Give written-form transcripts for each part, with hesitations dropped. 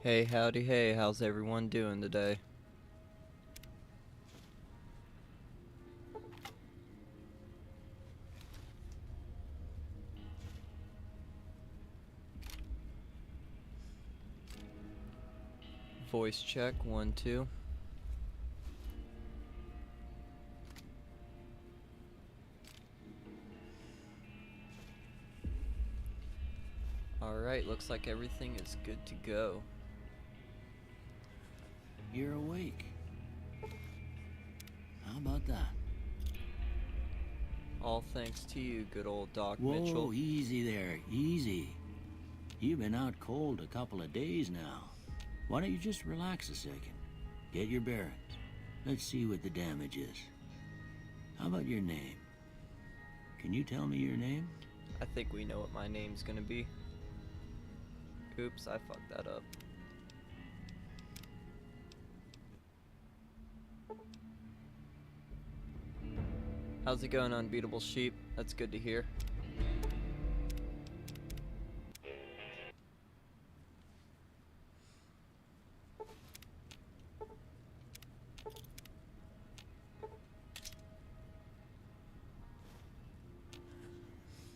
Hey, howdy, hey, how's everyone doing today? Voice check, 1, 2. Alright, looks like everything is good to go. You're awake. How about that? All thanks to you, good old Doc Whoa, Mitchell. easy there, easy. You've been out cold a couple of days now. Why don't you just relax a second? Get your bearings. Let's see what the damage is. How about your name? Can you tell me your name? I think we know what my name's gonna be. Oops, I fucked that up. How's it going, Unbeatable Sheep? That's good to hear.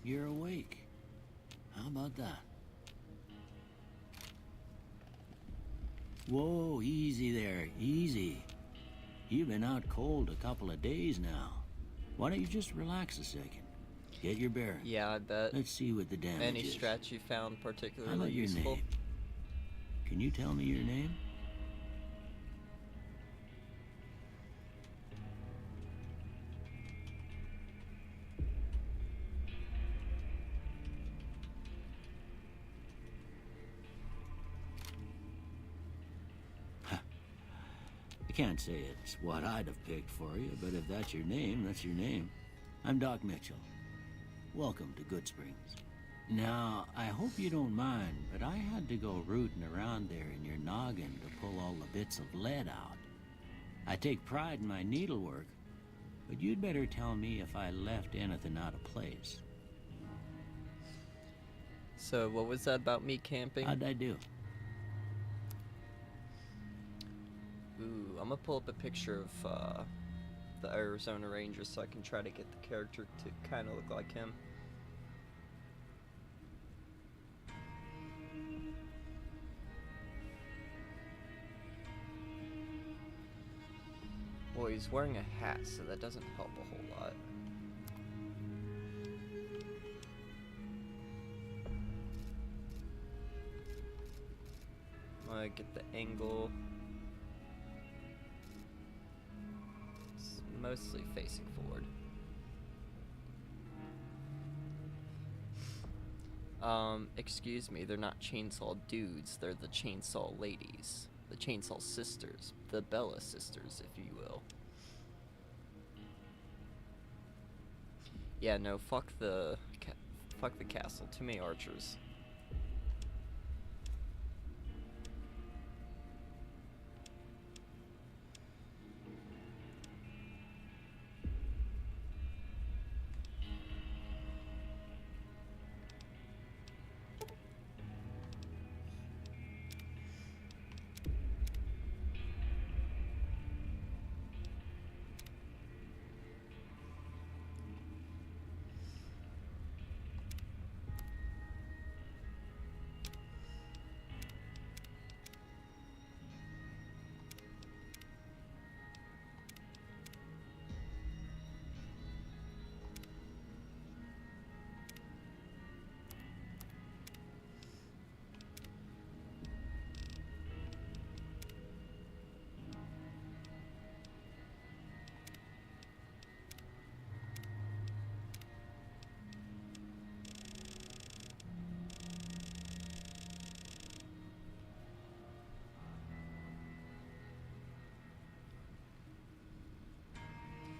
You're awake. How about that? Whoa, easy there, easy. You've been out cold a couple of days now. Why don't you just relax a second? Get your bearings. Yeah, I bet. Let's see what the damage Any is. strats you found How particularly about your useful? name? Can you tell me your name? I can't say it's what I'd have picked for you, but if that's your name, that's your name. I'm Doc Mitchell. Welcome to Goodsprings. Now, I hope you don't mind, but I had to go rooting around there in your noggin to pull all the bits of lead out. I take pride in my needlework, but you'd better tell me if I left anything out of place. So, what was that about me camping? How'd I do? Ooh, I'm gonna pull up a picture of the Arizona Ranger so I can try to get the character to kind of look like him. Well, he's wearing a hat, so that doesn't help a whole lot. I'm gonna get the angle. It's mostly facing forward. Excuse me, they're not chainsaw dudes, they're the chainsaw ladies. The chainsaw sisters. The Bella sisters, if you will. Yeah, no, fuck the castle. Too many archers.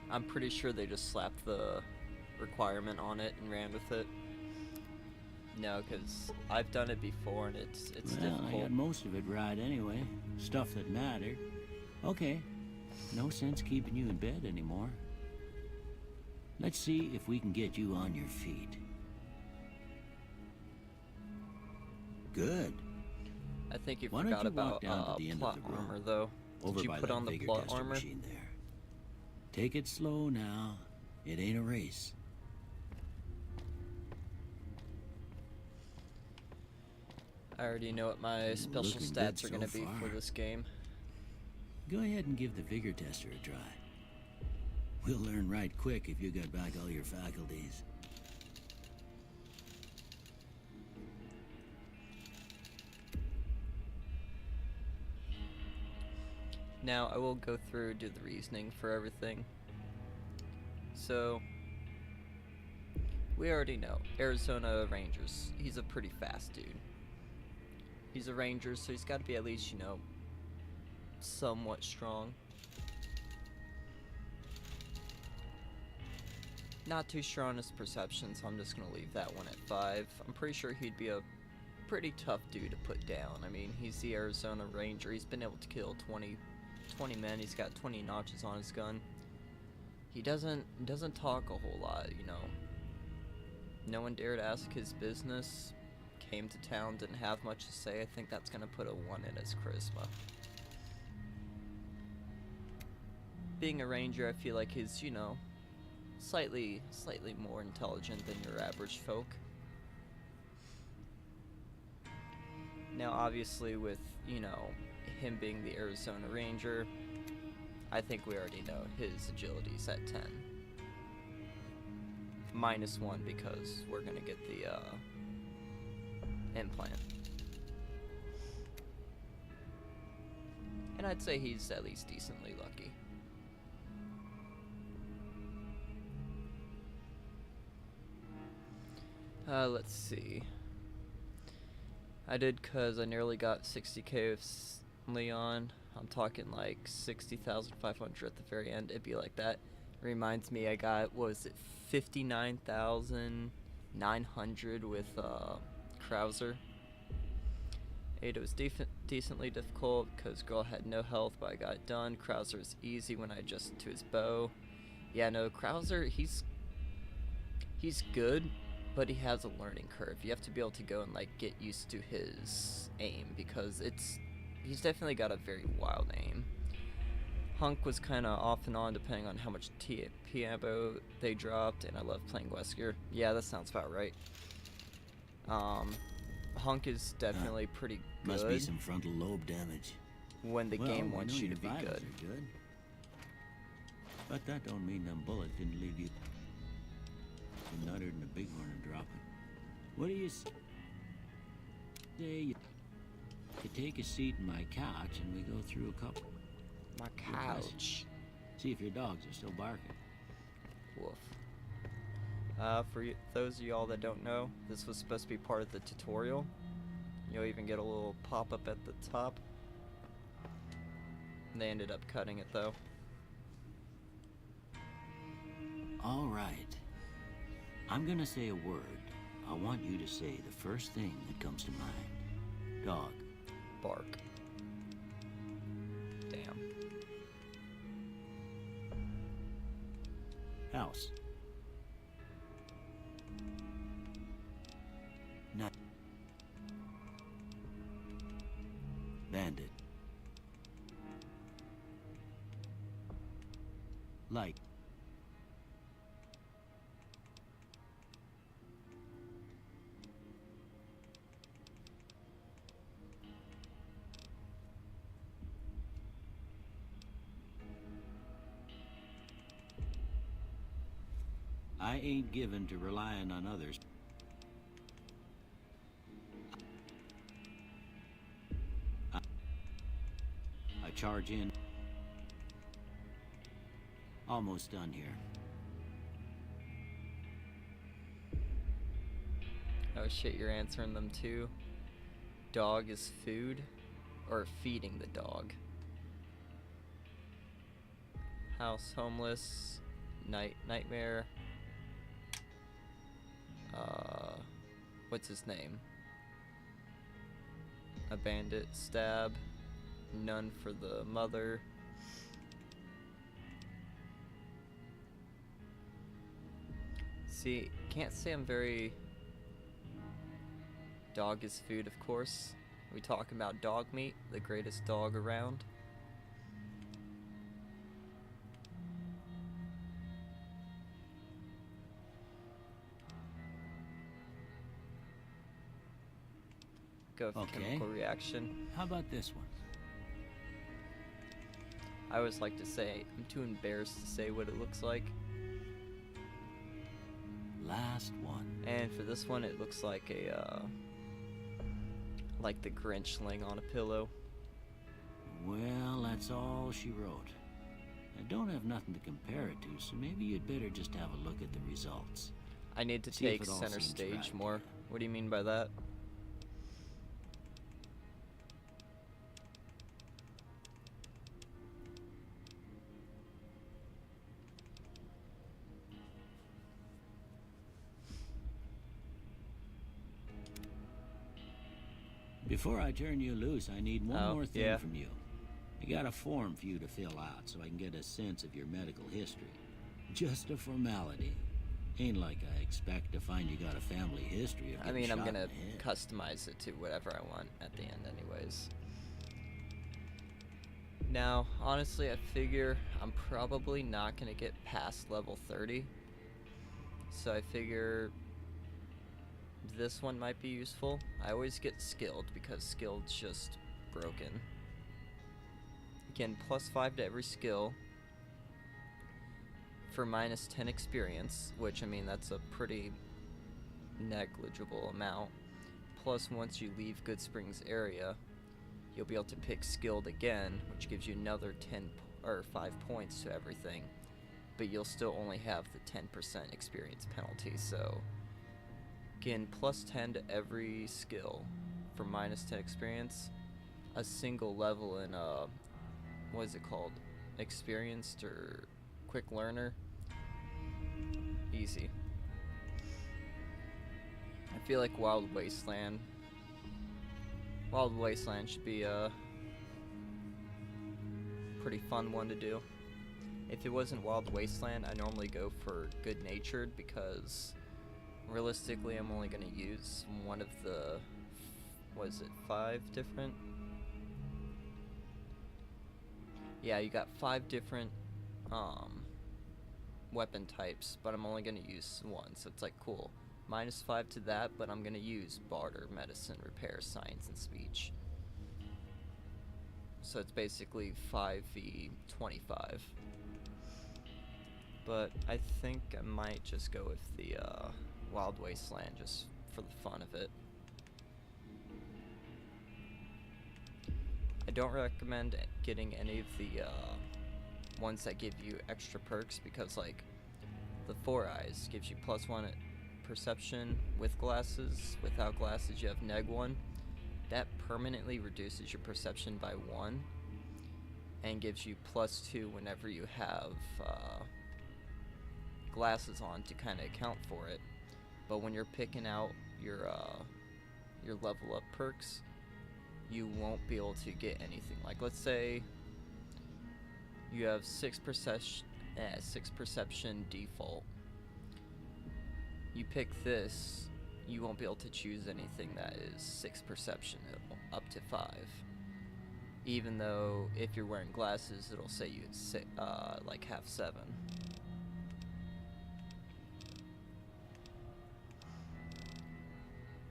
I'm pretty sure they just slapped the requirement on it and ran with it. No, because I've done it before and it's Well, I difficult. got most of it right anyway. Stuff that mattered. Okay. No sense keeping you in bed anymore. Let's see if we can get you on your feet. Good. I I think you Why don't forgot you walk about down to the end of plot the room, armor, though. over Did you by put that on the Vigor plot tester armor? machine there. Take it slow now. It ain't a race. I already know what my special looking stats good are gonna so be for far. this game. Go ahead and give the Vigor tester a try. We'll learn right quick if you got back all your faculties. Now I will go through, do the reasoning for everything. So, we already know, Arizona Rangers, he's a pretty fast dude. He's a Ranger, so he's got to be at least, you know, somewhat strong. Not too sure on his perception, so I'm just going to leave that one at 5. I'm pretty sure he'd be a pretty tough dude to put down. I mean, he's the Arizona Ranger. He's been able to kill 20 men. He's got 20 notches on his gun. He doesn't talk a whole lot, you know. No one dared ask his business. Came to town, didn't have much to say. I think that's gonna put a 1 in his charisma. Being a ranger, I feel like he's, you know, slightly more intelligent than your average folk. Now, obviously, with, you know, him being the Arizona Ranger, I think we already know his agility's at 10. -1 because we're gonna get the implant. And I'd say he's at least decently lucky. Let's see. I did cause I nearly got 60k of Leon. I'm talking like 60,500 at the very end. It'd be like that. Reminds me, I got, what was it, 59,900 with Krauser. 8, it was decently difficult because girl had no health, but I got it done. Krauser's easy when I adjusted to his bow. Yeah, no, Krauser, he's good, but he has a learning curve. You have to be able to go and like get used to his aim because he's definitely got a very wild aim. Hunk was kind of off and on depending on how much TP ammo they dropped, and I love playing Wesker. Yeah, that sounds about right. Hunk is definitely pretty good. Must be some frontal lobe damage. When the game wants you to be vitals good. are good. But that don't mean them bullets didn't leave you nuttered in the bighorn and dropping. What do you say you take a seat in my couch and we go through a couple? My couch. See if your dogs are still barking. Woof. For those of y'all that don't know, this was supposed to be part of the tutorial. You'll even get a little pop-up at the top. They ended up cutting it though. All right. I'm gonna say a word. I want you to say the first thing that comes to mind. Dog. Bark. Damn. House. Nut. Bandit. Light. I ain't given to relying on others. I charge in. Almost done here. Oh shit, you're answering them too. Dog is food, or feeding the dog. House homeless, nightmare. What's his name? A bandit, stab, none for the mother. See, can't say I'm very... Dog is food, of course. We talking about dog meat, the greatest dog around. Go for chemical reaction. How about this one? I always like to say, I'm too embarrassed to say what it looks like. Last one. And for this one, it looks like a, like the Grinch laying on a pillow. Well, that's all she wrote. I don't have nothing to compare it to, so maybe you'd better just have a look at the results. I need to See if take it all center seems stage right. more. What do you mean by that? Before I turn you loose, I need one more thing yeah. from you. I got a form for you to fill out so I can get a sense of your medical history. Just a formality. Ain't like I expect to find you got a family history of I getting mean, I'm shot in gonna the head. customize it to whatever I want at the end anyways. Now, honestly, I figure I'm probably not gonna get past level 30. So I figure this one might be useful. I always get skilled because skilled's just broken. Again, +5 to every skill for -10 experience, which, I mean, that's a pretty negligible amount. Plus, once you leave Goodsprings area, you'll be able to pick skilled again, which gives you another 10 or 5 points to everything. But you'll still only have the 10% experience penalty, so again, +10 to every skill for -10 experience. A single level in what is it called? Experienced or quick learner? Easy. I feel like Wild Wasteland should be a pretty fun one to do. If it wasn't Wild Wasteland, I normally go for Good Natured because realistically I'm only going to use one of the, what is it, 5 different? Yeah, you got 5 different weapon types, but I'm only going to use one, so it's like cool. -5 to that, but I'm going to use barter, medicine, repair, science, and speech. So it's basically 5v25. But I think I might just go with the Wild Wasteland just for the fun of it. I don't recommend getting any of the ones that give you extra perks because, like, the 4 Eyes gives you +1 perception with glasses. Without glasses, you have -1. That permanently reduces your perception by 1 and gives you +2 whenever you have glasses on to kind of account for it. But when you're picking out your level up perks, you won't be able to get anything. Like, let's say you have 6 perception default. You pick this, you won't be able to choose anything that is 6 perception up to 5. Even though if you're wearing glasses, it'll say you like have 7.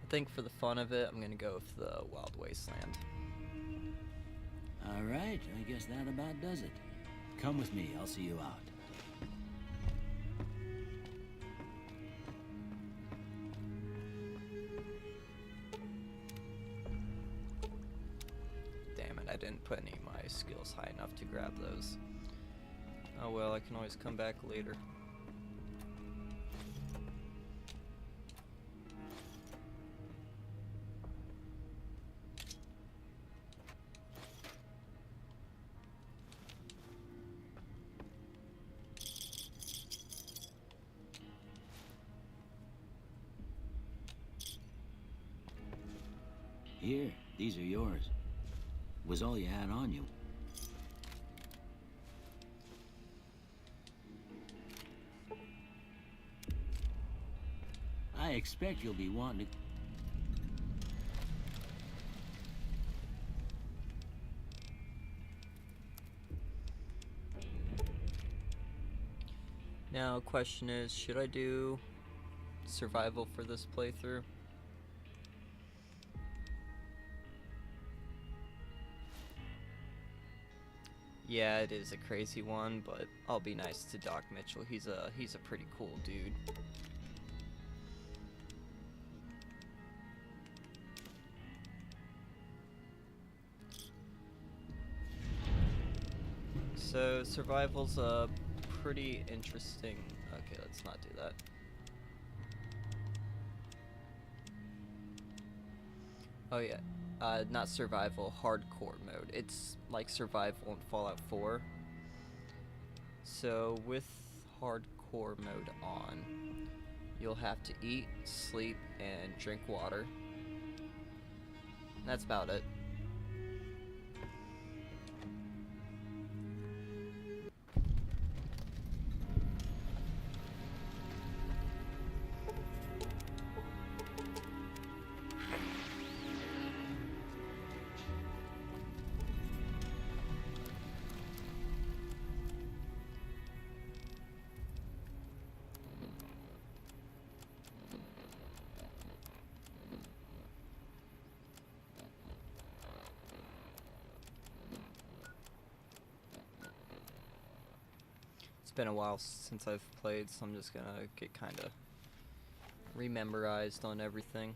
I think for the fun of it, I'm gonna go with the Wild Wasteland. Alright, I guess that about does it. Come with me, I'll see you out. Damn it, I didn't put any of my skills high enough to grab those. Oh well, I can always come back later. Here, these are yours. Was all you had on you. I expect you'll be wanting to... question is, should I do survival for this playthrough? Yeah, it is a crazy one, but I'll be nice to Doc Mitchell. He's a pretty cool dude. So survival's pretty interesting. Okay, let's not do that. Oh yeah, not survival, hardcore mode. It's like survival in Fallout 4. So with hardcore mode on, you'll have to eat, sleep, and drink water. That's about it. It's been a while since I've played, so I'm just gonna get kind of rememorized on everything.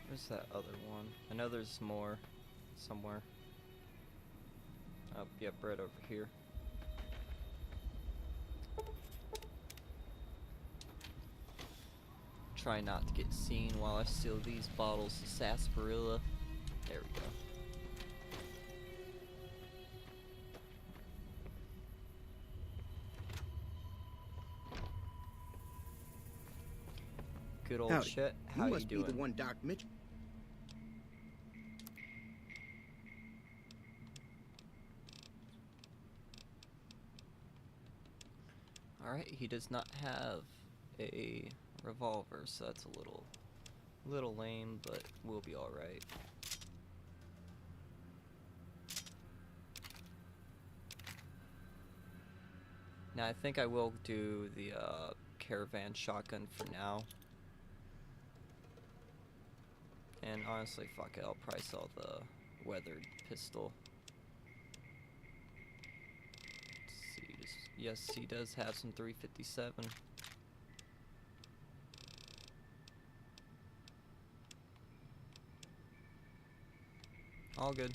Where's that other one? I know there's more somewhere. Oh, yep, right over here. Try not to get seen while I steal these bottles of sarsaparilla. There we go. Good old Howdy. Chet. How you you must doing? be the one Doc Mitchell. Alright, he does not have a revolver, so that's a little lame, but we'll be alright. Now I think I will do the caravan shotgun for now. And honestly, fuck it, I'll probably sell the weathered pistol. Let's see, yes, he does have some 357. All good.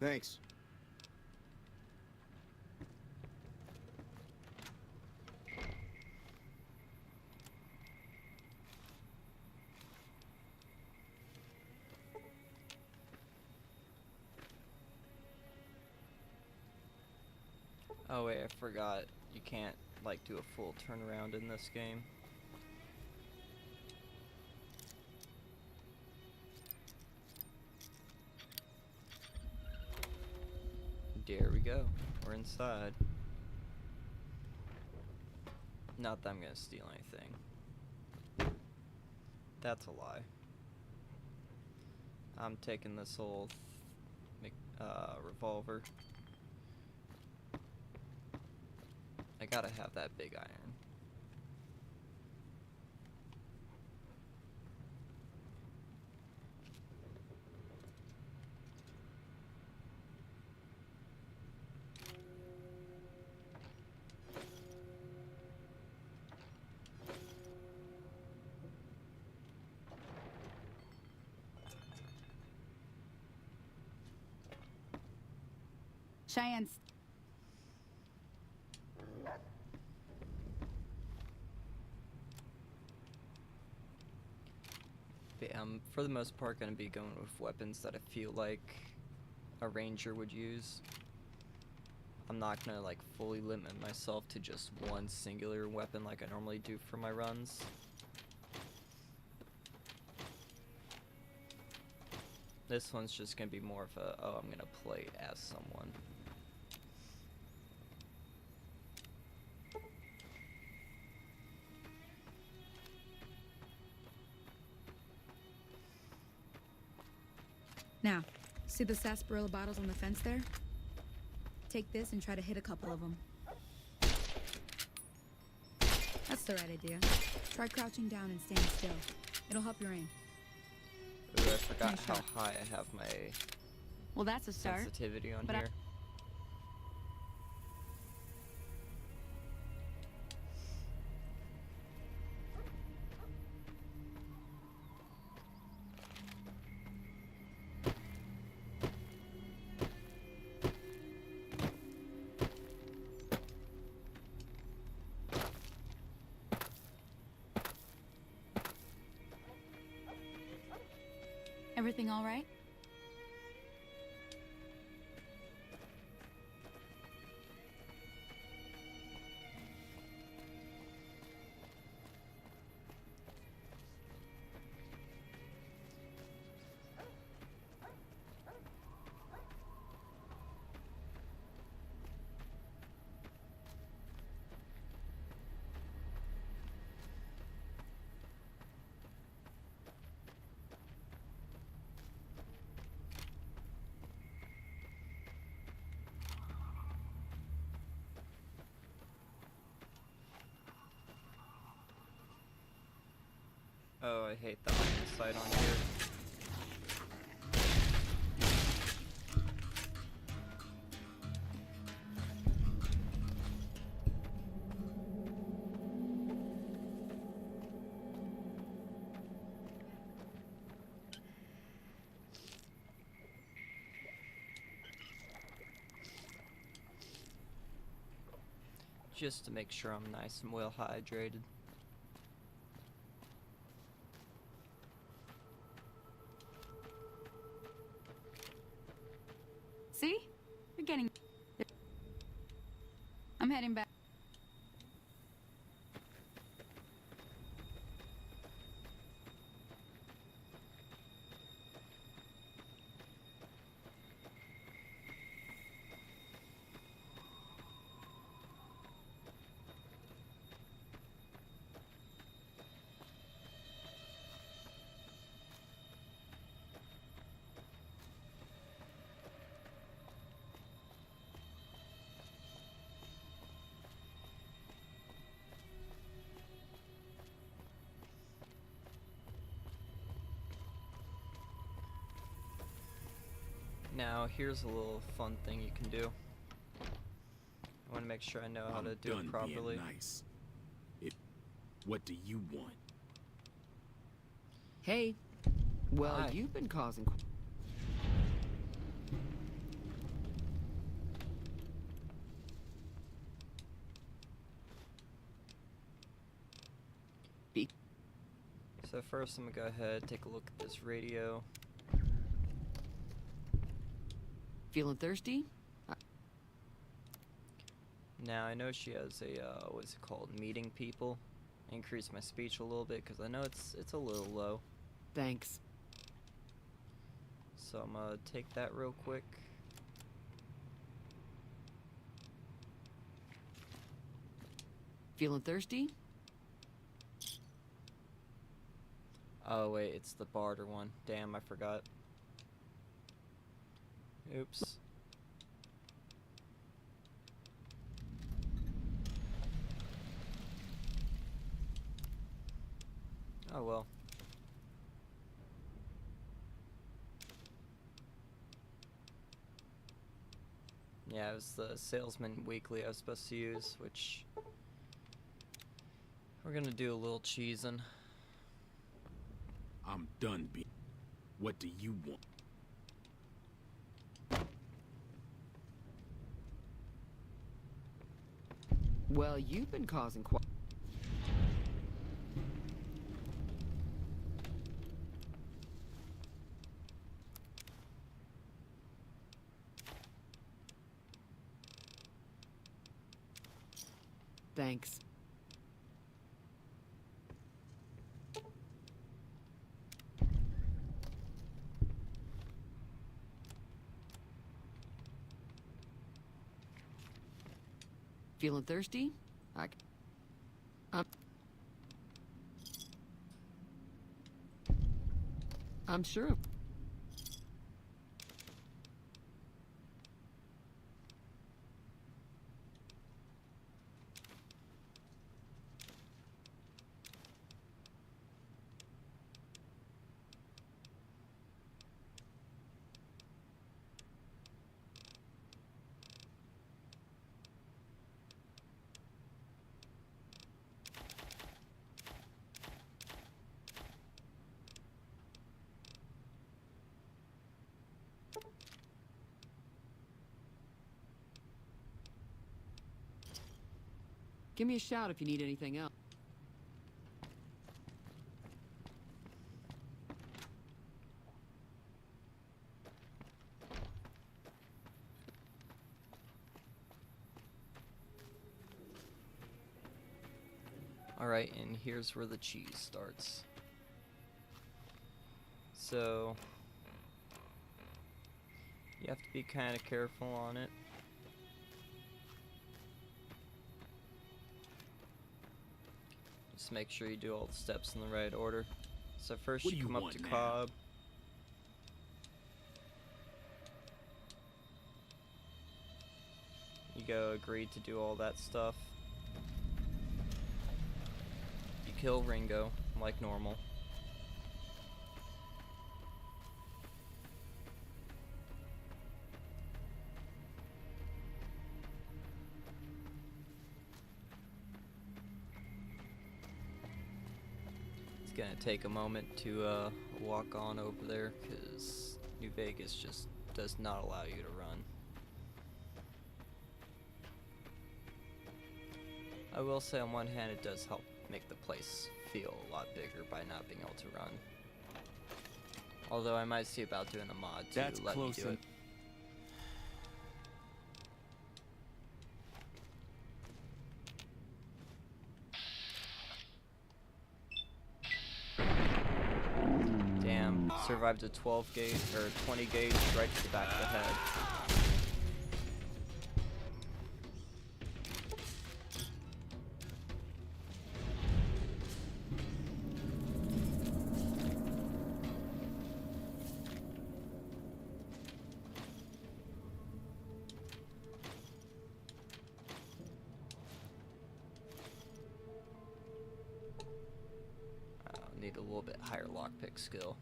Thanks. Oh wait, I forgot. You can't, like, do a full turnaround in this game. There we go. We're inside. Not that I'm gonna steal anything. That's a lie. I'm taking this old revolver. I gotta have that big iron. Cheyenne's. But I'm, for the most part, gonna be going with weapons that I feel like a ranger would use. I'm not gonna like fully limit myself to just one singular weapon like I normally do for my runs. This one's just gonna be more of a, oh, I'm gonna play as someone. Now, see the sarsaparilla bottles on the fence there? Take this and try to hit a couple of them. That's the right idea. Try crouching down and staying still. It'll help your aim. Ooh, I forgot Nice how shot. high I have my Well, that's a start. sensitivity on but here. Everything all right? Oh, I hate the line of sight on here. Just to make sure I'm nice and well hydrated. See? You're getting... I'm heading back. Now, here's a little fun thing you can do. I want to make sure I know how to do it properly. Being nice. What do you want? Hey. Well, Hi. you've been causing... So first I'm gonna go ahead, take a look at this radio. Feeling thirsty? Now I know she has a what's it called, meeting people. Increase my speech a little bit because I know it's a little low. Thanks. So I'm gonna take that real quick. Feeling thirsty? Oh wait, it's the barter one. Damn, I forgot. Oops. Oh well. Yeah, it was the Salesman Weekly I was supposed to use, which we're gonna do a little cheesing. I'm done being. What do you want? Well, you've been causing quite... Thanks. Feeling thirsty? I'm sure. Give me a shout if you need anything else. Alright, and here's where the cheese starts. So, you have to be kind of careful on it. Just make sure you do all the steps in the right order. So first What do you you come up want to now? Cobb. You go agree to do all that stuff. You kill Ringo, like normal. It's gonna take a moment to walk on over there, because New Vegas just does not allow you to run. I will say on one hand it does help make the place feel a lot bigger by not being able to run. Although I might see about doing a mod to That's let me close do it. Damn, survived a 12 gauge or 20 gauge right to the back of the head. Need a little bit higher lockpick skill.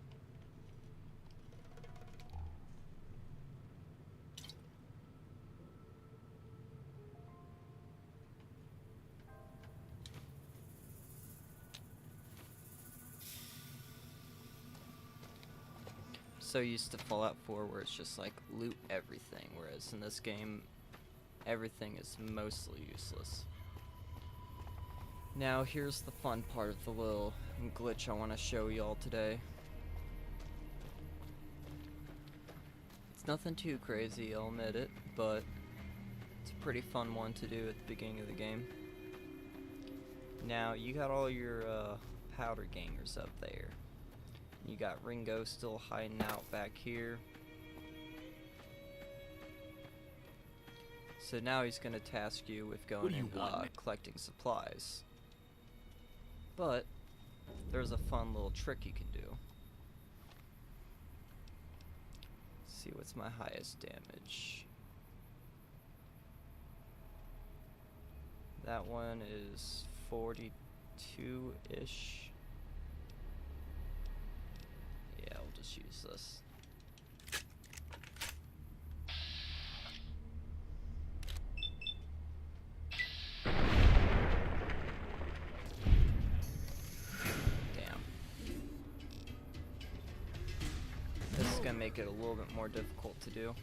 So used to Fallout 4 where it's just like loot everything, whereas in this game everything is mostly useless. Now here's the fun part of the little glitch I want to show y'all today. It's nothing too crazy, I'll admit it, but it's pretty fun one to do at the beginning of the game. Now, you got all your powder gangers up there. You got Ringo still hiding out back here. So now he's going to task you with going and collecting supplies. But there's a fun little trick you can do. Let's see, what's my highest damage? That one is 42-ish. Yeah, we'll just use this. Damn. This is gonna make it a little bit more difficult to do.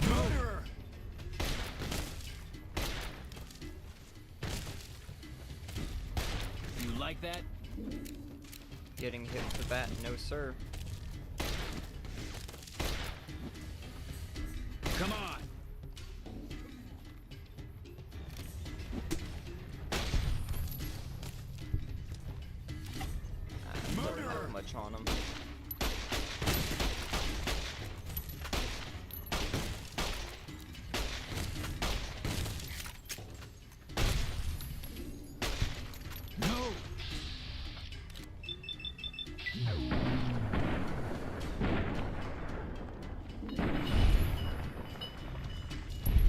Murderer! You like that? Getting hit with the bat, no sir. Come on! I don't have much on him. No!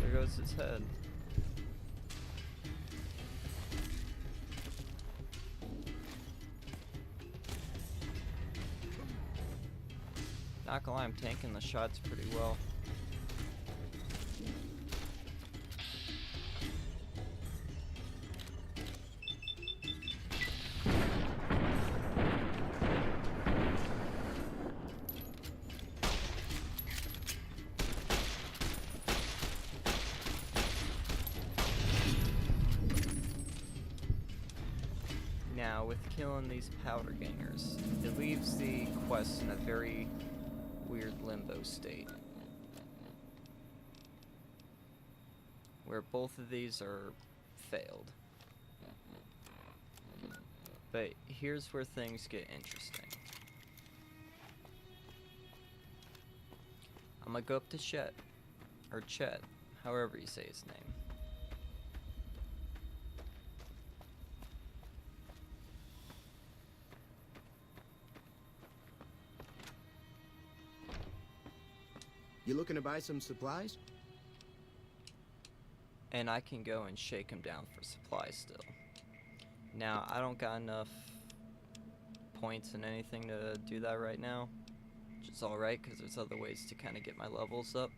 There goes his head. Not gonna lie, I'm tanking the shots pretty well. Now, with killing these powder gangers, it leaves the quest in a very weird limbo state, where both of these are failed. But here's where things get interesting. I'm gonna go up to Chet, or Chet, however you say his name. You looking to buy some supplies? And I can go and shake him down for supplies still. Now, I don't got enough points and anything to do that right now, which is alright because there's other ways to kind of get my levels up.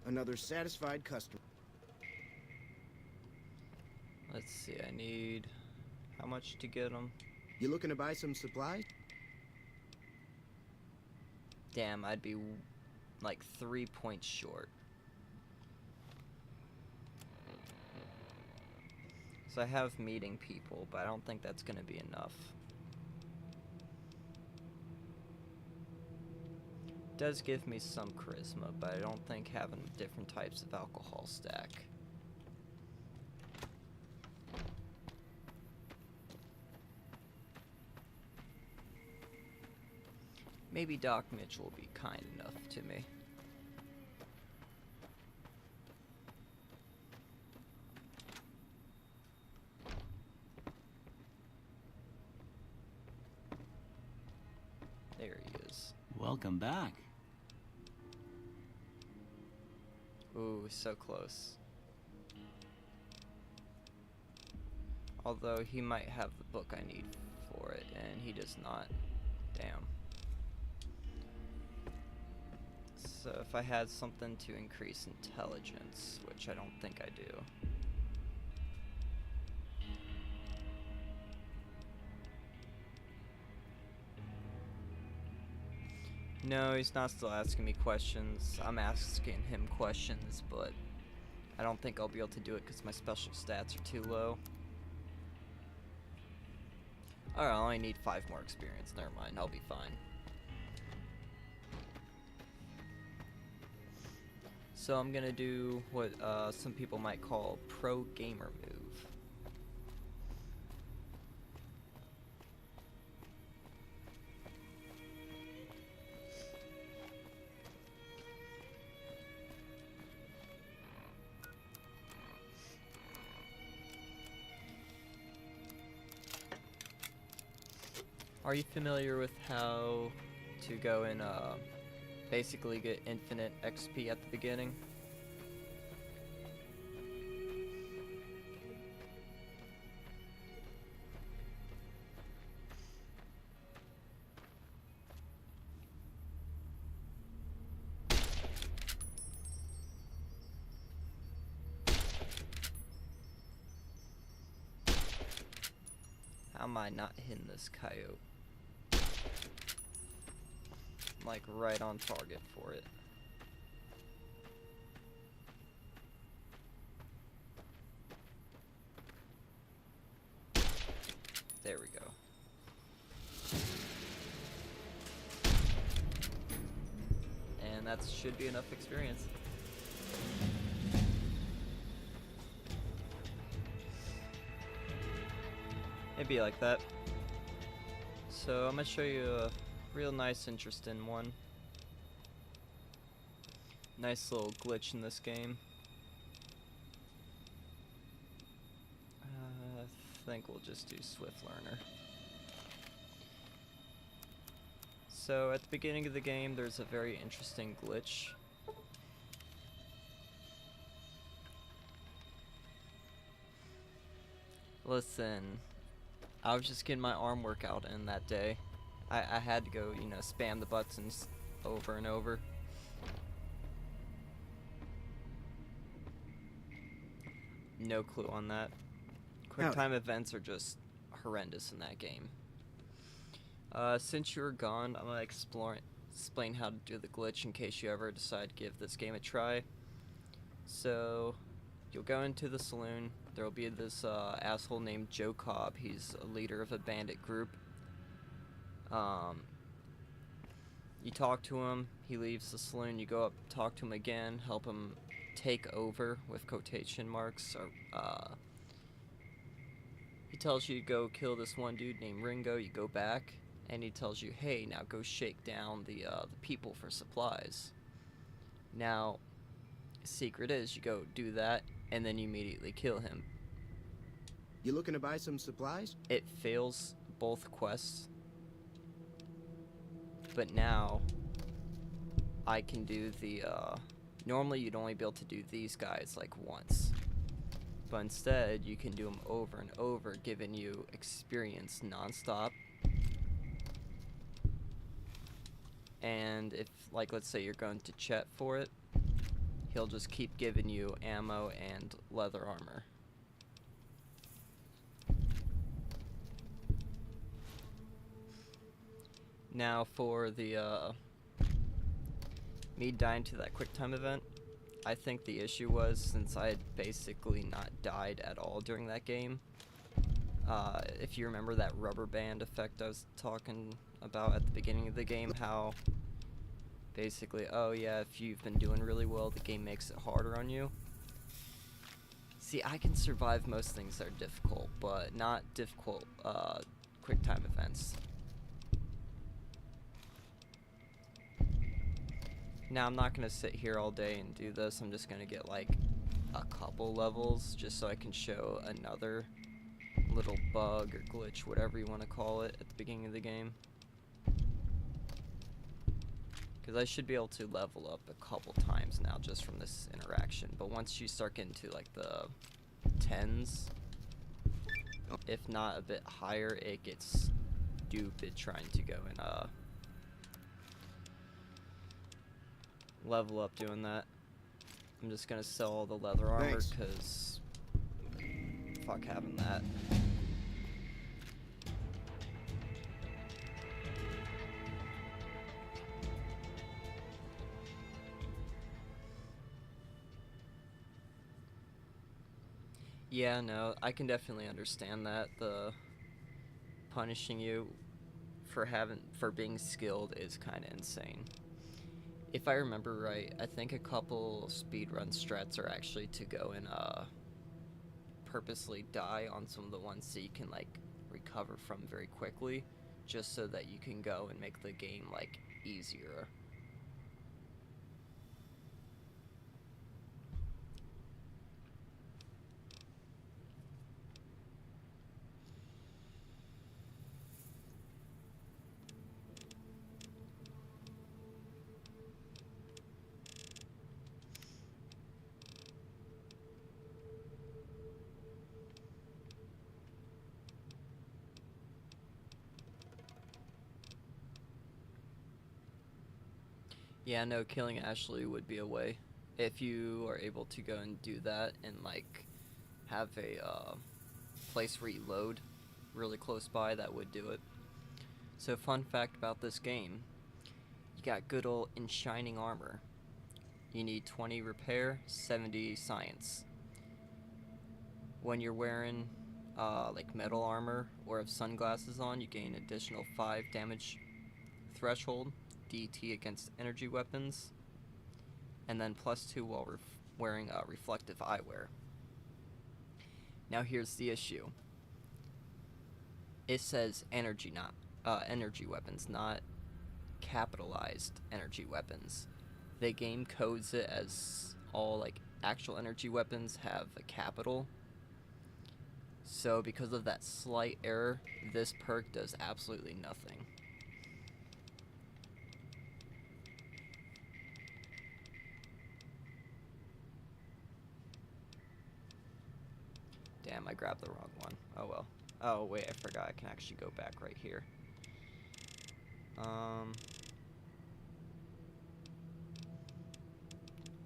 Another satisfied customer. Let's see, I need how much to get them? You looking to buy some supplies? Damn, I'd be like 3 points short. So I have meeting people, but I don't think that's gonna be enough. Does give me some charisma, but I don't think having different types of alcohol stack. Maybe Doc Mitchell will be kind enough to me. is. Welcome back. Ooh, so close. Although he might have the book I need for it, and he does not. Damn. So if I had something to increase intelligence, which I don't think I do. No, he's not still asking me questions. I'm asking him questions, but I don't think I'll be able to do it because my special stats are too low. Alright, I only need 5 more experience. Never mind, I'll be fine. So I'm gonna do what some people might call pro gamer move. Are you familiar with how to go and basically get infinite XP at the beginning? How am I not hitting this coyote? I'm like right on target for it. There we go. And that should be enough experience. It'd be like that. So I'm gonna show you a real nice, interesting one. Nice little glitch in this game. I think we'll just do Swift Learner. So at the beginning of the game, there's a very interesting glitch. Listen, I was just getting my arm workout in that day. I had to go, you know, spam the buttons over and over. No clue on that. QuickTime events are just horrendous in that game. Since you were gone, I'm gonna explain how to do the glitch in case you ever decide to give this game a try. So, you'll go into the saloon. There'll be this asshole named Joe Cobb. He's a leader of a bandit group. You talk to him, he leaves the saloon, you go up, talk to him again, help him take over, with quotation marks. He tells you to go kill this one dude named Ringo, you go back, and he tells you, hey, now go shake down the people for supplies. Now, secret is, you go do that, and then you immediately kill him. You looking to buy some supplies? It fails both quests. But now, I can do the, normally you'd only be able to do these guys like once. But instead, you can do them over and over, giving you experience non-stop. And if, like, let's say you're going to Chet for it, he'll just keep giving you ammo and leather armor. Now for the, me dying to that QuickTime event, I think the issue was, since I had basically not died at all during that game, if you remember that rubber band effect I was talking about at the beginning of the game, how basically, oh yeah, if you've been doing really well, the game makes it harder on you. See, I can survive most things that are difficult, but not difficult, QuickTime events. Now, I'm not going to sit here all day and do this. I'm just going to get, like, a couple levels just so I can show another little bug or glitch, whatever you want to call it, at the beginning of the game. Because I should be able to level up a couple times now just from this interaction. But once you start getting to like the 10s, if not a bit higher, it gets stupid trying to go and level up doing that. I'm just gonna sell all the leather armor Thanks. because fuck having that. Yeah, no, I can definitely understand that. The punishing you for being skilled is kind of insane. If I remember right, I think a couple speedrun strats are actually to go and purposely die on some of the ones so you can like recover from very quickly, just so that you can go and make the game like easier. Yeah, no, killing Ashley would be a way. If you are able to go and do that and, like, have a place where you load really close by, that would do it. So, fun fact about this game, you got good old Enchanting Armor. You need 20 repair, 70 science. When you're wearing, like, metal armor or have sunglasses on, you gain additional 5 damage threshold. DT against energy weapons, and then +2 while wearing reflective eyewear. Now here's the issue. It says energy weapons, not capitalized energy weapons. The game codes it as all like actual energy weapons have a capital. So because of that slight error, this perk does absolutely nothing. Damn, I grabbed the wrong one. Oh well. Oh wait, I forgot I can actually go back right here. Yeah,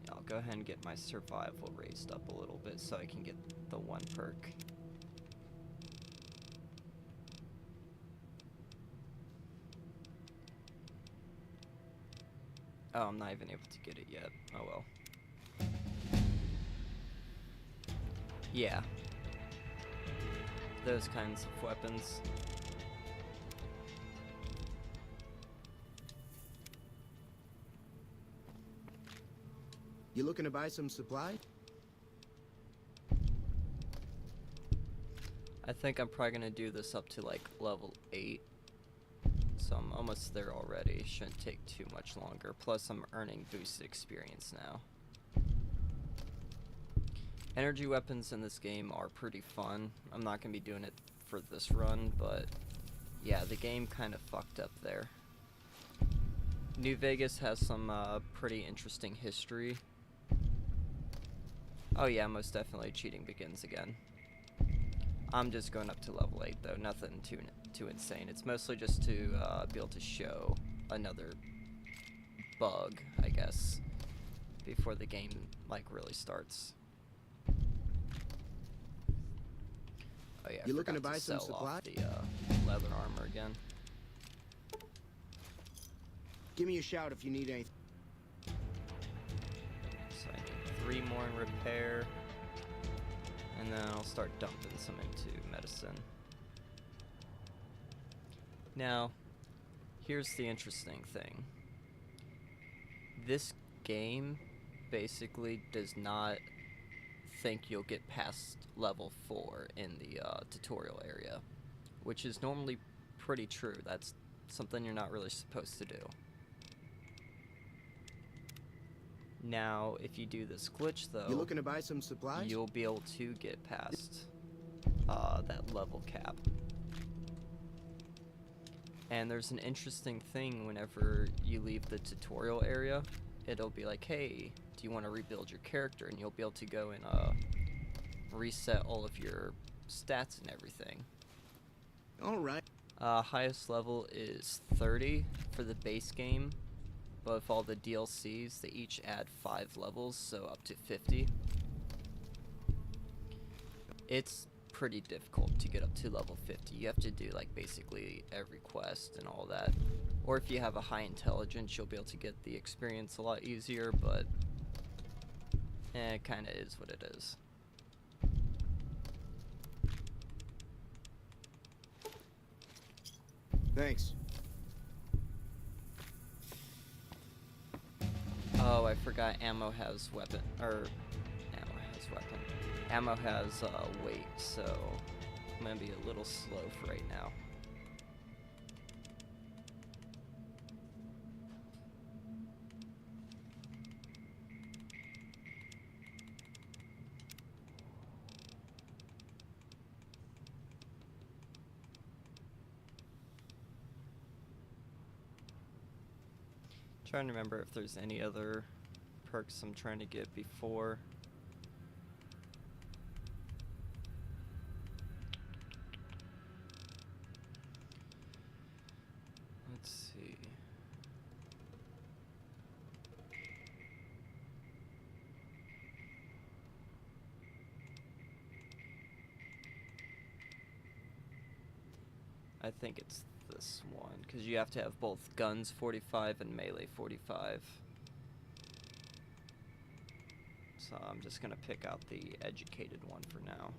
I'll go ahead and get my survival raised up a little bit so I can get the one perk. Oh, I'm not even able to get it yet. Oh well. Yeah. Those kinds of weapons. You looking to buy some supplies? I think I'm probably gonna do this up to like level 8. So I'm almost there already. Shouldn't take too much longer. Plus I'm earning boosted experience now. Energy weapons in this game are pretty fun. I'm not gonna be doing it for this run, but yeah, the game kind of fucked up there. New Vegas has some pretty interesting history. Oh yeah, most definitely cheating begins again. I'm just going up to level 8 though, nothing too insane. It's mostly just to be able to show another bug, I guess, before the game like really starts. Oh yeah, You looking forgot to buy some sell supplies? off the leather armor again. Give me a shout if you need anything. So I need 3 more in repair, and then I'll start dumping some into medicine. Now, here's the interesting thing. This game basically does not think you'll get past level 4 in the tutorial area, which is normally pretty true. That's something you're not really supposed to do. Now, if you do this glitch though, You looking to buy some supplies? you'll be able to get past that level cap. And there's an interesting thing whenever you leave the tutorial area. It'll be like, hey, do you want to rebuild your character? And you'll be able to go and reset all of your stats and everything. All right. Highest level is 30 for the base game, but with all the DLCs, they each add 5 levels, so up to 50. It's pretty difficult to get up to level 50. You have to do like basically every quest and all that. Or if you have a high intelligence, you'll be able to get the experience a lot easier, but it kind of is what it is. Thanks. Oh, I forgot ammo has weapon, ammo has weight, so I'm gonna be a little slow for right now. Trying to remember if there's any other perks I'm trying to get before. Let's see. I think it's this one, because you have to have both guns 45 and melee 45. So I'm just gonna pick out the educated one for now.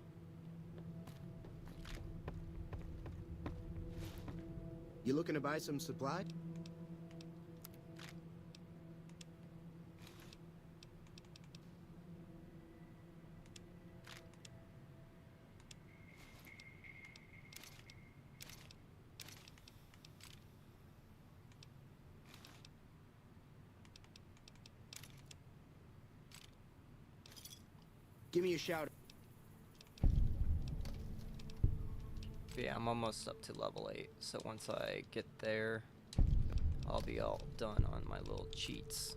You looking to buy some supply? Give me a shout. Yeah, I'm almost up to level 8, so once I get there, I'll be all done on my little cheats.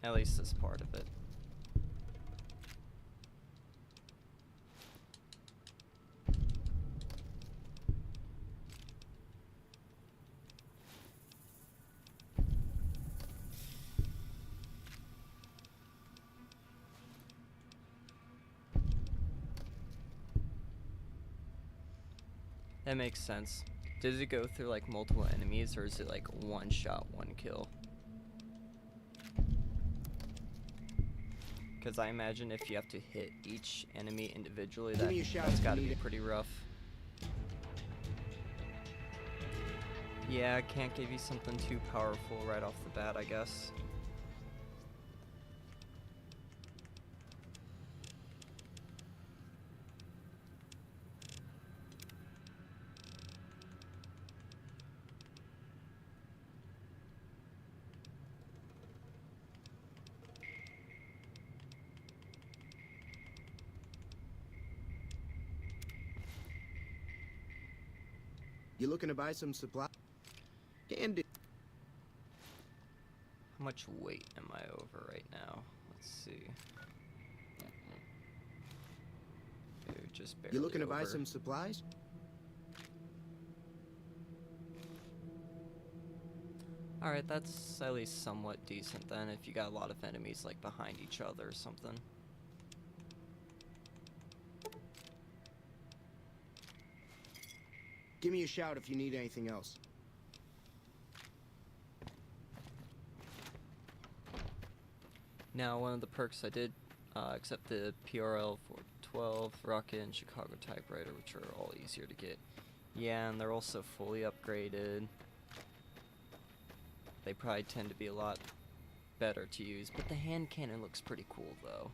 At least this part of it. That makes sense. Does it go through like multiple enemies, or is it like one shot, one kill? Because I imagine if you have to hit each enemy individually, Give me a shout that's if you got to need be it. pretty rough. Yeah, I can't give you something too powerful right off the bat, I guess. You looking to buy some supply? Can do. How much weight am I over right now? Let's see. Dude, just barely You looking to buy over. some supplies? Alright, that's at least somewhat decent then, if you got a lot of enemies like behind each other or something. Give me a shout if you need anything else. Now, one of the perks I did accept the PRL 412, Rocket, and Chicago Typewriter, which are all easier to get. Yeah, and they're also fully upgraded. They probably tend to be a lot better to use, but the hand cannon looks pretty cool though.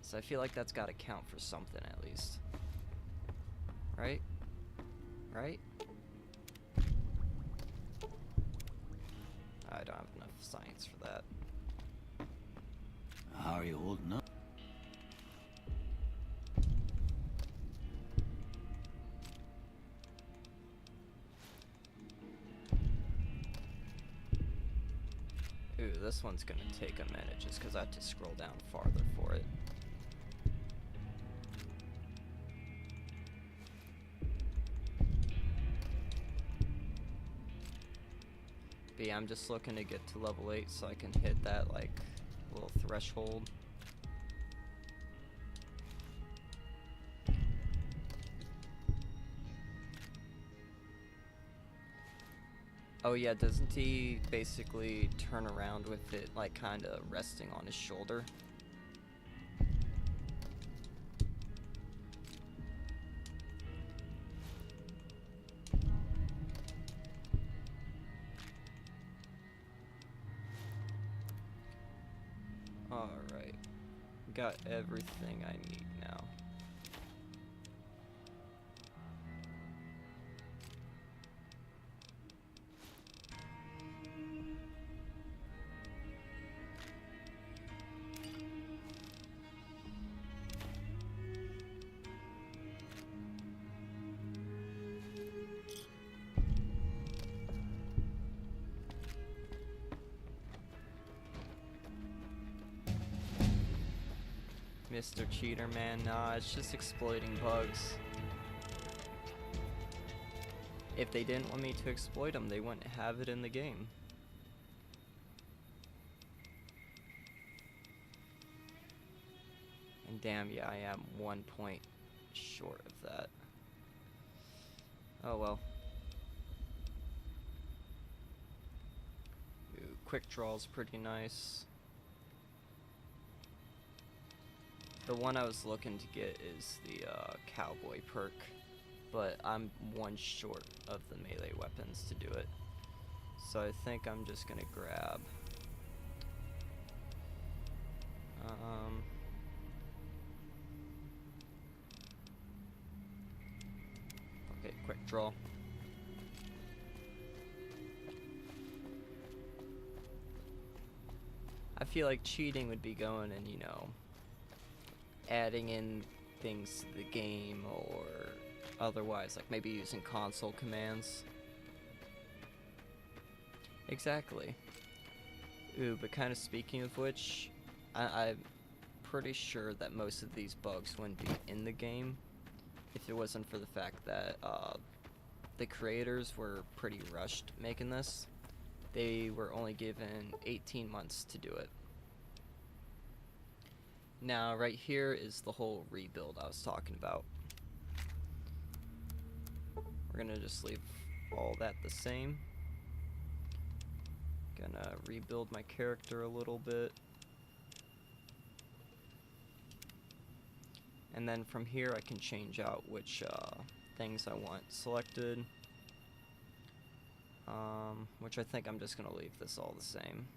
So I feel like that's got to count for something at least. Right? Right? I don't have enough science for that. How are you holding up? Ooh, this one's gonna take a minute just because I have to scroll down farther for it. But yeah, I'm just looking to get to level 8 so I can hit that, like, little threshold. Oh yeah, doesn't he basically turn around with it, like, kinda resting on his shoulder? Alright. Got everything I need now. Mr. Cheater, man, nah, it's just exploiting bugs. If they didn't want me to exploit them, they wouldn't have it in the game. And damn, yeah, I am 1 point short of that. Oh well. Ooh, quick draw's pretty nice. The one I was looking to get is the cowboy perk, but I'm 1 short of the melee weapons to do it. So I think I'm just gonna grab okay, quick draw. I feel like cheating would be going and, you know, adding in things to the game or otherwise, like maybe using console commands. Exactly. Ooh, but kind of speaking of which, I'm pretty sure that most of these bugs wouldn't be in the game if it wasn't for the fact that the creators were pretty rushed making this. They were only given 18 months to do it. Now, right here is the whole rebuild I was talking about. We're gonna just leave all that the same. Gonna rebuild my character a little bit. And then from here I can change out which things I want selected. Which I think I'm just gonna leave this all the same.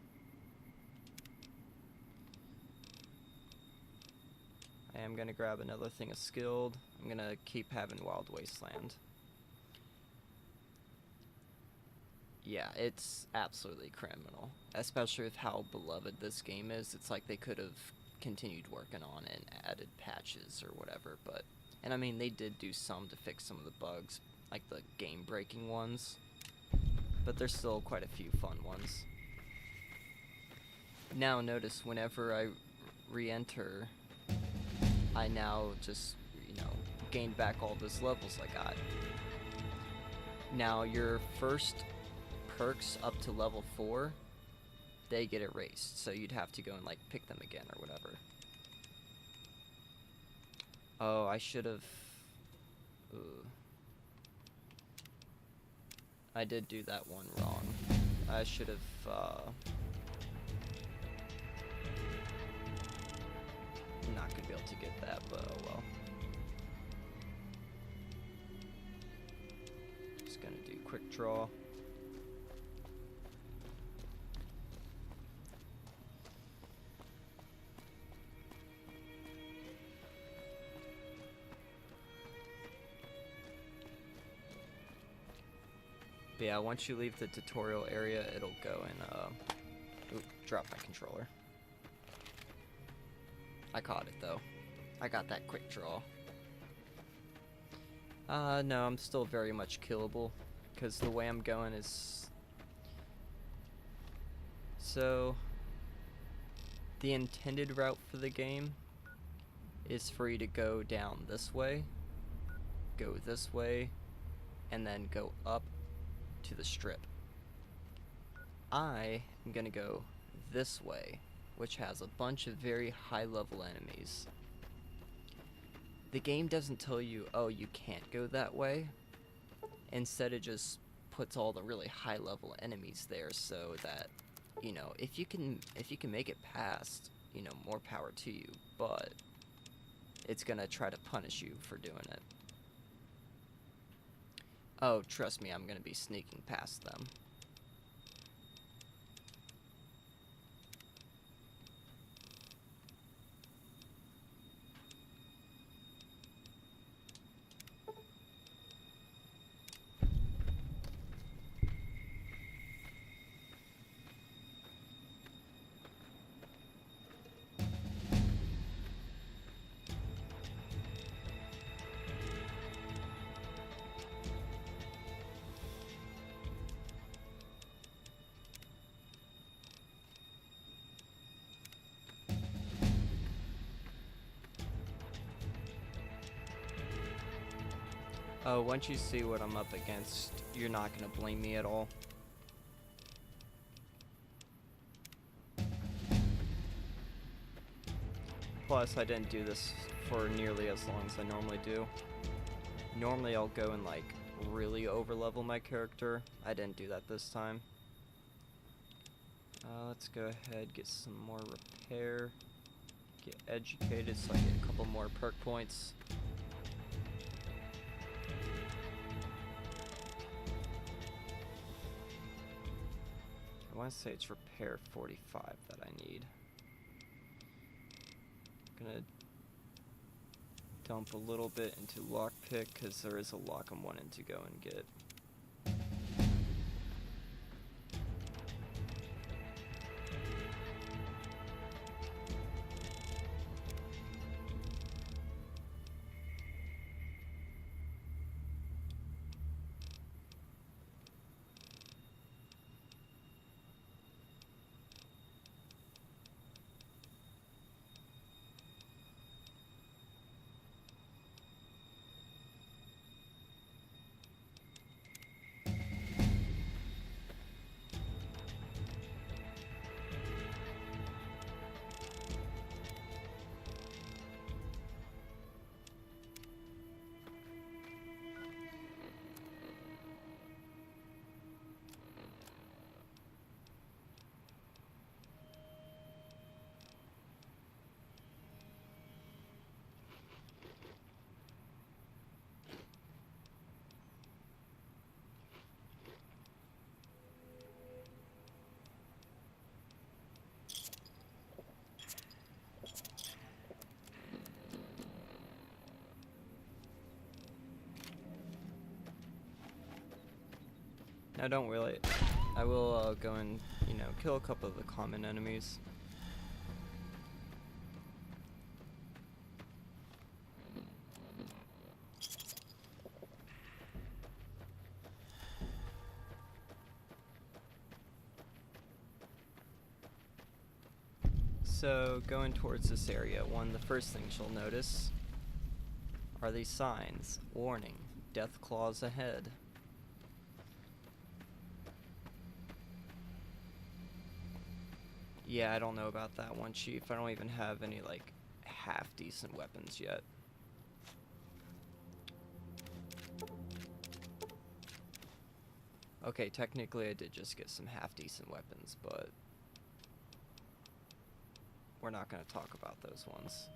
I am gonna grab another thing of skilled. I'm gonna keep having Wild Wasteland. Yeah, it's absolutely criminal. Especially with how beloved this game is. It's like they could have continued working on it and added patches or whatever, but... And I mean, they did do some to fix some of the bugs, like the game-breaking ones. But there's still quite a few fun ones. Now notice whenever I re-enter, I now just, you know, gain back all those levels I got. Now your first perks up to level 4, they get erased, so you'd have to go and like pick them again or whatever. Oh, I should have... I did do that one wrong. I should have, I'm not gonna be able to get that, but oh well. Just gonna do quick draw. But yeah, once you leave the tutorial area, it'll go and, ooh, drop my controller. I caught it, though. I got that quick draw. No, I'm still very much killable, because the way I'm going is So, the intended route for the game is for you to go down this way, go this way, and then go up to the strip. I am gonna go this way, which has a bunch of very high level enemies. The game doesn't tell you, oh, you can't go that way. Instead, it just puts all the really high level enemies there so that, you know, if you can make it past, you know, more power to you, but it's gonna try to punish you for doing it. Oh, trust me, I'm gonna be sneaking past them. Oh, once you see what I'm up against, you're not gonna blame me at all. Plus, I didn't do this for nearly as long as I normally do. Normally, I'll go and, like, really overlevel my character. I didn't do that this time. Let's go ahead, get some more repair. Get educated so I get a couple more perk points. I want to say it's repair 45 that I need. I'm gonna dump a little bit into lockpick because there is a lock I'm wanting to go and get. I don't really. I will go and, you know, kill a couple of the common enemies. So, going towards this area, the first things you'll notice are these signs. Warning, death claws ahead. Yeah, I don't know about that one, Chief. I don't even have any, like, half-decent weapons yet. Okay, technically I did just get some half-decent weapons, but we're not going to talk about those ones.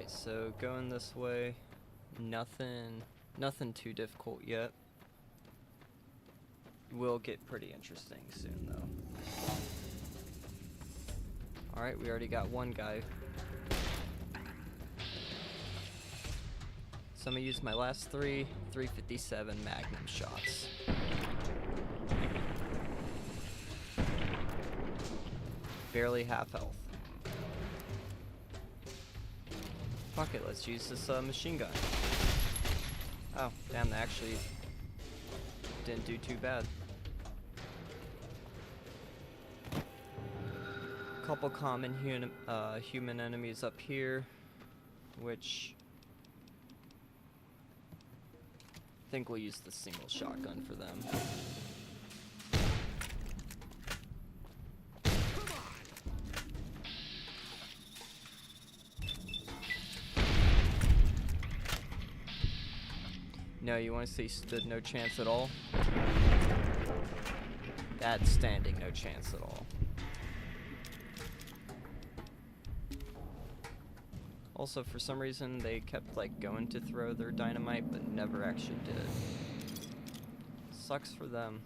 Alright, so going this way, nothing too difficult yet. Will get pretty interesting soon though. Alright, we already got one guy. So I'm gonna use my last 357 Magnum shots. Barely half health. Fuck it, let's use this machine gun. Oh, damn, that actually didn't do too bad. Couple common human enemies up here, which I think we'll use the single shotgun for them. No, you want to say stood no chance at all? That's standing no chance at all. Also, for some reason, they kept like going to throw their dynamite, but never actually did it. Sucks for them.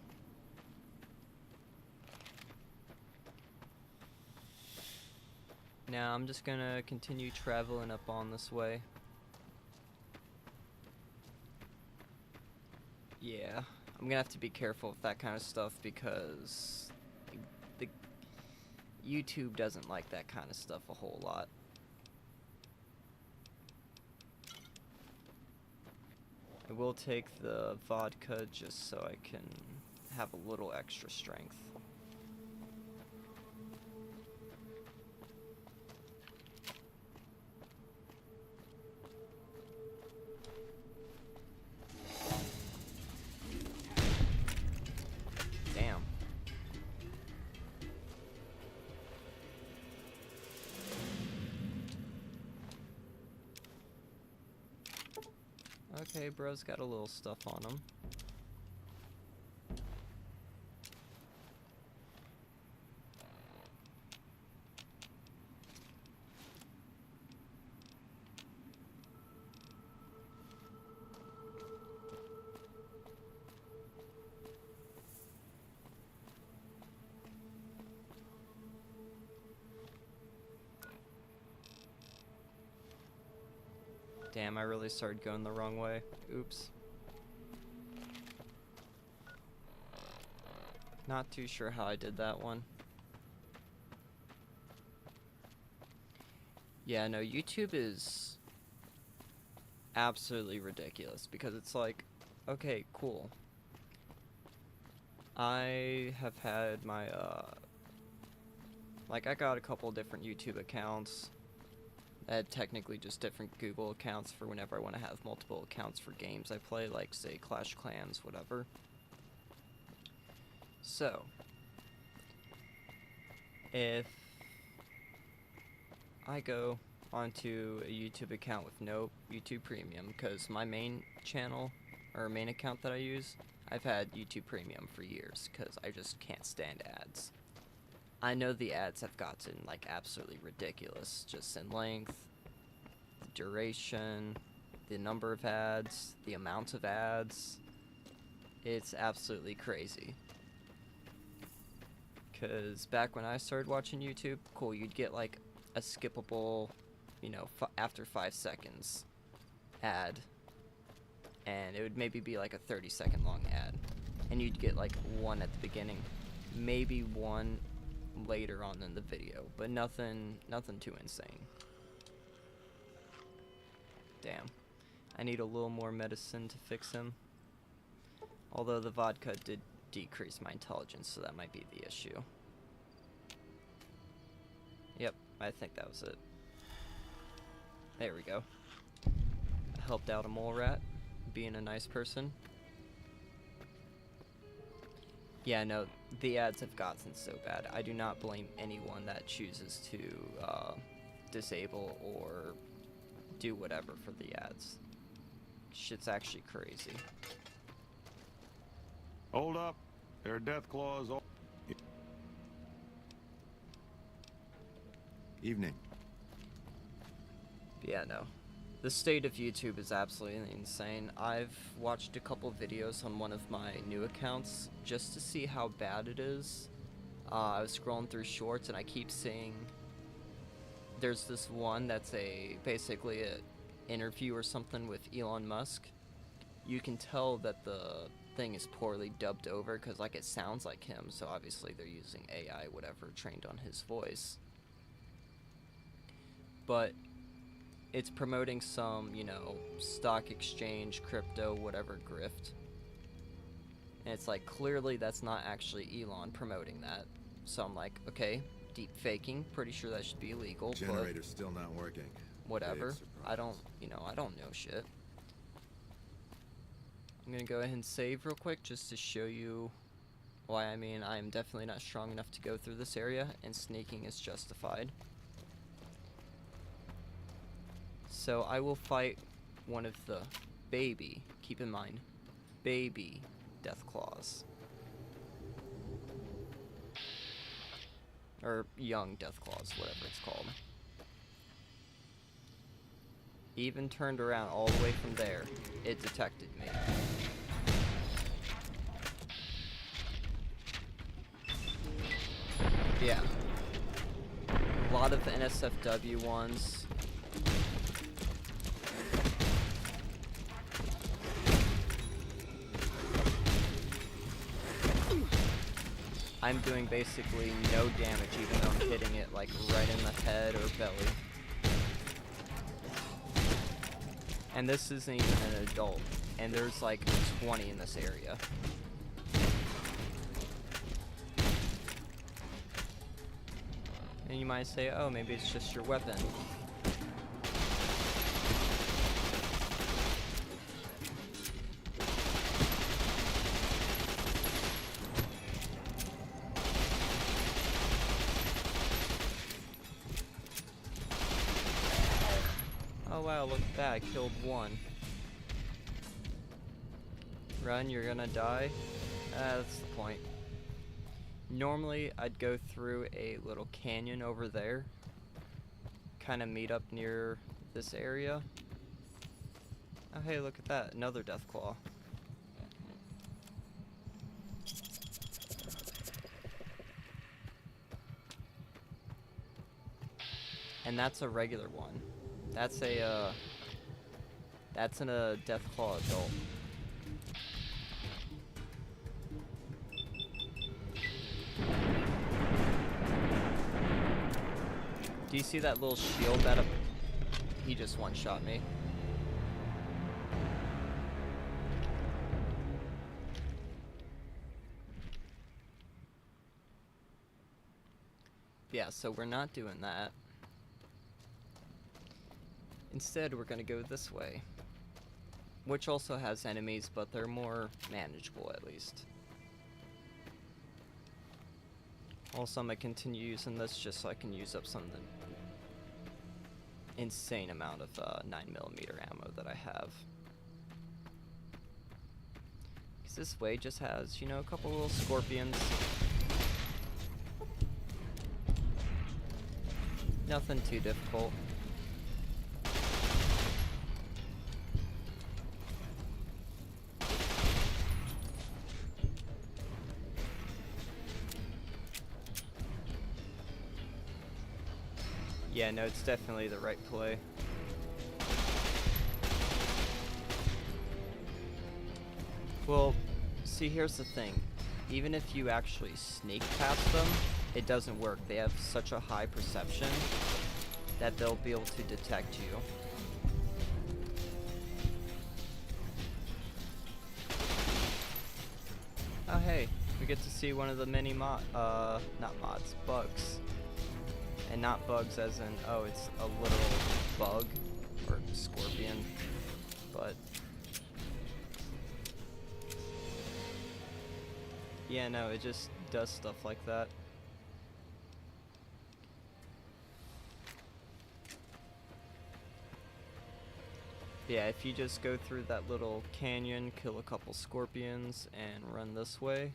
Now, I'm just gonna continue traveling up on this way. Yeah, I'm gonna have to be careful with that kind of stuff because the YouTube doesn't like that kind of stuff a whole lot. I will take the vodka just so I can have a little extra strength. Damn. Okay, bro's got a little stuff on him. Damn, I really started going the wrong way. Oops. Not too sure how I did that one. Yeah, no, YouTube is absolutely ridiculous because it's like, okay, cool. I have had my, like, I got a couple different YouTube accounts. Technically just different Google accounts for whenever I want to have multiple accounts for games I play, like, say, Clash of Clans, whatever. So, if I go onto a YouTube account with no YouTube Premium, because my main channel, or main account that I use, I've had YouTube Premium for years, because I just can't stand ads. I know the ads have gotten, like, absolutely ridiculous, just in length, the duration, the number of ads, the amount of ads. It's absolutely crazy. Because back when I started watching YouTube, cool, you'd get, like, a skippable, you know, after 5 seconds ad. And it would maybe be, like, a 30-second long ad. And you'd get, like, one at the beginning, maybe one later on in the video, but nothing too insane. Damn. I need a little more medicine to fix him. Although the vodka did decrease my intelligence, so that might be the issue. Yep, I think that was it. There we go. I helped out a mole rat, being a nice person. Yeah, no, the ads have gotten so bad. I do not blame anyone that chooses to disable or do whatever for the ads. Shit's actually crazy. Hold up. There are death claws all... Evening. Yeah, no. The state of YouTube is absolutely insane. I've watched a couple videos on one of my new accounts just to see how bad it is. I was scrolling through shorts and I keep seeing there's this one that's basically an interview or something with Elon Musk. You can tell that the thing is poorly dubbed over because like it sounds like him, so obviously they're using AI whatever trained on his voice. But it's promoting some, you know, stock exchange, crypto, whatever grift. And it's like, clearly that's not actually Elon promoting that. So I'm like, okay, deep faking, pretty sure that should be illegal. Generator's still not working. But whatever. Big I don't, you know, I don't know shit. I'm gonna go ahead and save real quick just to show you why. I mean, I am definitely not strong enough to go through this area, and sneaking is justified. So I will fight one of the baby, keep in mind, baby Deathclaws. Or young Deathclaws, whatever it's called. Even turned around all the way from there, it detected me. Yeah. A lot of the NSFW ones. I'm doing basically no damage even though I'm hitting it like right in the head or belly. And this isn't even an adult. And there's like 20 in this area. And you might say, oh, maybe it's just your weapon. Oh wow, look at that, I killed one. Run, you're gonna die. That's the point. Normally, I'd go through a little canyon over there. Kind of meet up near this area. Oh hey, look at that, another Deathclaw. And that's a regular one. That's a, that's in a Deathclaw adult. Do you see that little shield that he just one-shot me? Yeah, so we're not doing that. Instead, we're gonna go this way. Which also has enemies, but they're more manageable at least. Also, I'm gonna continue using this just so I can use up some of the insane amount of 9mm ammo that I have. Because this way just has, you know, a couple little scorpions. Nothing too difficult. Yeah, no, it's definitely the right play. Well, see, here's the thing. Even if you actually sneak past them, it doesn't work. They have such a high perception that they'll be able to detect you. Oh, hey, we get to see one of the many not mods, bugs. And not bugs as in, oh, it's a literal bug or scorpion, but yeah, no, it just does stuff like that. Yeah, if you just go through that little canyon, kill a couple scorpions, and run this way.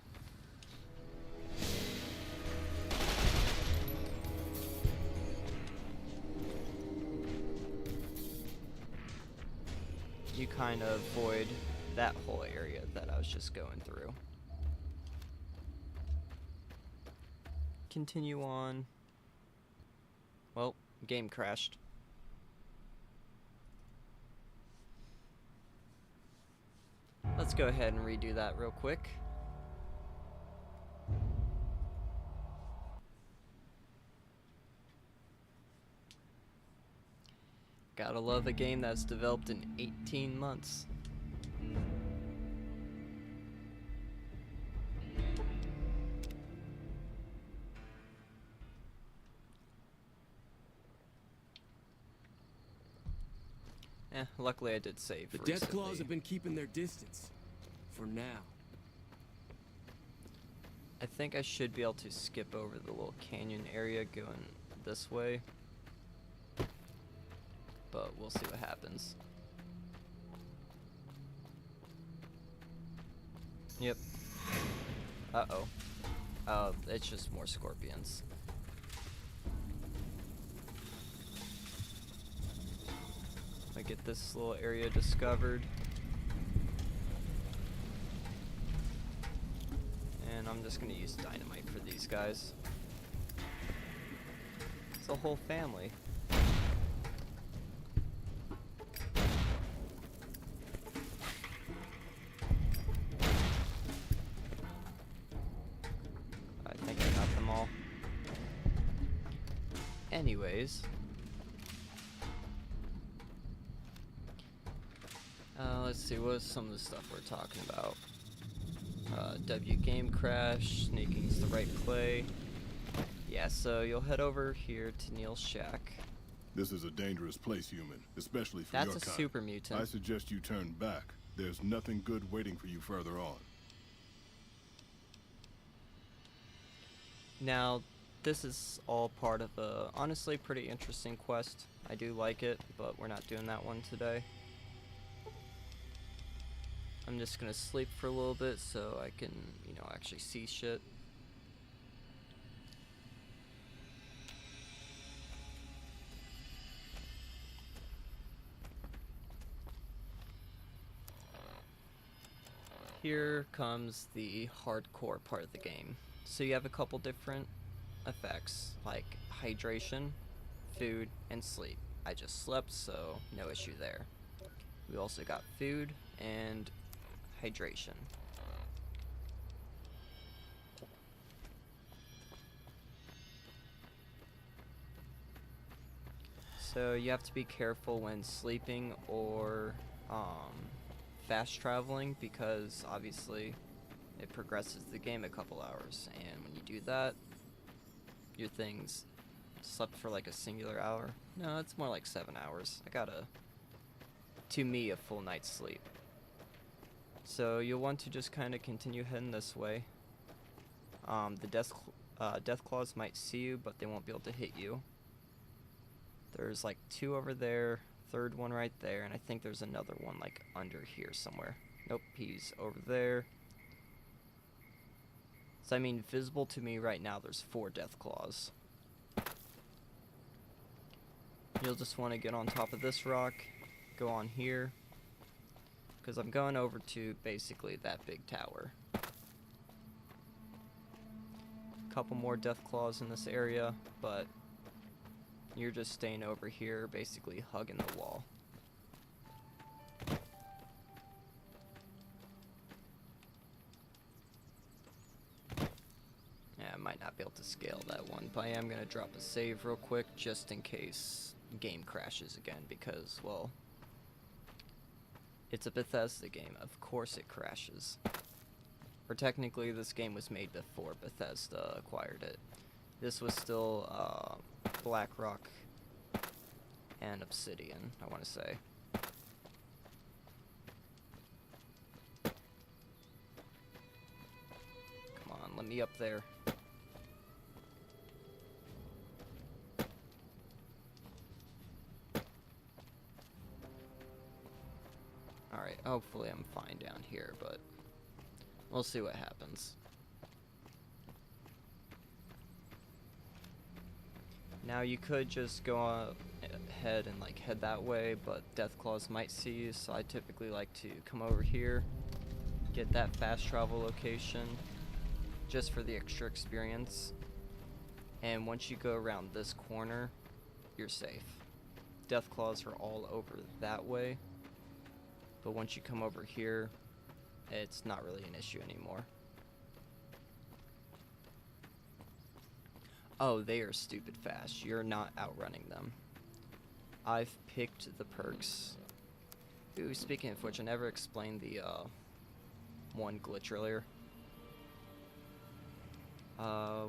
you kind of avoid that whole area that I was just going through. Continue on. Well, game crashed. Let's go ahead and redo that real quick. Gotta love a game that's developed in 18 months. Luckily I did save The recently. Deathclaws have been keeping their distance. For now. I think I should be able to skip over the little canyon area going this way. But we'll see what happens. Yep. Uh-oh. It's just more scorpions. I get this little area discovered. And I'm just gonna use dynamite for these guys. It's a whole family. I think I got them all. Anyways. Let's see, what's some of the stuff we're talking about? W game crash, snaking's the right play. Yeah, so you'll head over here to Neil's shack. This is a dangerous place, human, especially for That's your a kind. super mutant. I suggest you turn back. There's nothing good waiting for you further on. Now, this is all part of a honestly pretty interesting quest. I do like it, but we're not doing that one today. I'm just gonna sleep for a little bit so I can, you know, actually see shit. Here comes the hardcore part of the game. So you have a couple different effects, like hydration, food, and sleep. I just slept, so no issue there. We also got food and hydration. So you have to be careful when sleeping or fast traveling, because obviously it progresses the game a couple hours, and when you do that, your thing's slept for like a singular hour. No, it's more like 7 hours. I got to me, a full night's sleep. So you'll want to just kind of continue heading this way. The Deathclaws might see you, but they won't be able to hit you. There's like 2 over there, third one right there, and I think there's another one like under here somewhere. Nope, he's over there. So I mean, visible to me right now, there's 4 Deathclaws. You'll just want to get on top of this rock, go on here, because I'm going over to basically that big tower. Couple more Deathclaws in this area, but you're just staying over here, basically hugging the wall. Yeah, I might not be able to scale that one, but I am going to drop a save real quick just in case game crashes again, because, well, it's a Bethesda game. Of course it crashes. Or technically, this game was made before Bethesda acquired it. This was still BlackRock and Obsidian, I want to say. Come on, let me up there. Alright, hopefully I'm fine down here, but we'll see what happens. Now you could just go ahead and like head that way, but Deathclaws might see you, so I typically like to come over here, get that fast travel location, just for the extra experience. And once you go around this corner, you're safe. Deathclaws are all over that way, but once you come over here, it's not really an issue anymore. Oh, they are stupid fast. You're not outrunning them. I've picked the perks. Ooh, speaking of which, I never explained the one glitch earlier.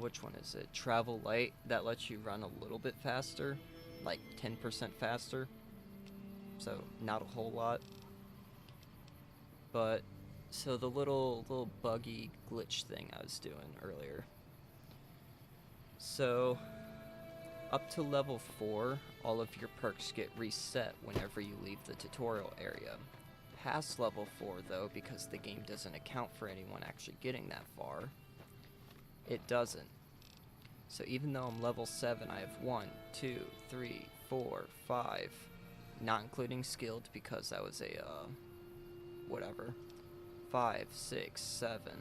Which one is it? Travel Light, that lets you run a little bit faster, like 10% faster. So not a whole lot. But so the little buggy glitch thing I was doing earlier. So up to level 4, all of your perks get reset whenever you leave the tutorial area. Past level 4 though, because the game doesn't account for anyone actually getting that far, it doesn't. So even though I'm level 7, I have 1, 2, 3, 4, 5, not including skilled because that was a, whatever, 5, 6, 7.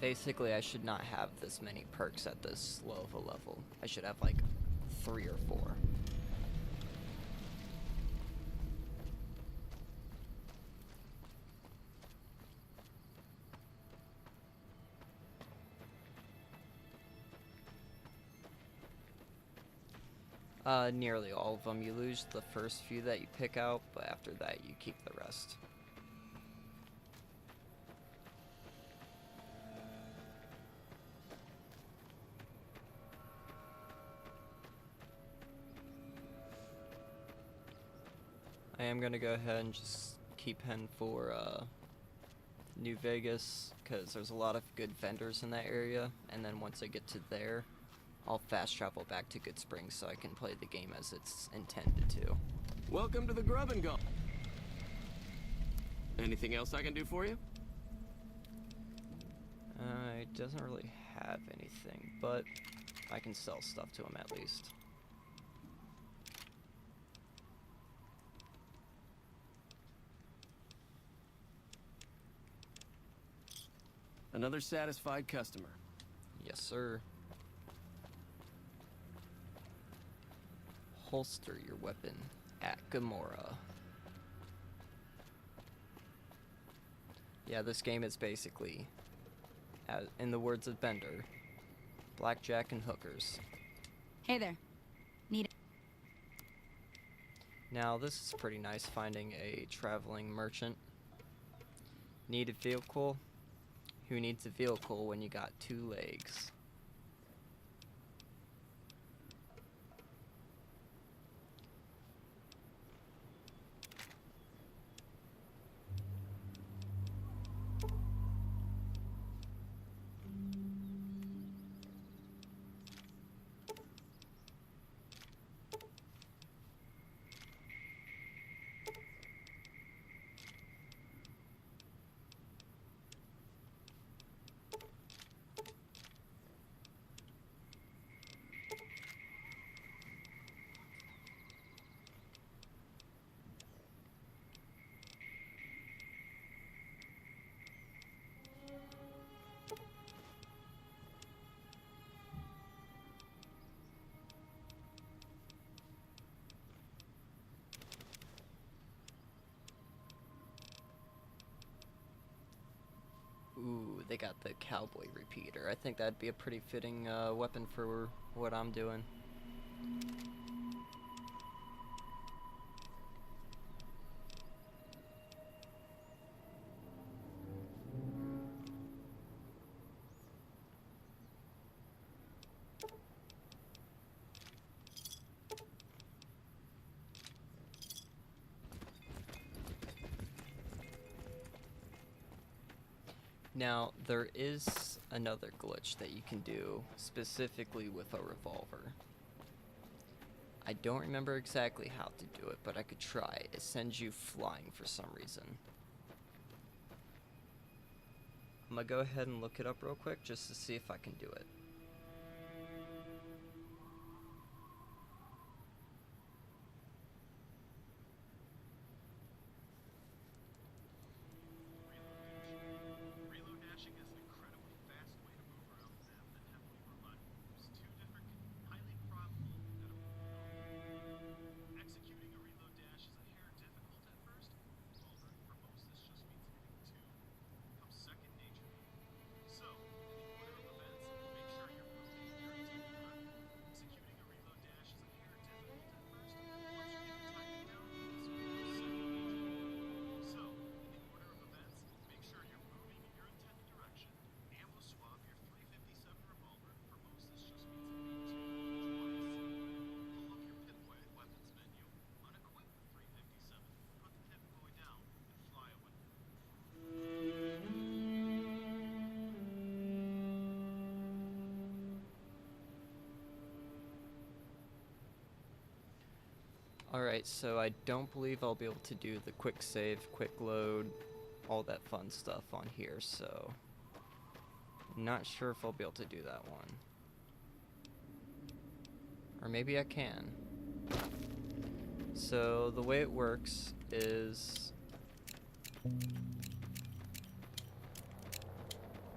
Basically, I should not have this many perks at this low of a level. I should have like 3 or 4. Nearly all of them. You lose the first few that you pick out, but after that you keep the rest. I am gonna go ahead and just keep heading for New Vegas, because there's a lot of good vendors in that area, and then once I get to there, I'll fast travel back to Good Springs so I can play the game as it's intended to. Welcome to the Grub and Go. Anything else I can do for you? It doesn't really have anything, but I can sell stuff to him at least. Another satisfied customer. Yes, sir. Holster your weapon at Gamora. Yeah, this game is basically, in the words of Bender, blackjack and hookers. Hey there. Need it? Now, this is pretty nice, finding a traveling merchant. Need a vehicle? Who needs a vehicle when you got 2 legs? Ooh, they got the cowboy repeater. I think that'd be a pretty fitting weapon for what I'm doing. Now, there is another glitch that you can do specifically with a revolver. I don't remember exactly how to do it, but I could try. It sends you flying for some reason. I'm gonna go ahead and look it up real quick just to see if I can do it. Alright, so I don't believe I'll be able to do the quick save, quick load, all that fun stuff on here, so not sure if I'll be able to do that one. Or maybe I can. So the way it works is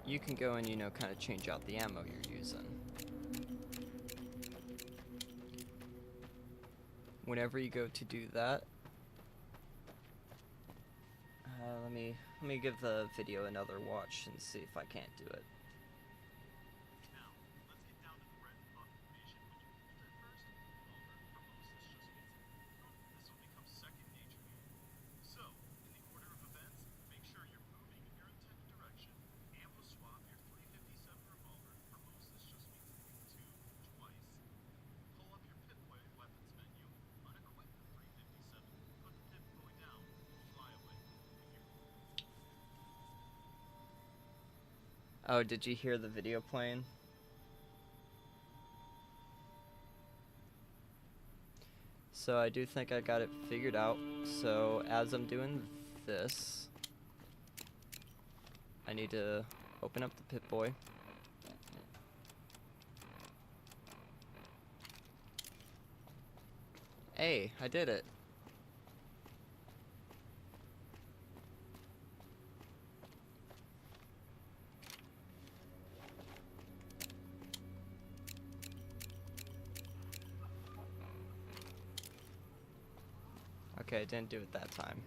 you can go and, you know, kind of change out the ammo you're using. Whenever you go to do that, let me give the video another watch and see if I can't do it. Oh, did you hear the video playing? So I do think I got it figured out. So as I'm doing this, I need to open up the Pip-Boy. Hey, I did it. Okay, I didn't do it that time.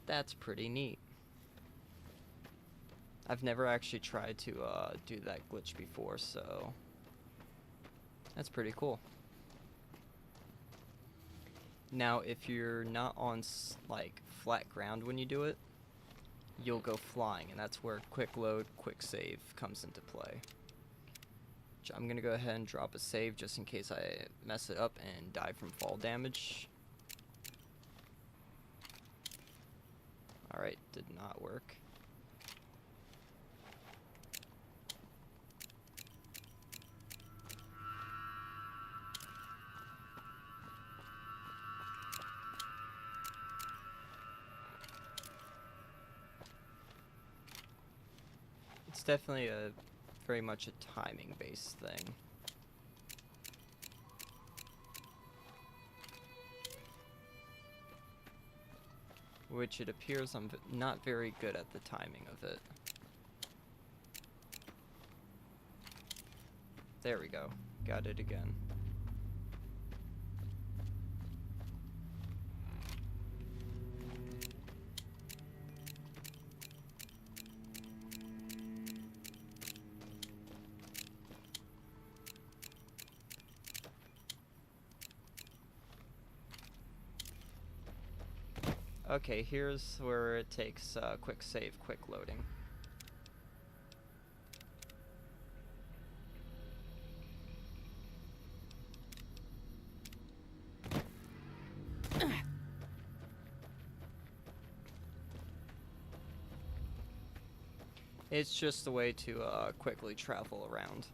That's pretty neat. I've never actually tried to do that glitch before, so that's pretty cool. Now, if you're not on like flat ground when you do it, you'll go flying, and that's where quick load, quick save comes into play. I'm gonna go ahead and drop a save just in case I mess it up and die from fall damage. Alright, did not work. It's definitely very much a timing based thing. Which it appears I'm not very good at the timing of it. There we go. Got it again. Okay, here's where it takes quick save, quick loading. It's just a way to quickly travel around.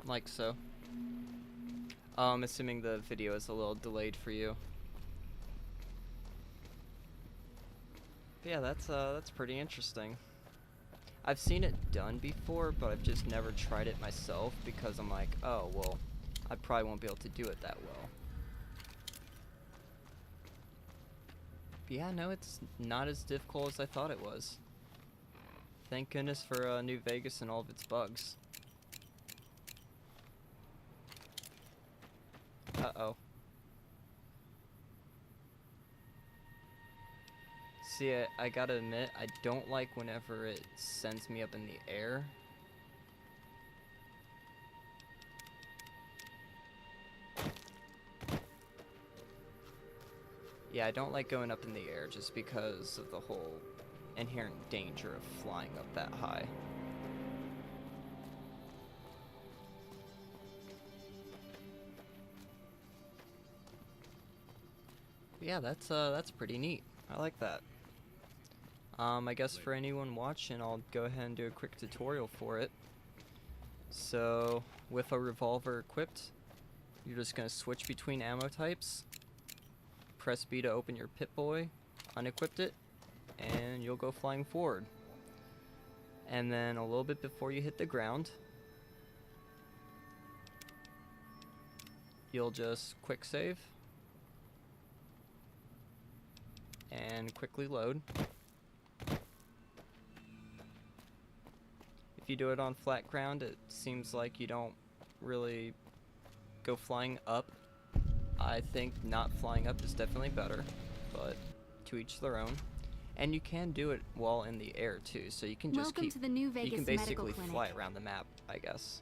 Like so. I'm assuming the video is a little delayed for you. But yeah, that's pretty interesting. I've seen it done before, but I've just never tried it myself because I'm like, oh, well, I probably won't be able to do it that well. But yeah, no, it's not as difficult as I thought it was. Thank goodness for New Vegas and all of its bugs. Uh-oh. See, I gotta admit, I don't like whenever it sends me up in the air. Yeah, I don't like going up in the air just because of the whole inherent danger of flying up that high. Yeah, that's pretty neat. I like that. I guess for anyone watching, I'll go ahead and do a quick tutorial for it. So, with a revolver equipped, you're just gonna switch between ammo types. Press B to open your Pip-Boy, unequip it, and you'll go flying forward. And then a little bit before you hit the ground, you'll just quick save and quickly load. If you do it on flat ground, it seems like you don't really go flying up. I think not flying up is definitely better, but to each their own. And you can do it while in the air too, so you can just Welcome to the New Vegas you can Medical basically Clinic. fly around the map, I guess.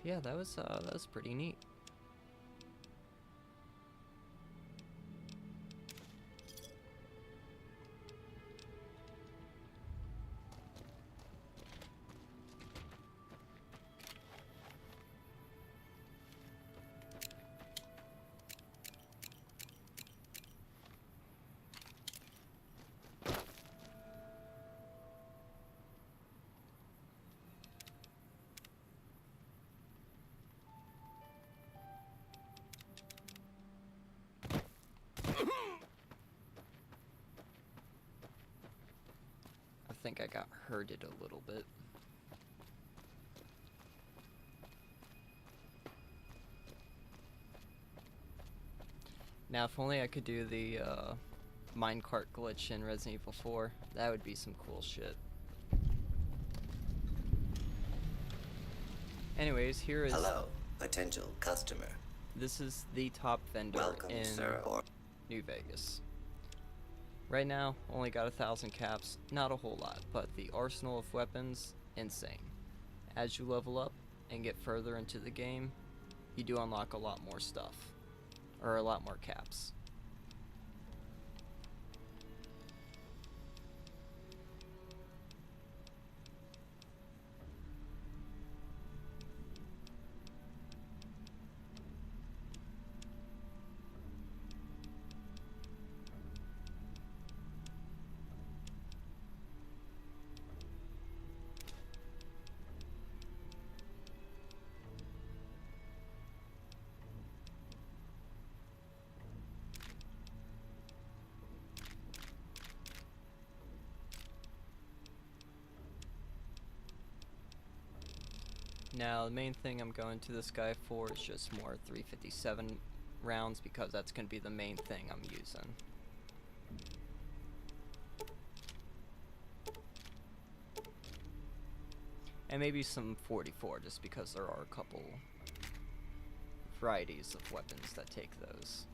Yeah, that was pretty neat. I think I got hurted a little bit. Now, if only I could do the minecart glitch in Resident Evil 4, that would be some cool shit. Anyways, here is... Hello, potential customer. This is the top vendor Welcome, in sir. New Vegas. Right now, only got 1,000 caps, not a whole lot, but the arsenal of weapons, insane. As you level up and get further into the game, you do unlock a lot more stuff, or a lot more caps. Now, the main thing I'm going to this guy for is just more 357 rounds, because that's going to be the main thing I'm using. And maybe some 44, just because there are a couple varieties of weapons that take those.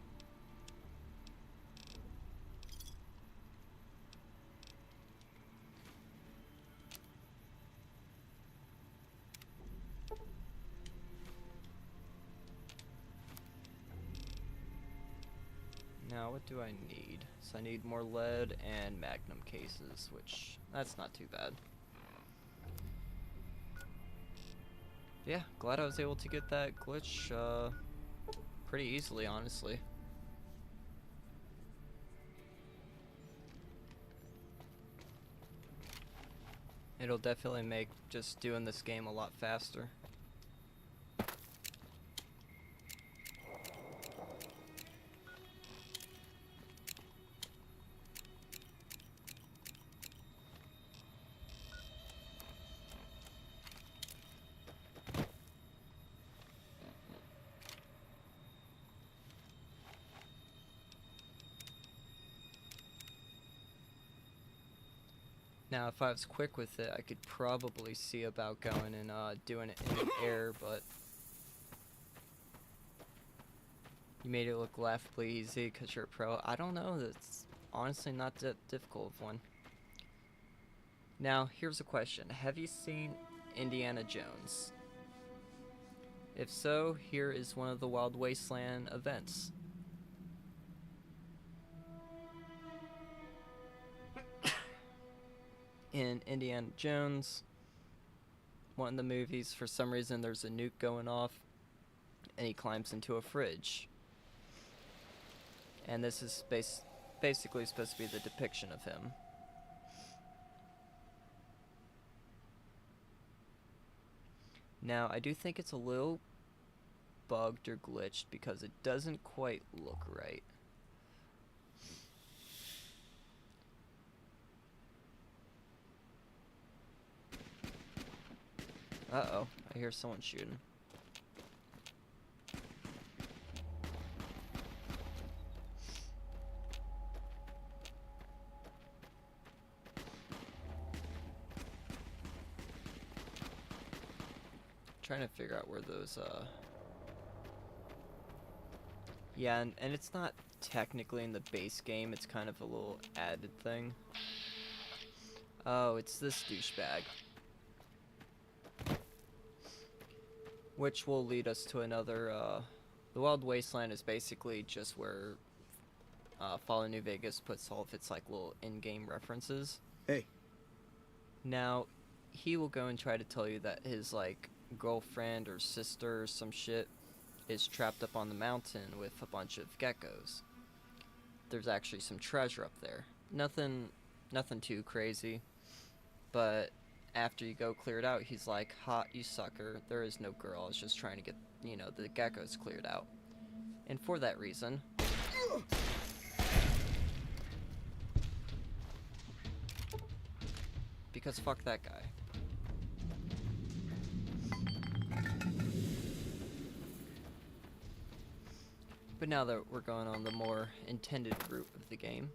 Now, what do I need? So I need more lead and magnum cases, which, that's not too bad. Yeah, glad I was able to get that glitch, pretty easily, honestly. It'll definitely make just doing this game a lot faster. Now, if I was quick with it, I could probably see about going and doing it in the air, but you made it look laughably easy because you're a pro. I don't know. That's honestly not that difficult of one. Now, here's a question. Have you seen Indiana Jones? If so, here is one of the Wild Wasteland events. In Indiana Jones, one of the movies, for some reason there's a nuke going off and he climbs into a fridge. And this is basically supposed to be the depiction of him. Now, I do think it's a little bugged or glitched because it doesn't quite look right. Uh-oh, I hear someone shooting. Trying to figure out where those, yeah, and it's not technically in the base game, it's kind of a little added thing. Oh, it's this douchebag. Which will lead us to another, the Wild Wasteland is basically just where, Fallout New Vegas puts all of its, like, little in-game references. Hey. Now, he will go and try to tell you that his, like, girlfriend or sister or some shit is trapped up on the mountain with a bunch of geckos. There's actually some treasure up there. Nothing too crazy, but after you go clear it out, he's like, "Hot, you sucker. There is no girl. I was just trying to get, you know, the geckos cleared out." And for that reason, because fuck that guy. But now that we're going on the more intended route of the game,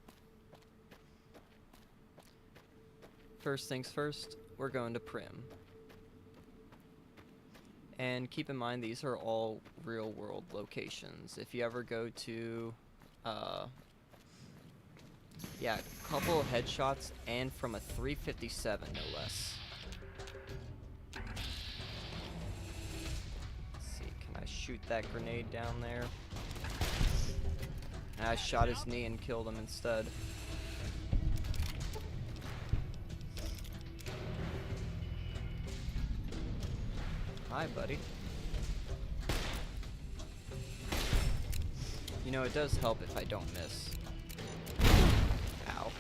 first things first, we're going to Primm. And keep in mind, these are all real-world locations. If you ever go to, yeah, a couple of headshots, and from a 357, no less. Let's see, can I shoot that grenade down there? And I shot his knee and killed him instead. Hi, buddy. You know, it does help if I don't miss. Ow.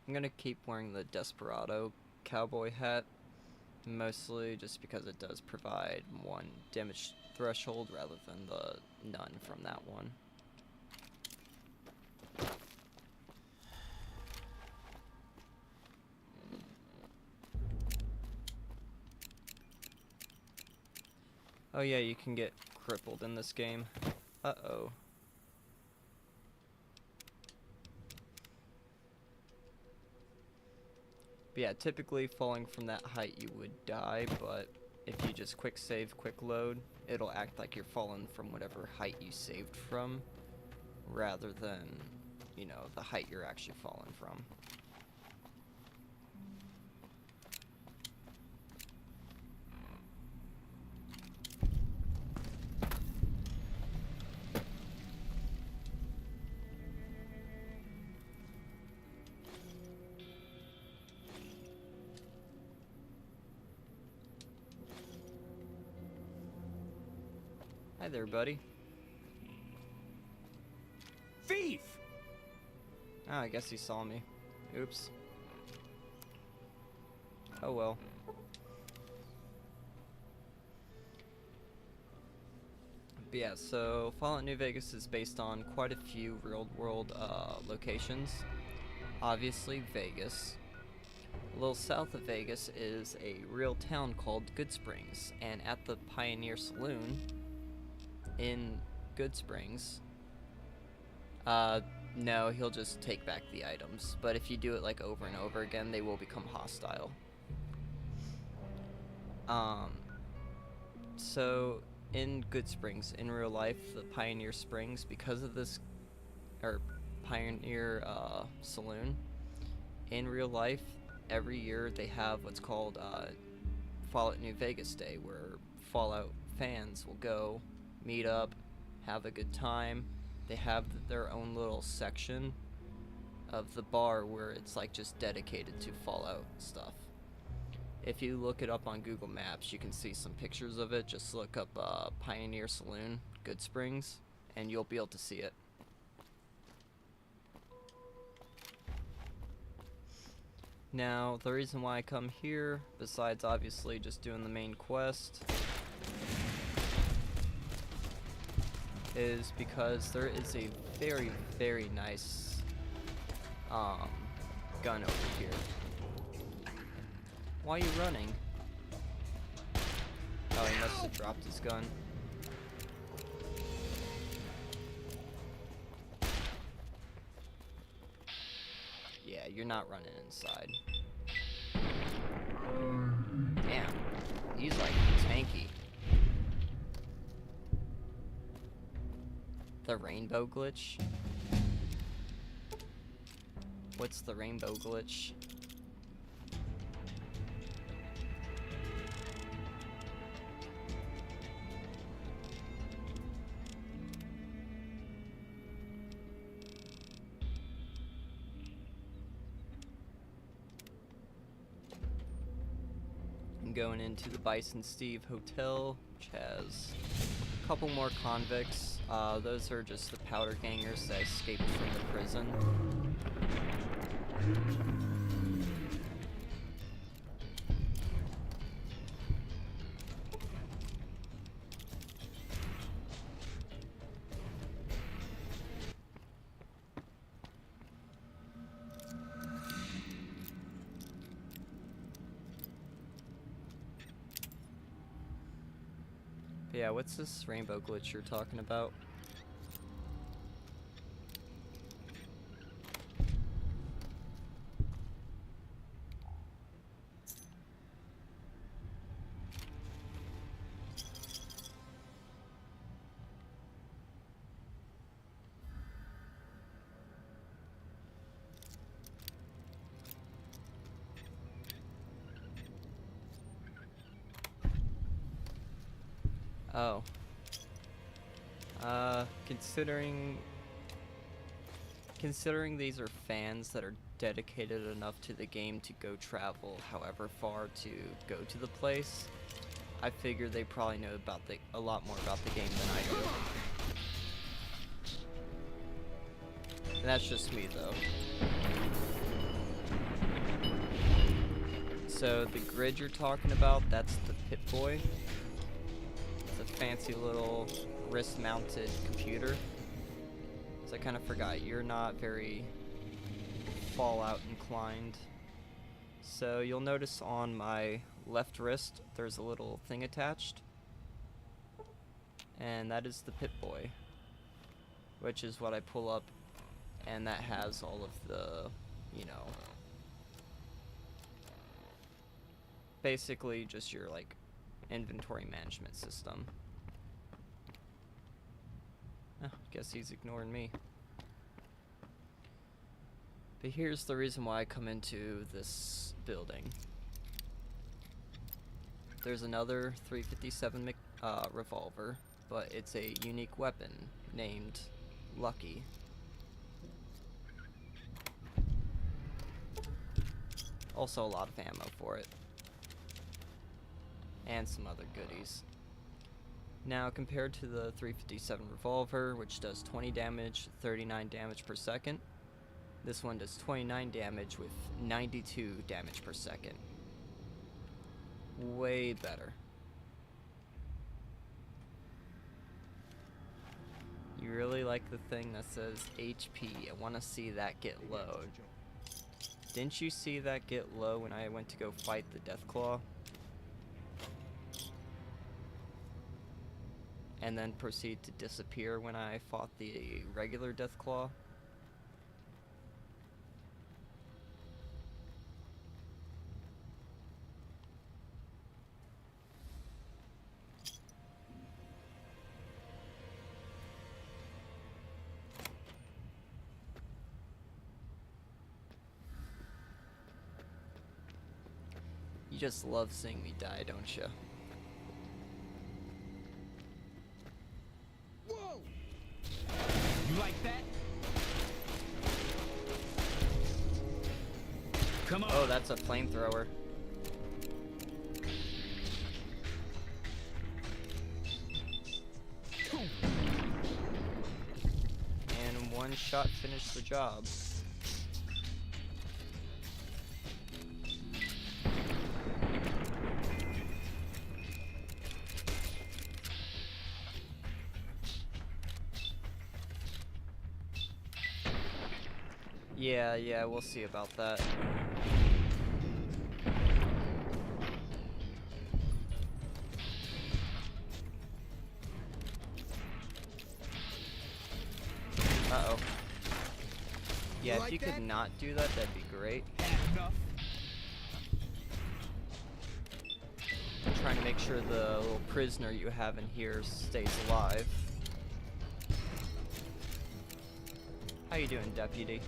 I'm gonna keep wearing the Desperado cowboy hat, mostly just because it does provide one damage threshold rather than the none from that one. Oh yeah, you can get crippled in this game. Uh-oh. But yeah, typically falling from that height you would die, but if you just quick save, quick load, it'll act like you're falling from whatever height you saved from, rather than, you know, the height you're actually falling from. Hi there, buddy. Thief! Oh, I guess he saw me. Oops. Oh well. But yeah, so Fallout New Vegas is based on quite a few real-world locations. Obviously, Vegas. A little south of Vegas is a real town called Goodsprings, and at the Pioneer Saloon in Goodsprings, no, he'll just take back the items, but if you do it like over and over again, they will become hostile. So in Goodsprings, in real life, the Pioneer Springs, because of this, or Pioneer Saloon, in real life, every year they have what's called Fallout New Vegas Day, where Fallout fans will go, meet up, have a good time. They have their own little section of the bar where it's like just dedicated to Fallout stuff. If you look it up on Google Maps, you can see some pictures of it. Just look up Pioneer Saloon, Goodsprings, and you'll be able to see it. Now, the reason why I come here, besides obviously just doing the main quest, is because there is a very, very nice gun over here. Why are you running? Oh, he must have dropped his gun. Yeah, you're not running inside. Damn, he's like tanky. The rainbow glitch? What's the rainbow glitch? I'm going into the Bison Steve Hotel, which has a couple more convicts. Those are just the powder gangers that escaped from the prison. But yeah, what's this rainbow glitch you're talking about? Oh. Considering these are fans that are dedicated enough to the game to go travel however far to go to the place, I figure they probably know about a lot more about the game than I do. And that's just me though. So the grid you're talking about, that's the Pip-Boy. It's a fancy little wrist-mounted computer. So I kind of forgot, you're not very Fallout inclined. So you'll notice on my left wrist, there's a little thing attached. And that is the Pip-Boy, which is what I pull up, and that has all of the, you know, basically just your, like, inventory management system. Oh, guess he's ignoring me. But here's the reason why I come into this building. There's another 357 revolver, but it's a unique weapon named Lucky. Also a lot of ammo for it. And some other goodies. Now, compared to the 357 revolver, which does 20 damage, 39 damage per second, this one does 29 damage with 92 damage per second. Way better. You really like the thing that says HP. I want to see that get low. Didn't you see that get low when I went to go fight the Deathclaw? And then proceed to disappear when I fought the regular Deathclaw? You just love seeing me die, don't you? Whoa! You like that? Come on. Oh, that's a flamethrower. And one shot finished the job. Yeah, we'll see about that. Uh-oh. Yeah, if you could not do that, that'd be great. Enough. I'm trying to make sure the little prisoner you have in here stays alive. How you doing, deputy?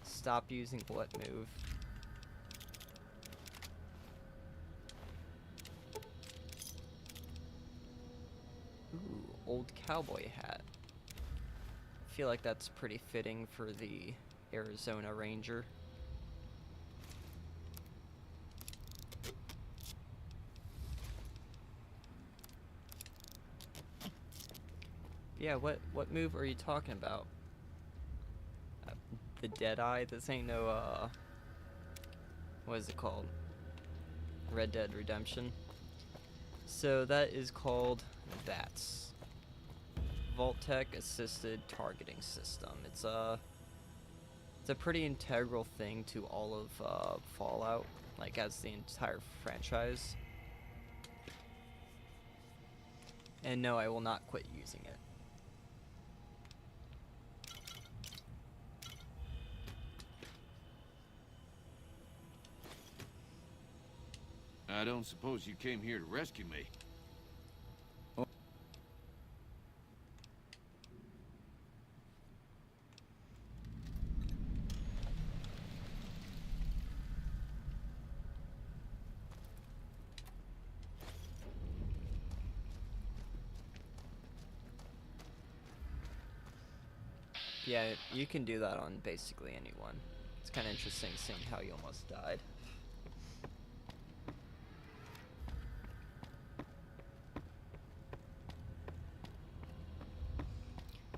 Stop using what move? Ooh, old cowboy hat. I feel like that's pretty fitting for the Arizona Ranger. Yeah, what move are you talking about? The Deadeye? This ain't no, what is it called? Red Dead Redemption. So that is called VATS. Vault-Tec Assisted Targeting System. It's a pretty integral thing to all of Fallout, like as the entire franchise. And no, I will not quit using it. I don't suppose you came here to rescue me. Yeah, you can do that on basically anyone. It's kind of interesting seeing how you almost died.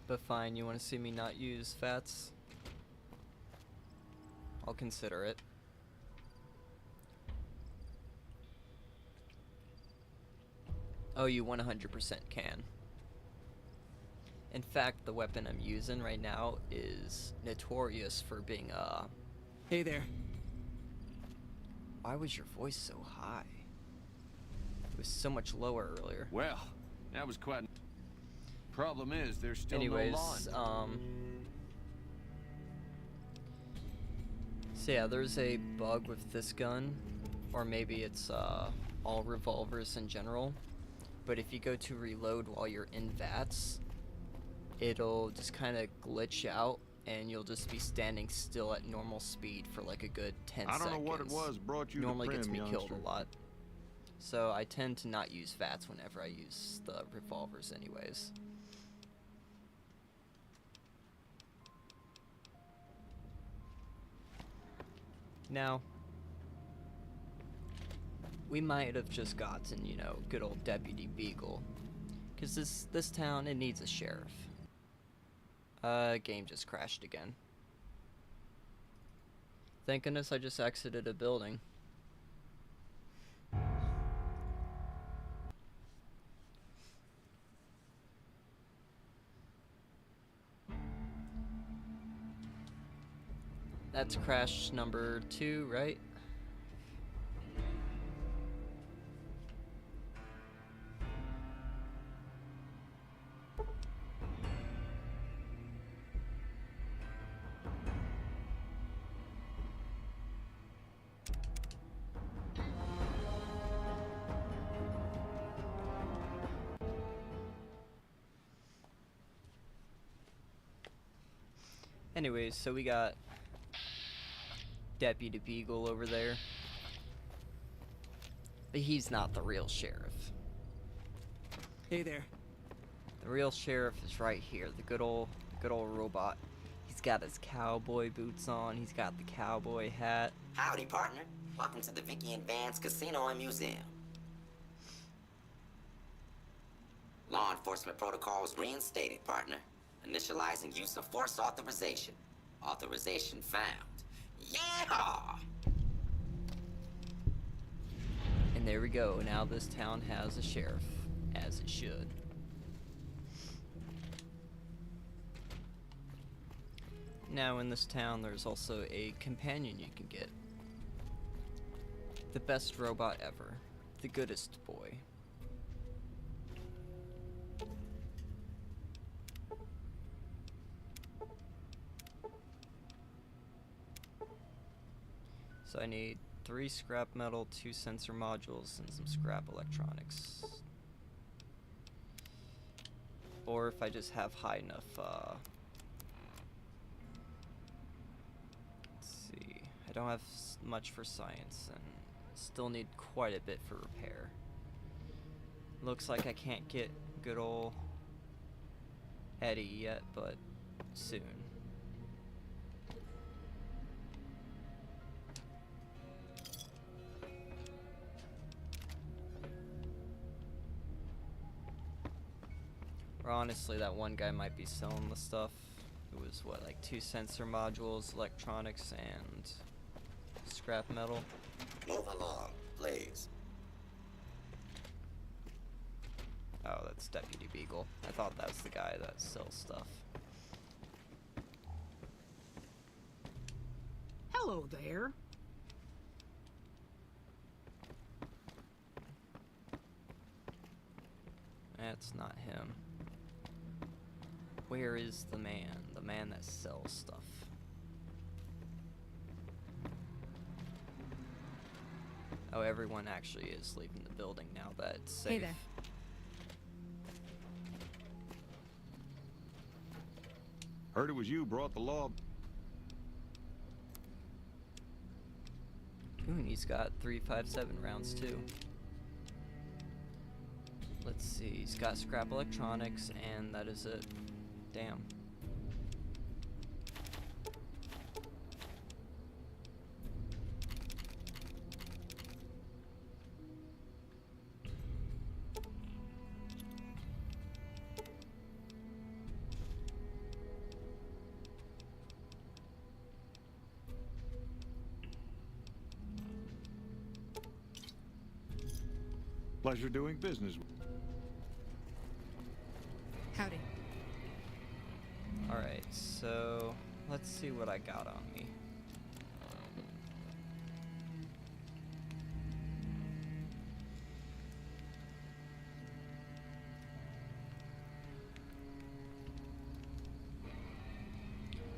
But fine, you want to see me not use VATS? I'll consider it. Oh, you 100% can. In fact, the weapon I'm using right now is notorious for being, Hey there. Why was your voice so high? It was so much lower earlier. Well, that was quite... Problem is, there's still Anyways, no law. So yeah, there's a bug with this gun, or maybe it's all revolvers in general, but if you go to reload while you're in VATS, it'll just kind of glitch out and you'll just be standing still at normal speed for like a good 10 seconds. I don't know what it was brought you Normally to gets me Prim, killed youngster. a lot. So I tend to not use VATS whenever I use the revolvers anyways. Now, we might have just gotten, you know, good old Deputy Beagle. Because this town, it needs a sheriff. Game just crashed again. Thank goodness I just exited a building. That's crash number 2, right? Anyways, so we got Deputy Beagle over there. But he's not the real sheriff. Hey there. The real sheriff is right here, the good old robot. He's got his cowboy boots on, he's got the cowboy hat. Howdy, partner. Welcome to the Vicky and Vance Casino and Museum. Law enforcement protocols reinstated, partner. Initializing use of force authorization. Authorization found. Yeah! And there we go, now this town has a sheriff, as it should. Now in this town there's also a companion you can get. The best robot ever. The goodest boy. So I need 3 scrap metal, 2 sensor modules, and some scrap electronics. Or if I just have high enough, let's see, I don't have much for science, and still need quite a bit for repair. Looks like I can't get good ol' Eddie yet, but soon. Or honestly, that one guy might be selling the stuff. It was what, like 2 sensor modules, electronics, and scrap metal. Move along, please. Oh, that's Deputy Beagle. I thought that was the guy that sells stuff. Hello there. That's not him. Where is the man? The man that sells stuff. Oh, everyone actually is leaving the building now that it's safe. Hey there. Heard it was you brought the law. Ooh, and he's got 3.57 rounds too. Let's see, he's got scrap electronics, and that is it. Damn. Pleasure doing business. see what I got on me.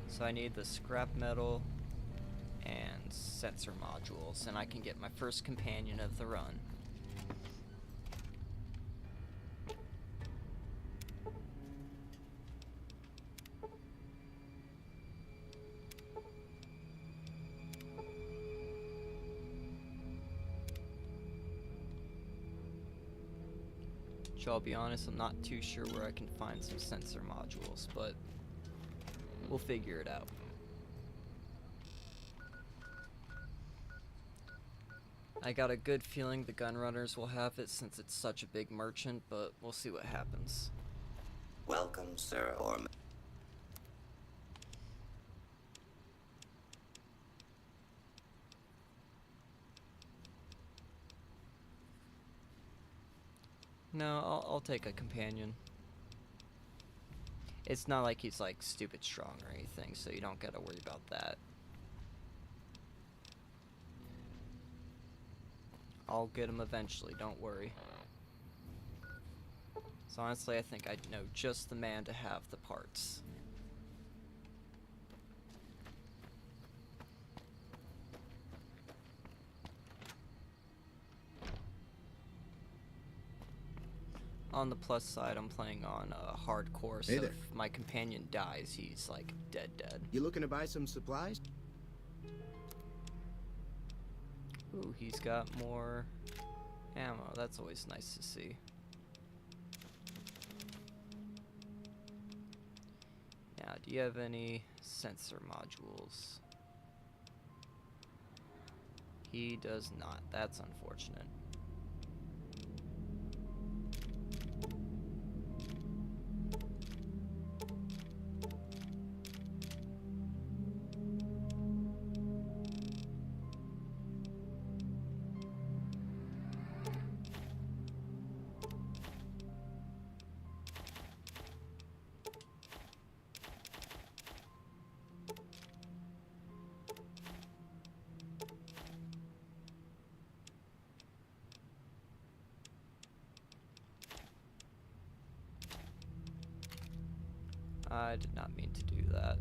So I need the scrap metal and sensor modules, and I can get my first companion of the run. So I'll be honest, I'm not too sure where I can find some sensor modules, but we'll figure it out. I got a good feeling the gun runners will have it since it's such a big merchant, but we'll see what happens. Welcome, Sir Orm. No, I'll take a companion. It's not like he's like stupid strong or anything, so you don't gotta worry about that. I'll get him eventually, don't worry. So honestly, I think I know just the man to have the parts. On the plus side, I'm playing on hardcore, so if my companion dies, he's like dead. You looking to buy some supplies? Ooh, he's got more ammo. That's always nice to see. Now, do you have any sensor modules? He does not. That's unfortunate. I did not mean to do that.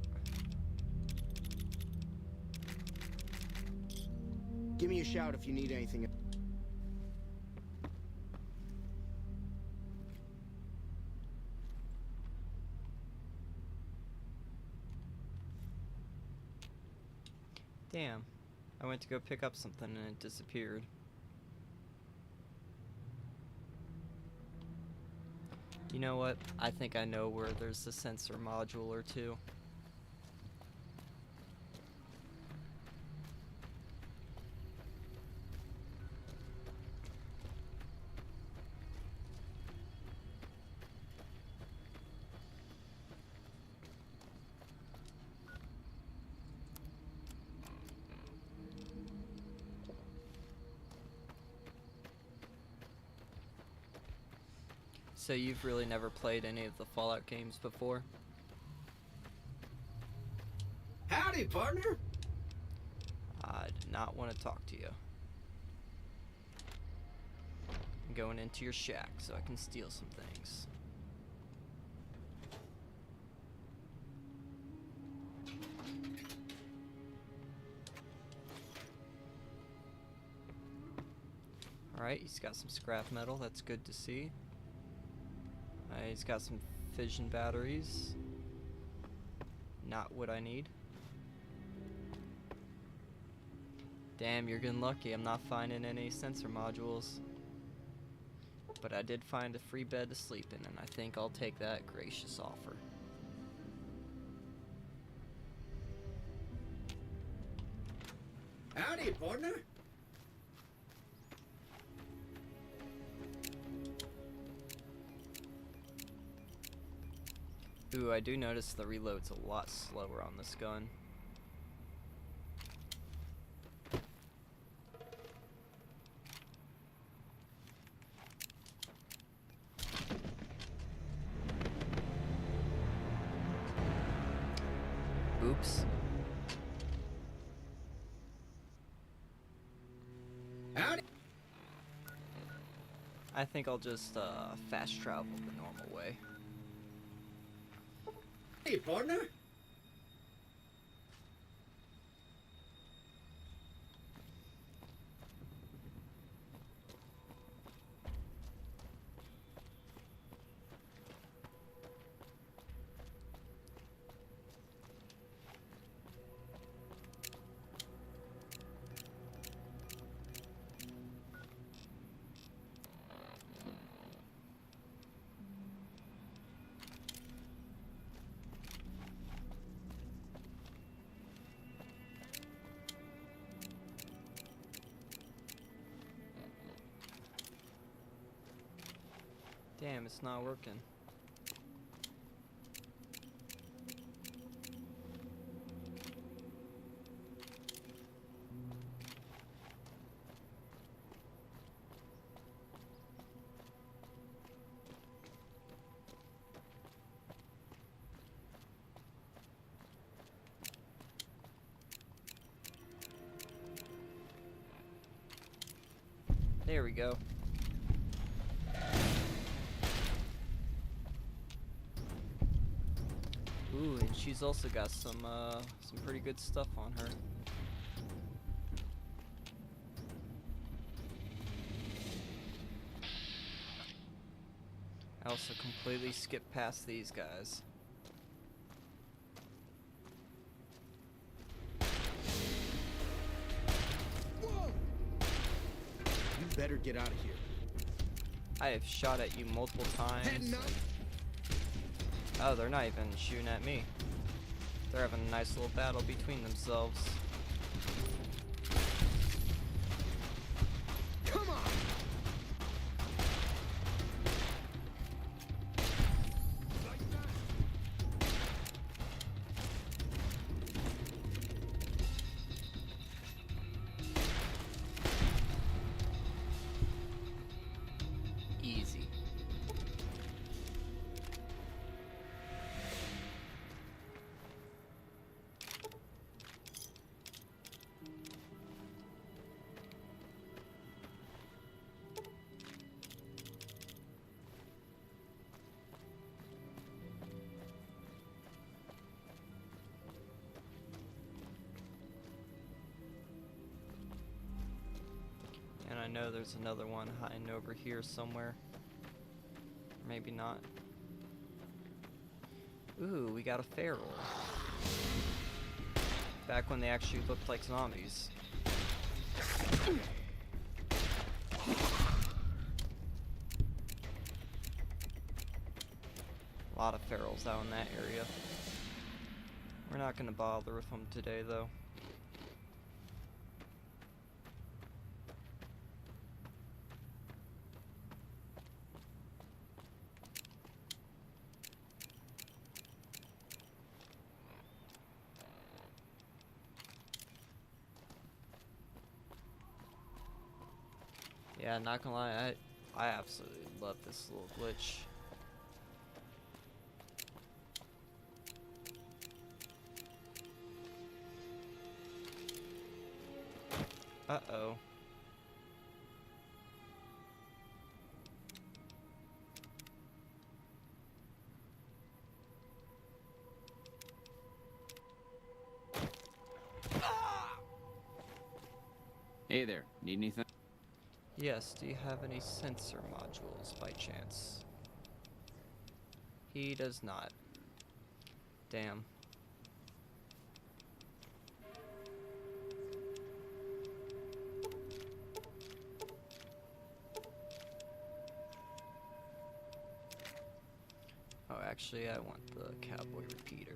Give me a shout if you need anything. Damn. I went to go pick up something and it disappeared. You know what? I think I know where there's a sensor module or two. So you've really never played any of the Fallout games before? Howdy, partner. I did not want to talk to you. I'm going into your shack so I can steal some things. Alright, he's got some scrap metal, that's good to see. He's got some fission batteries. Not what I need. Damn, you're getting lucky. I'm not finding any sensor modules. But I did find a free bed to sleep in, and I think I'll take that gracious offer. Howdy, partner. Ooh, I do notice the reload's a lot slower on this gun. Oops. I think I'll just fast travel the normal way. Hey, partner. Damn, it's not working. There we go. Ooh, and she's also got some pretty good stuff on her. I also completely skipped past these guys. Whoa! You better get out of here. I have shot at you multiple times. Heading up. Oh, they're not even shooting at me. They're having a nice little battle between themselves. Come on! Easy. And I know there's another one hiding over here somewhere. Maybe not. Ooh, we got a feral. Back when they actually looked like zombies. A lot of ferals out in that area. We're not gonna bother with them today, though. Yeah, not gonna lie, I absolutely love this little glitch. Uh-oh. Hey there, need anything? Yes, do you have any sensor modules by chance? He does not. Damn. Oh, actually, I want the cowboy repeater.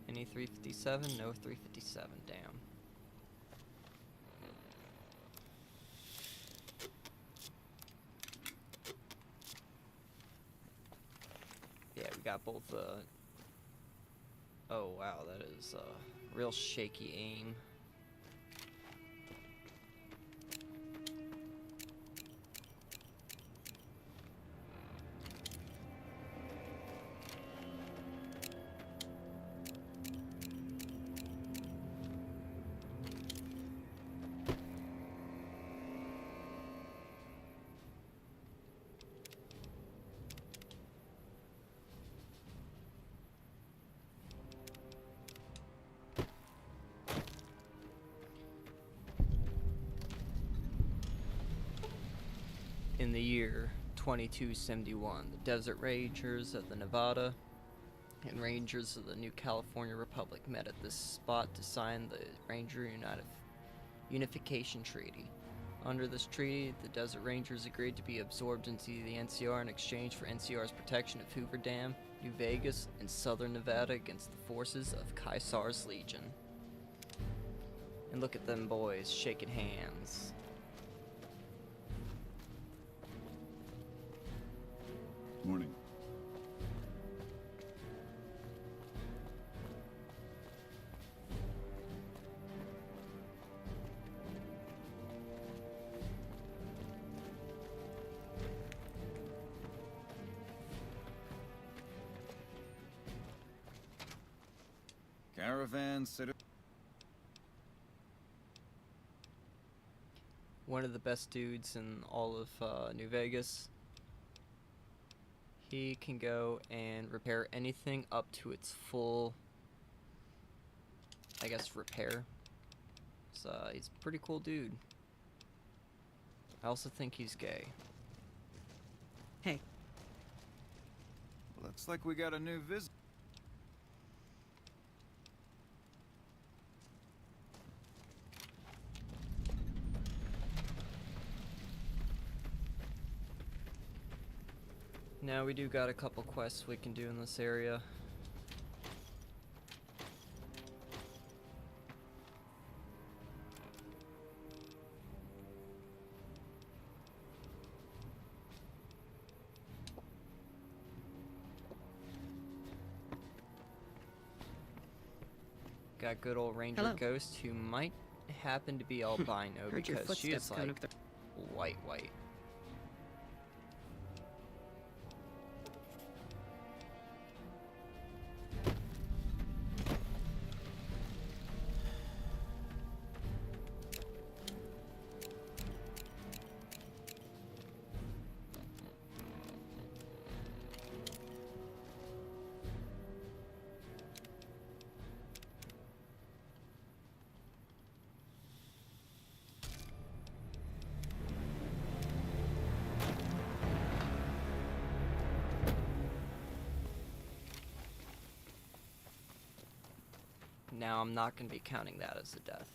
Any 357? No 357, damn. Yeah, we got both, oh wow, that is, real shaky aim. In the year 2271, the Desert Rangers of the Nevada and Rangers of the New California Republic met at this spot to sign the Ranger Unification Treaty. Under this treaty, the Desert Rangers agreed to be absorbed into the NCR in exchange for NCR's protection of Hoover Dam, New Vegas, and southern Nevada against the forces of Caesar's Legion. And look at them boys shaking hands. Morning. Caravan city. One of the best dudes in all of New Vegas. He can go and repair anything up to its full, I guess, repair. So he's a pretty cool dude. I also think he's gay. Hey. Looks like we got a new visit. Now we do got a couple quests we can do in this area. Got good old Ranger Hello. Ghost, who might happen to be albino Heard your because she footsteps is coming like up the... white. Now I'm not going to be counting that as a death.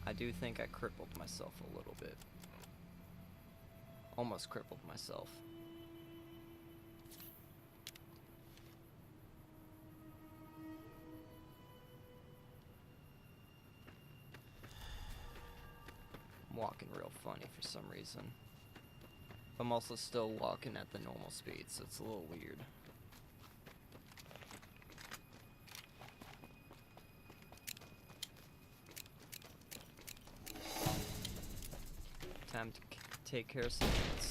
I do think I crippled myself a little bit. Almost crippled myself. I'm walking real funny for some reason. I'm also still walking at the normal speed, so it's a little weird. Time to take care of some things.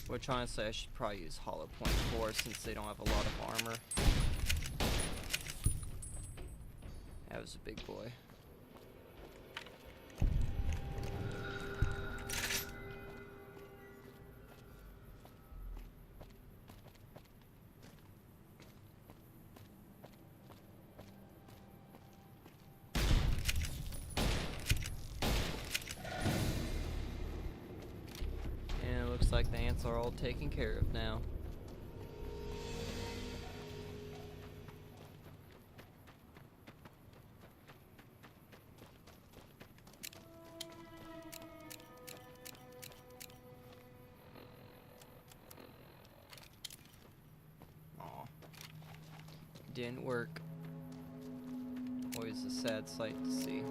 Which honestly I should probably use Hollow Point 4 since they don't have a lot of armor. That was a big boy. Like the ants are all taken care of now. Aw. Didn't work. Always a sad sight to see.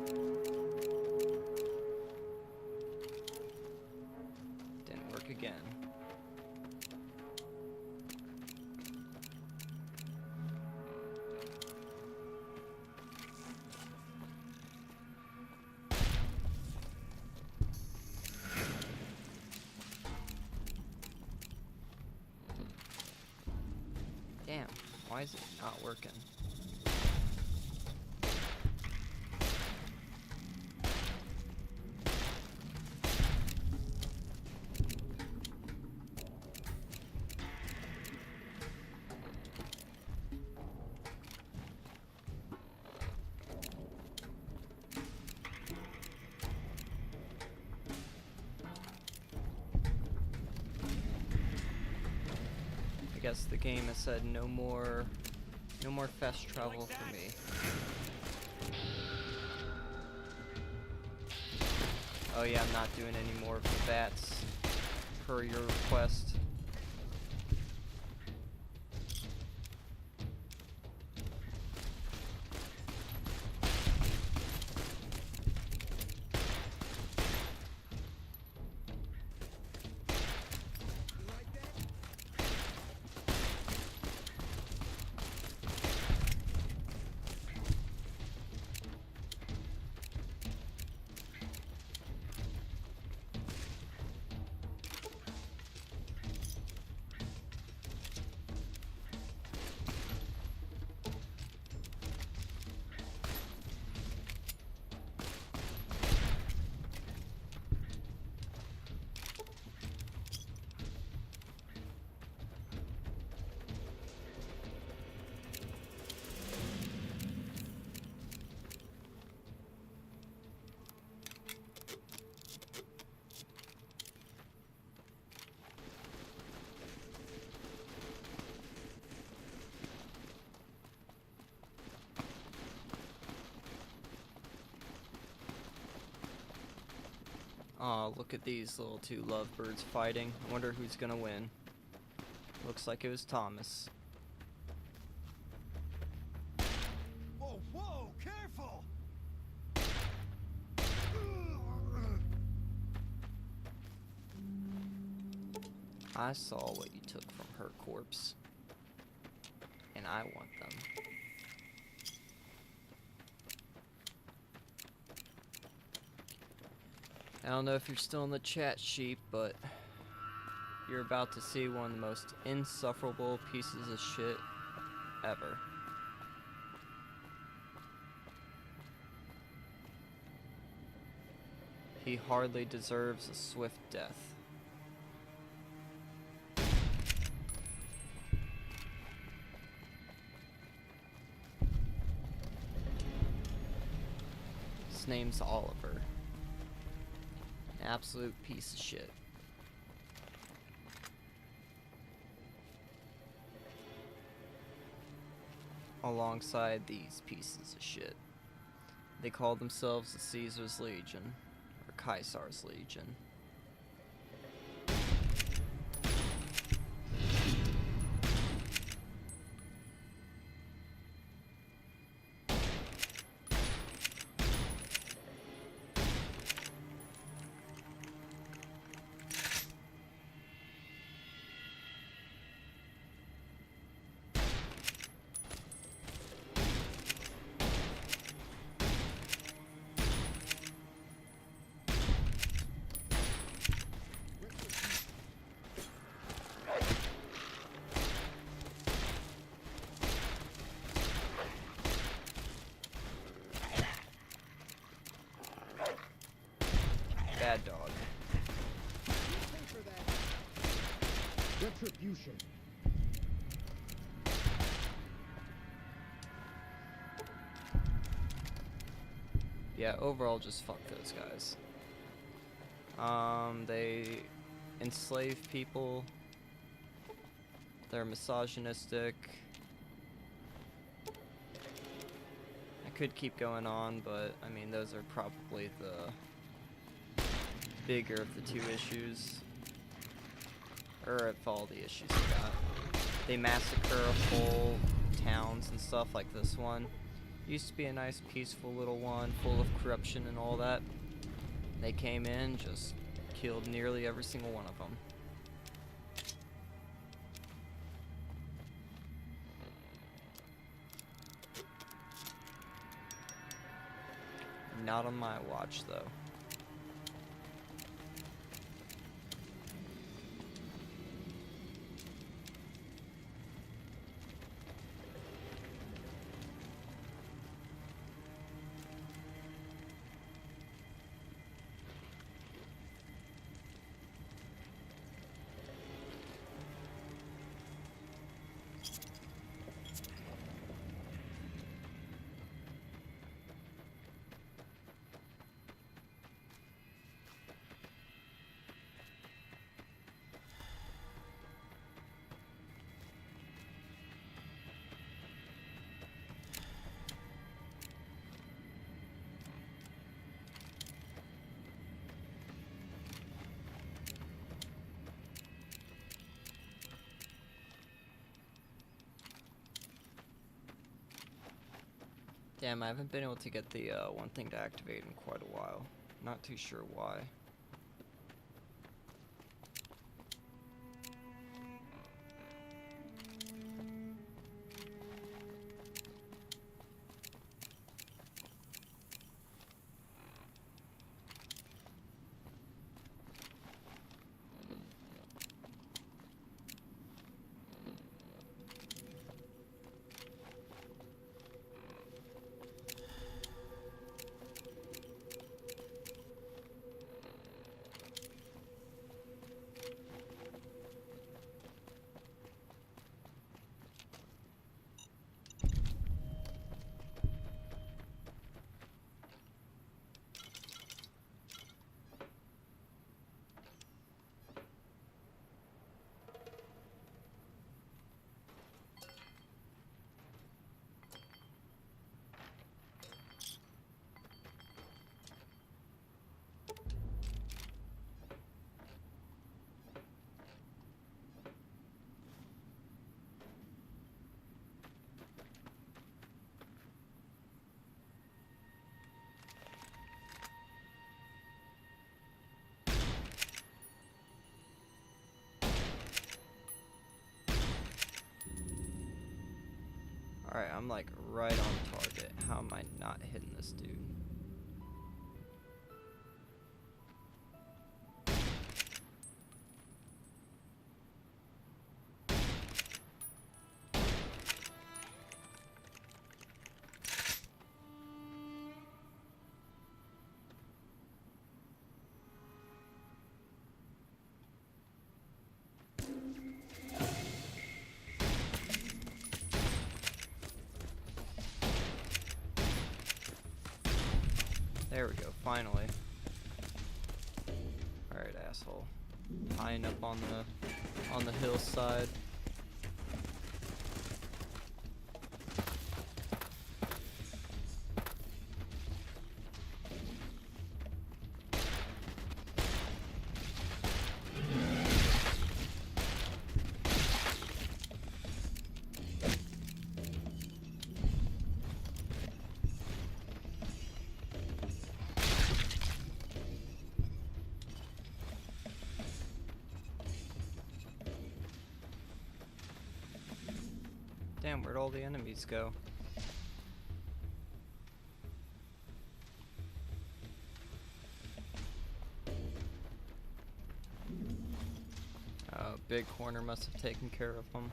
Again. Damn, why is it not working? guess the game has said no more fast travel for me. Oh yeah, I'm not doing any more of the bats per your request. Aw, look at these little two lovebirds fighting. I wonder who's gonna win. Looks like it was Thomas. Whoa, whoa, careful! I saw what you took from her corpse, and I want them. I don't know if you're still in the chat, Sheep, but you're about to see one of the most insufferable pieces of shit ever. He hardly deserves a swift death. His name's Oliver. Absolute piece of shit. Alongside these pieces of shit. They call themselves the Caesar's Legion, or Caesar's Legion. Bad dog. Retribution. Yeah, overall, just fuck those guys. They enslave people. They're misogynistic. I could keep going on, but I mean, those are probably the bigger of the two issues. Or if all the issues we got. They massacre whole towns and stuff like this one. Used to be a nice peaceful little one, full of corruption and all that. They came in, just killed nearly every single one of them. Not on my watch, though. Damn, I haven't been able to get the one thing to activate in quite a while. Not too sure why. Alright, I'm like right on target. How am I not hitting this dude? There we go, finally. Alright, asshole. Tying up on the hillside. Damn, where'd all the enemies go? Big corner must have taken care of them.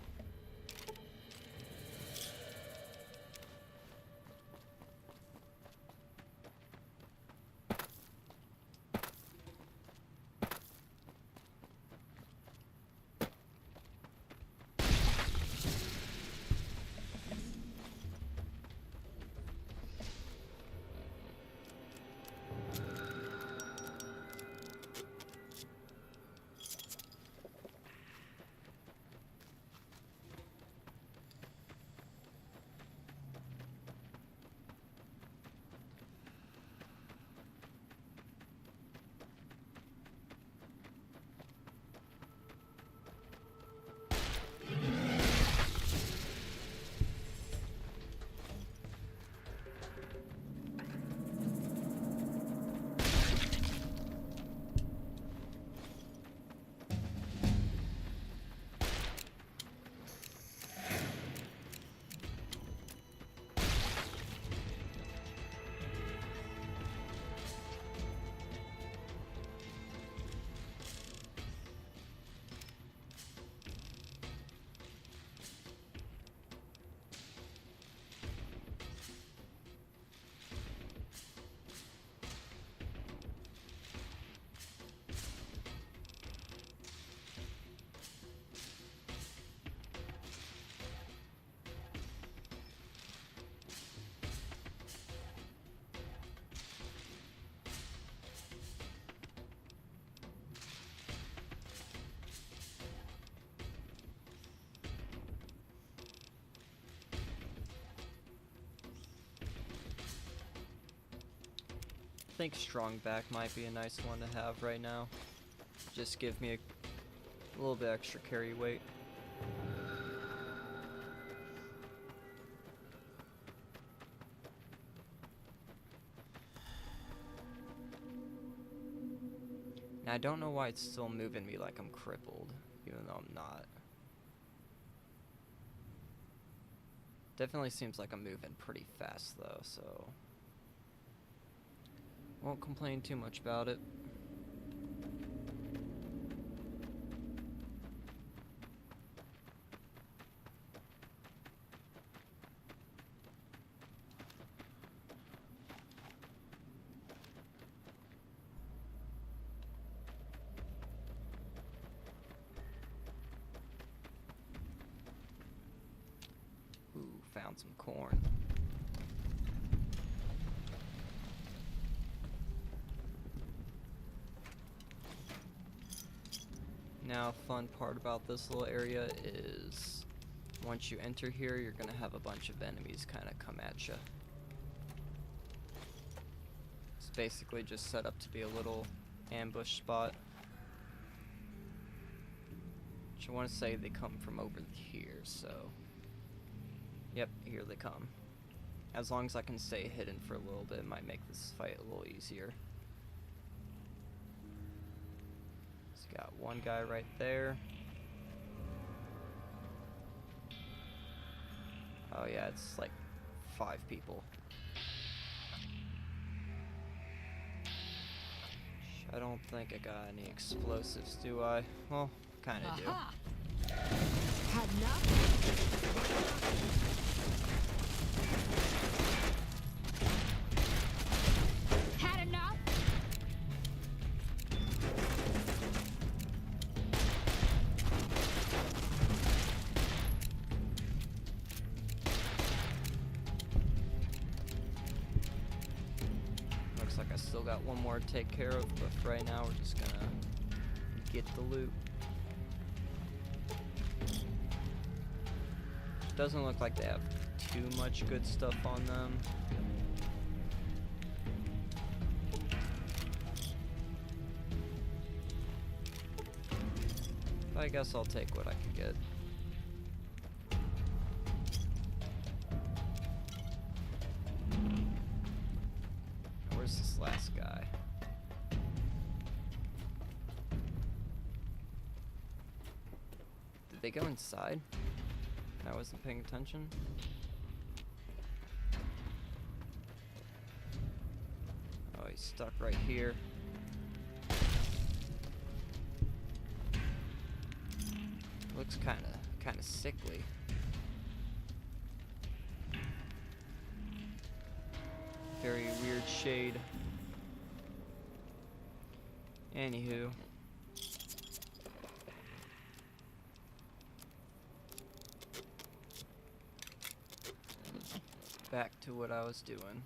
I think strong back might be a nice one to have right now. Just give me a little bit extra carry weight. Now, I don't know why it's still moving me like I'm crippled, even though I'm not. Definitely seems like I'm moving pretty fast, though, so... Won't complain too much about it. Found some corn. Now, fun part about this little area is once you enter here, you're gonna have a bunch of enemies kind of come at you. It's basically just set up to be a little ambush spot. Which I want to say they come from over here, so... Yep, here they come. As long as I can stay hidden for a little bit, it might make this fight a little easier. It's got one guy right there. Oh yeah, it's like 5 people. I don't think I got any explosives, do I? Well, kinda do. Had enough? Had enough? Looks like I still got one more to take care of, but for right now we're just gonna get the loot. Doesn't look like they have too much good stuff on them. But I guess I'll take what I can get. Where's this last guy? Did they go inside? I wasn't paying attention. Oh, he's stuck right here. Looks kind of sickly. Very weird shade. Anywho. Back to what I was doing.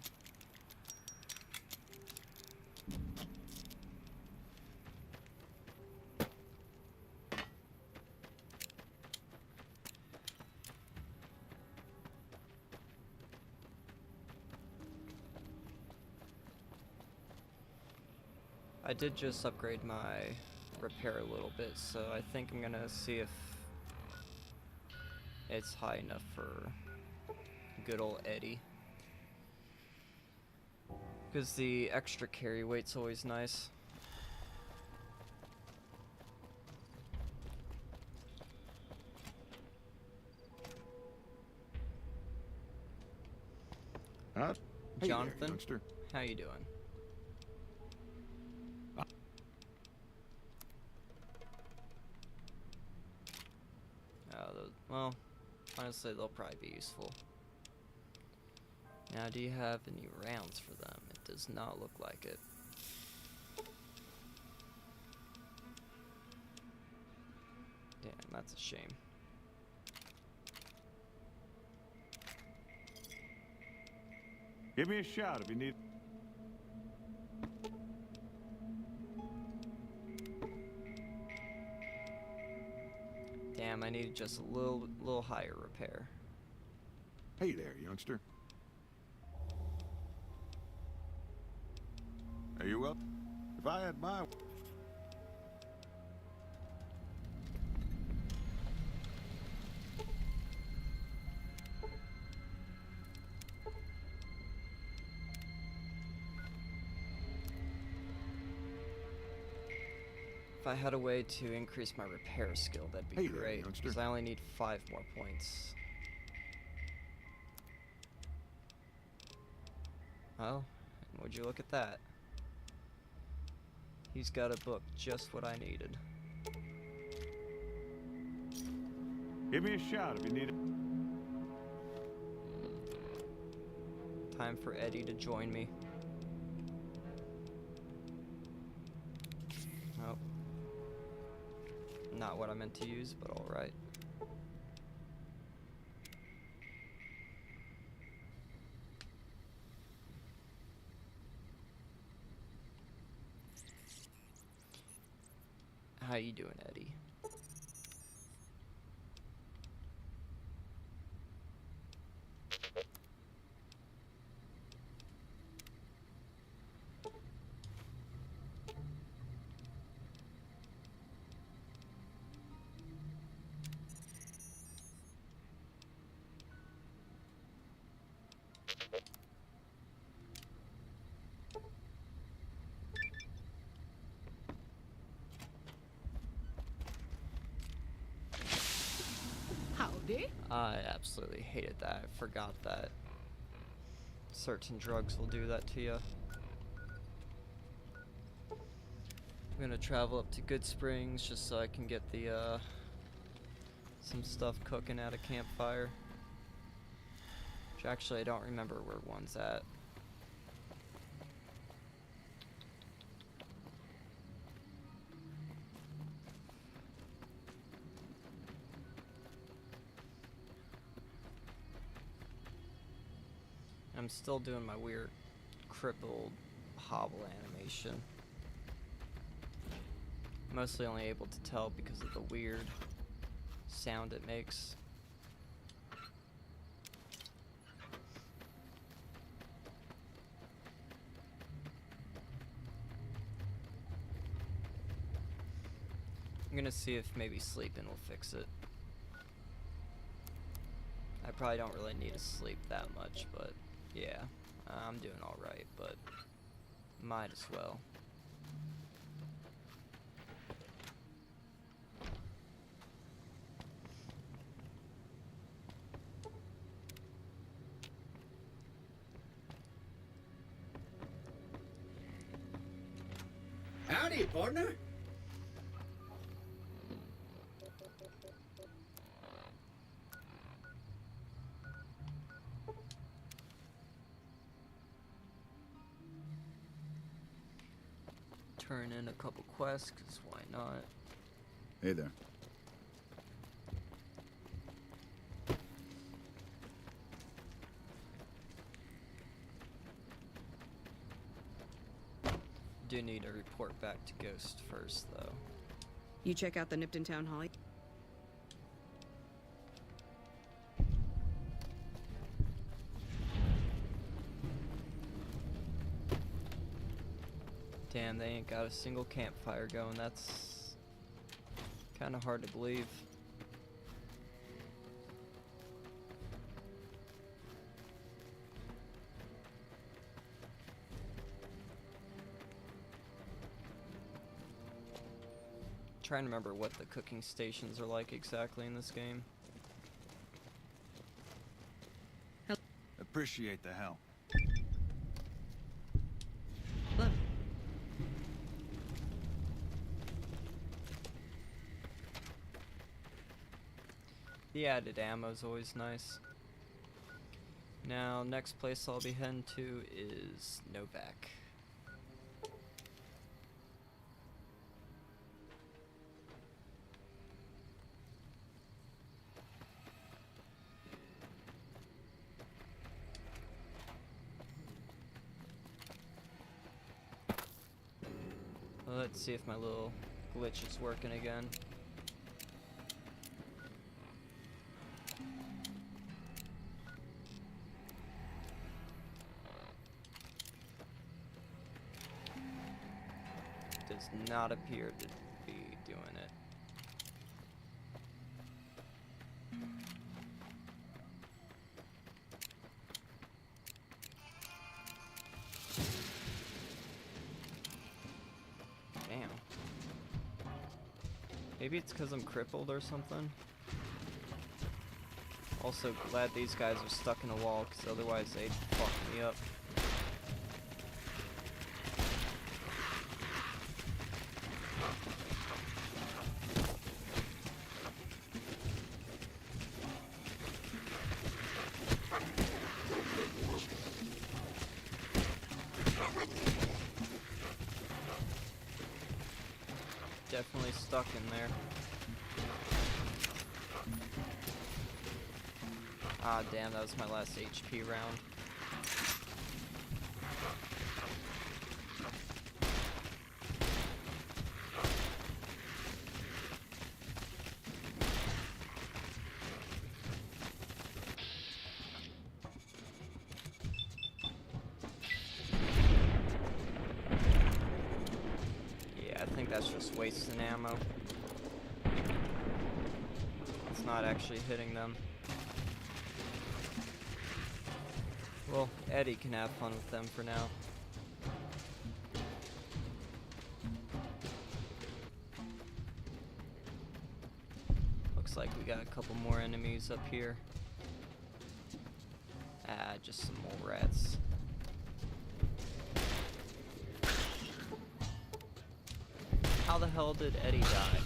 I did just upgrade my repair a little bit, so I think I'm gonna see if it's high enough for good old Eddie. Because the extra carry weight's always nice. Hey there, Jonathan, youngster. how you doing? Well, honestly, they'll probably be useful. Now, do you have any rounds for them? It does not look like it. Damn, that's a shame. Give me a shout if you need... Damn, I need just a little higher repair. Hey there, youngster. Are you up? If I had my... I had a way to increase my repair skill, that'd be Hey there, great. youngster. Because I only need 5 more points. Oh, and would you look at that? He's got a book, just what I needed. Give me a shout if you need it. Time for Eddie to join me. Oh. Not what I meant to use, but alright. How you doing, Eddie? Howdy. I absolutely hated that. I forgot that certain drugs will do that to you. I'm gonna travel up to Good Springs just so I can get the some stuff cooking at a campfire. Which actually I don't remember where one's at. I'm still doing my weird crippled hobble animation. Mostly only able to tell because of the weird sound it makes. I'm gonna see if maybe sleeping will fix it. I probably don't really need to sleep that much, but yeah, I'm doing alright, but might as well. Howdy, partner. Turn in a couple quests, 'cause why not? Hey there. Do need to report back to Ghost first, though. You check out the Nipton Town Hall? Damn, they ain't got a single campfire going. That's kind of hard to believe. Trying to remember what the cooking stations are like exactly in this game. Appreciate the help. Hello. The added ammo is always nice. Now, next place I'll be heading to is Novak. Let's see if my little glitch is working again. Does not appear to be doing it. Damn. Maybe it's because I'm crippled or something. Also glad these guys are stuck in a wall, because otherwise they'd fuck me up. Definitely stuck in there. Ah, damn, that was my last HP round. Yeah, I think that's just wasting ammo. It's not actually hitting them. Well, Eddie can have fun with them for now. Looks like we got a couple more enemies up here. Ah, just some more rats. How the hell did Eddie die?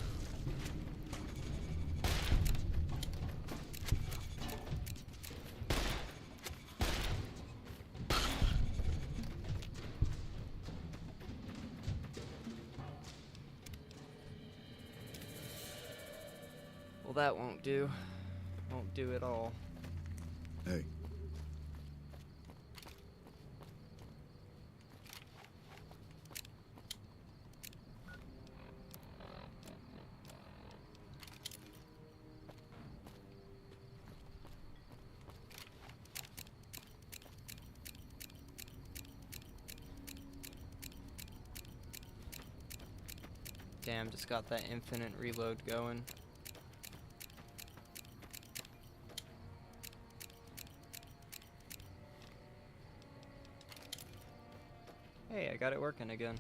Well, that won't do. Won't do at all. Hey. Damn, just got that infinite reload going. Hey, I got it working again.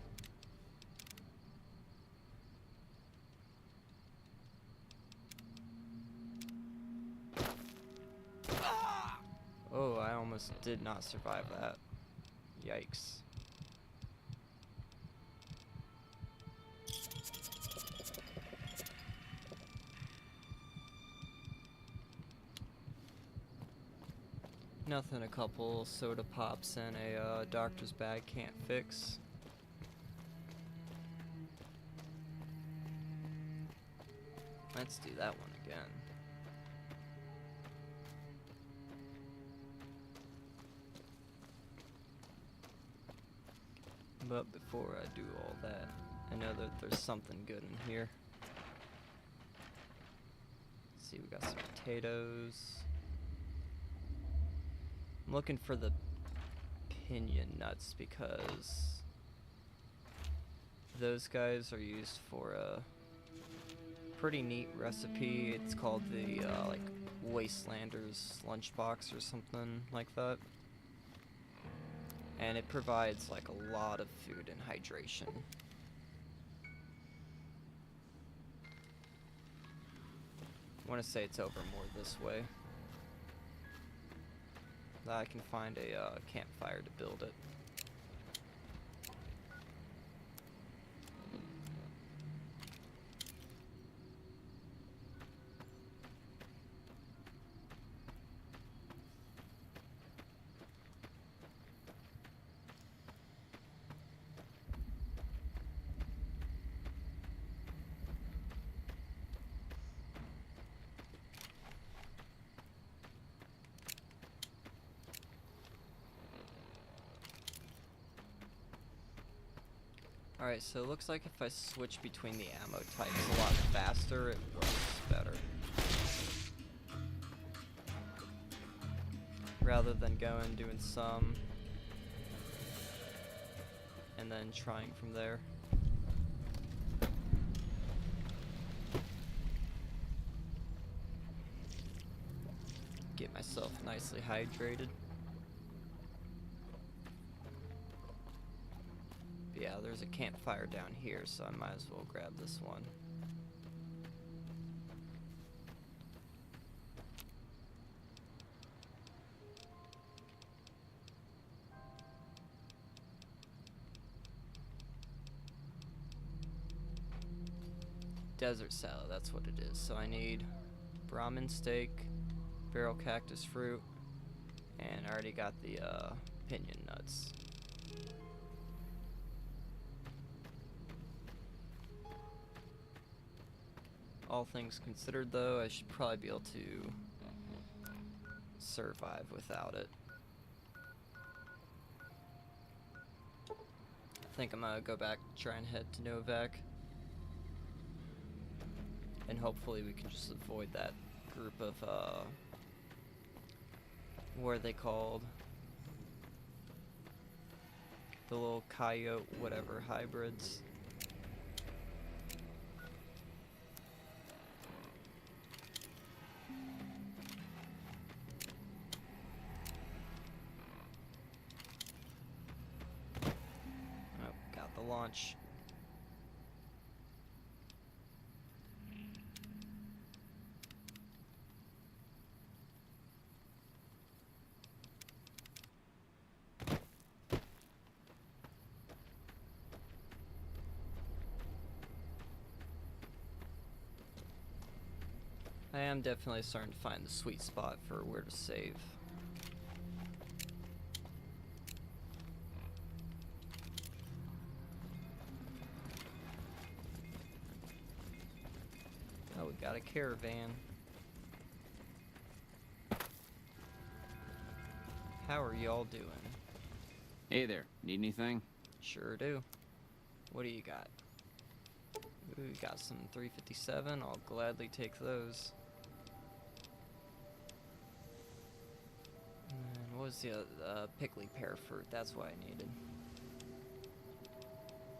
Oh, I almost did not survive that. Yikes. Nothing a couple soda pops and a doctor's bag can't fix. Let's do that one again. But before I do all that, I know that there's something good in here. Let's see, we got some potatoes. I'm looking for the pinion nuts because those guys are used for a pretty neat recipe. It's called the like Wastelander's lunchbox or something like that. And it provides like a lot of food and hydration. I want to say it's over more this way. That I can find a campfire to build it. Alright, so it looks like if I switch between the ammo types a lot faster, it works better. Rather than going doing some and then trying from there. Get myself nicely hydrated. Yeah, there's a campfire down here, so I might as well grab this one. desert salad, that's what it is. So I need Brahmin steak, barrel cactus fruit, and I already got the pinion nuts. All things considered, though, I should probably be able to survive without it. I think I'm gonna go back, try and head to Novak. And hopefully we can just avoid that group of, what are they called? The little coyote whatever hybrids. Oh, got the launch. I am definitely starting to find the sweet spot for where to save. Oh, we got a caravan. How are y'all doing? Hey there, need anything? Sure do. What do you got? Ooh, we got some 357. I'll gladly take those. And what was the pickly pear fruit? That's what I needed.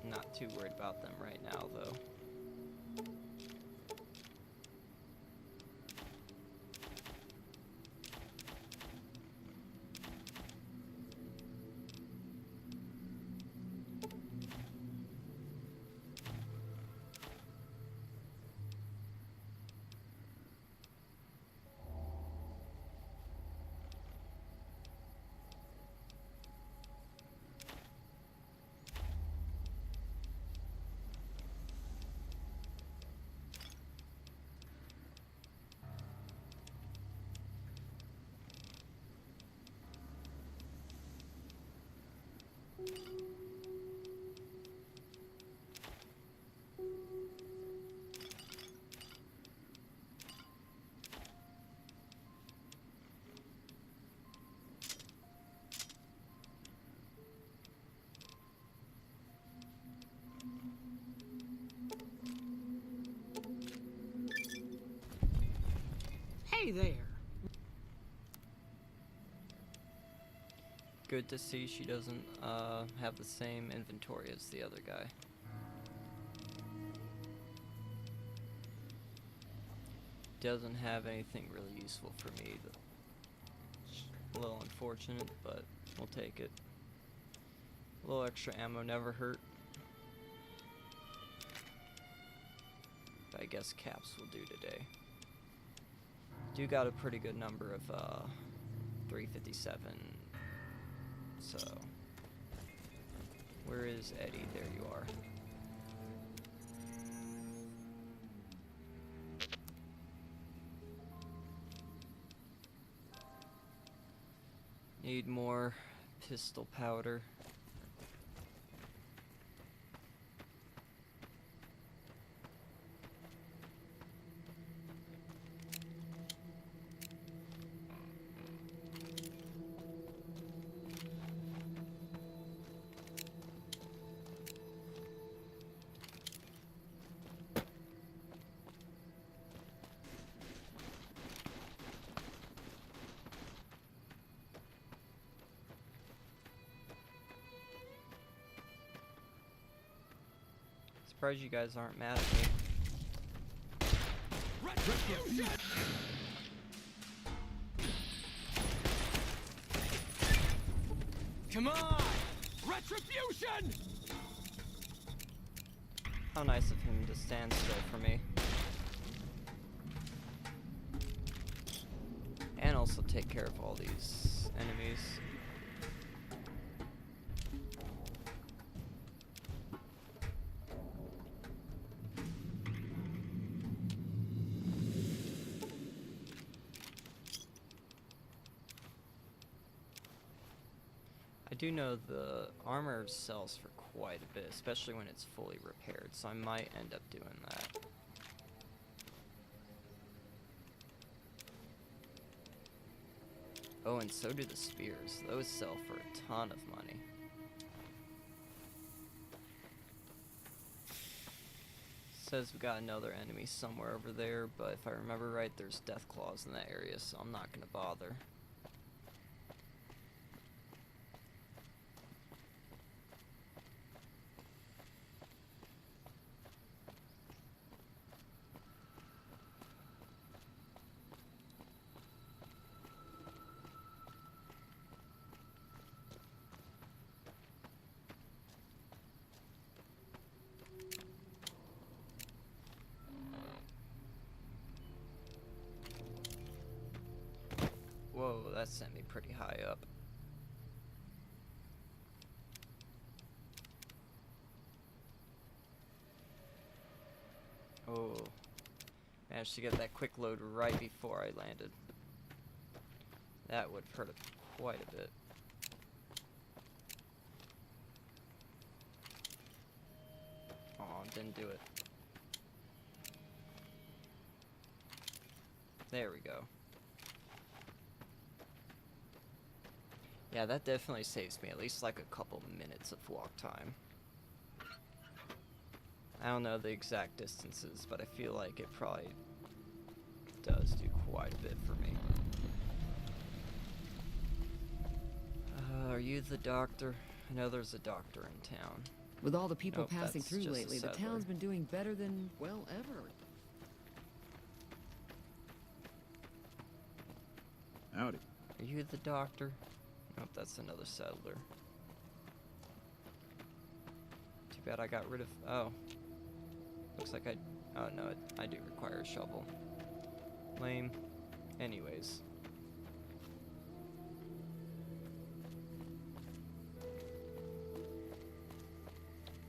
Not too worried about them right now, though. Hey there. Good to see she doesn't have the same inventory as the other guy. Doesn't have anything really useful for me. A little unfortunate, but we'll take it. A little extra ammo never hurt. But I guess caps will do today. Do got a pretty good number of 357. So, where is Eddie? There you are. Need more pistol powder. Surprised you guys aren't mad at me. Retribution! Come on! Retribution! How nice of him to stand still for me. And also take care of all these enemies. I do know the armor sells for quite a bit, especially when it's fully repaired, so I might end up doing that. Oh, and so do the spears. Those sell for a ton of money. Says we got another enemy somewhere over there, but if I remember right, there's death claws in that area, so I'm not gonna bother. Whoa, that sent me pretty high up. Oh, managed to get that quick load right before I landed. That would hurt it quite a bit. Oh, didn't do it. There we go. Yeah, that definitely saves me at least like a couple minutes of walk time. I don't know the exact distances, but I feel like it probably does do quite a bit for me. Are you the doctor? I know there's a doctor in town. With all the people Nope, passing that's through just a lately, the settler. town's been doing better than, well, ever. Howdy. Are you the doctor? Nope, that's another settler. Too bad I got rid of... Oh. Looks like I... Oh, no, I do require a shovel. Lame. Anyways.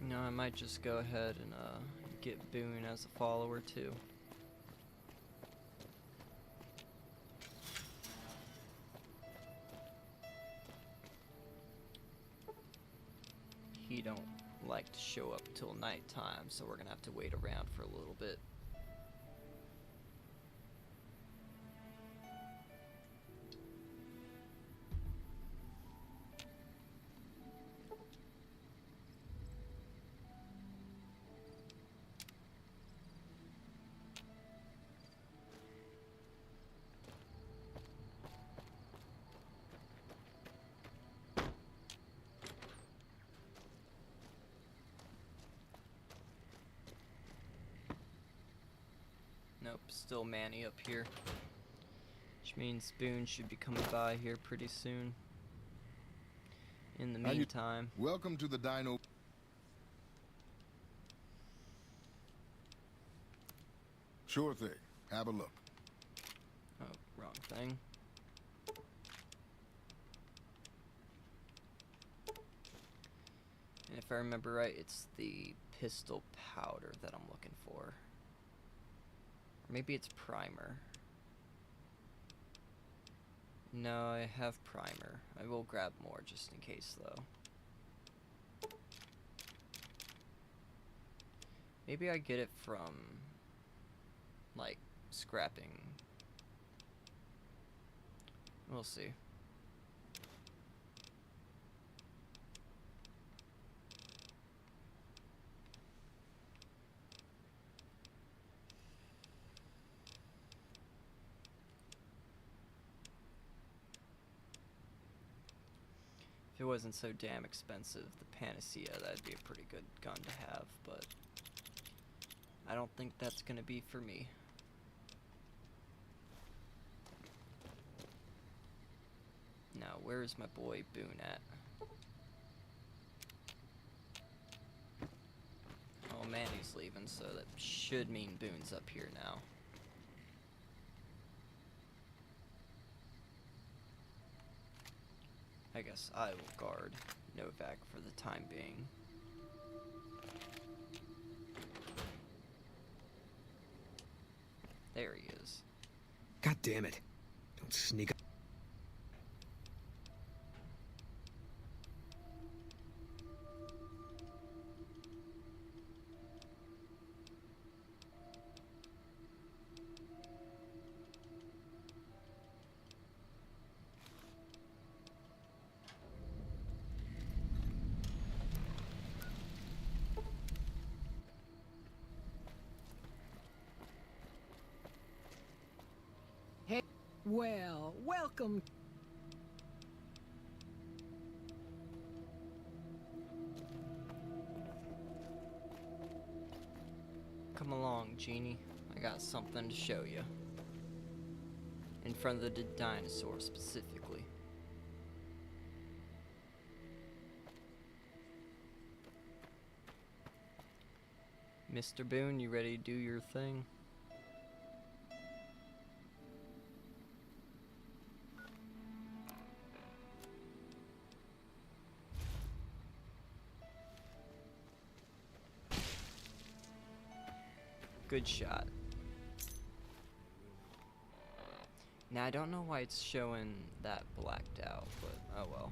No, I might just go ahead and get Boone as a follower too. He don't like to show up till nighttime, so we're gonna have to wait around for a little bit. Nope, still Manny up here. Which means Boone should be coming by here pretty soon. In the meantime... Welcome to the Dino... Sure thing. Have a look. Oh, wrong thing. And if I remember right, it's the pistol powder that I'm looking for. Or maybe it's primer. No, I have primer. I will grab more just in case, though. Maybe I get it from, like, scrapping. We'll see. If it wasn't so damn expensive, the Panacea, that'd be a pretty good gun to have, but I don't think that's gonna be for me. Now, where's my boy Boone at? Oh, Manny's leaving, so that should mean Boone's up here now. I guess I will guard Novak for the time being. There he is. God damn it. Don't sneak up. Well, welcome. Come along, Genie. I got something to show you. In front of the dinosaur, specifically. Mr. Boone, you ready to do your thing? Good shot. Now, I don't know why it's showing that blacked out, but oh well.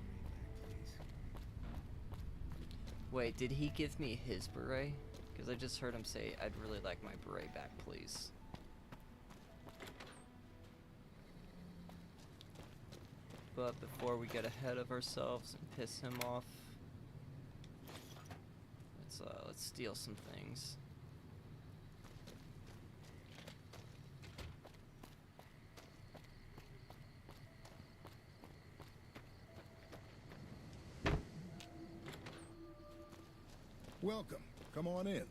Wait, did he give me his beret? Because I just heard him say, I'd really like my beret back, please. But before we get ahead of ourselves and piss him off, let's steal some things. Welcome. Come on in.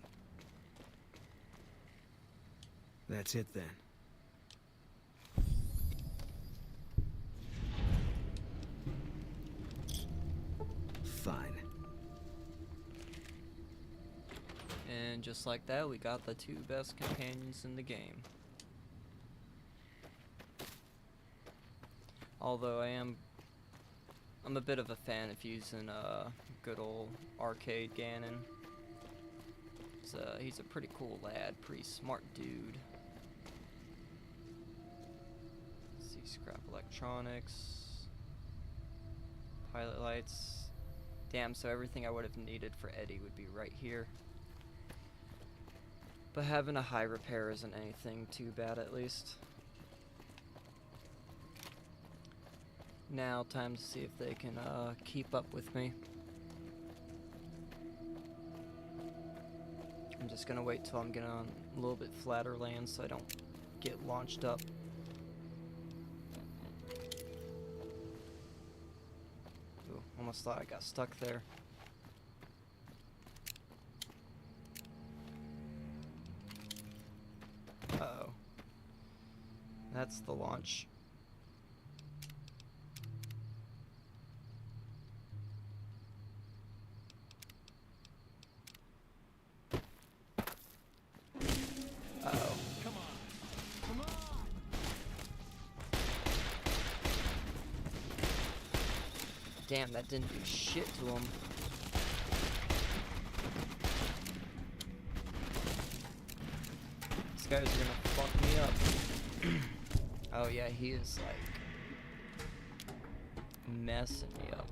That's it then. Fine. And just like that, we got the 2 best companions in the game. Although I'm a bit of a fan of using good old arcade Ganon. He's a pretty cool lad, pretty smart dude. Let's see, scrap electronics, pilot lights. Damn, so everything I would have needed for Eddie would be right here. But having a high repair isn't anything too bad, at least. Now, time to see if they can keep up with me. I'm just gonna wait till I'm getting on a little bit flatter land so I don't get launched up. Ooh, almost thought I got stuck there. Uh-oh. That's the launch. Damn, that didn't do shit to him. These guys are gonna fuck me up. Oh yeah, he is like messing me up.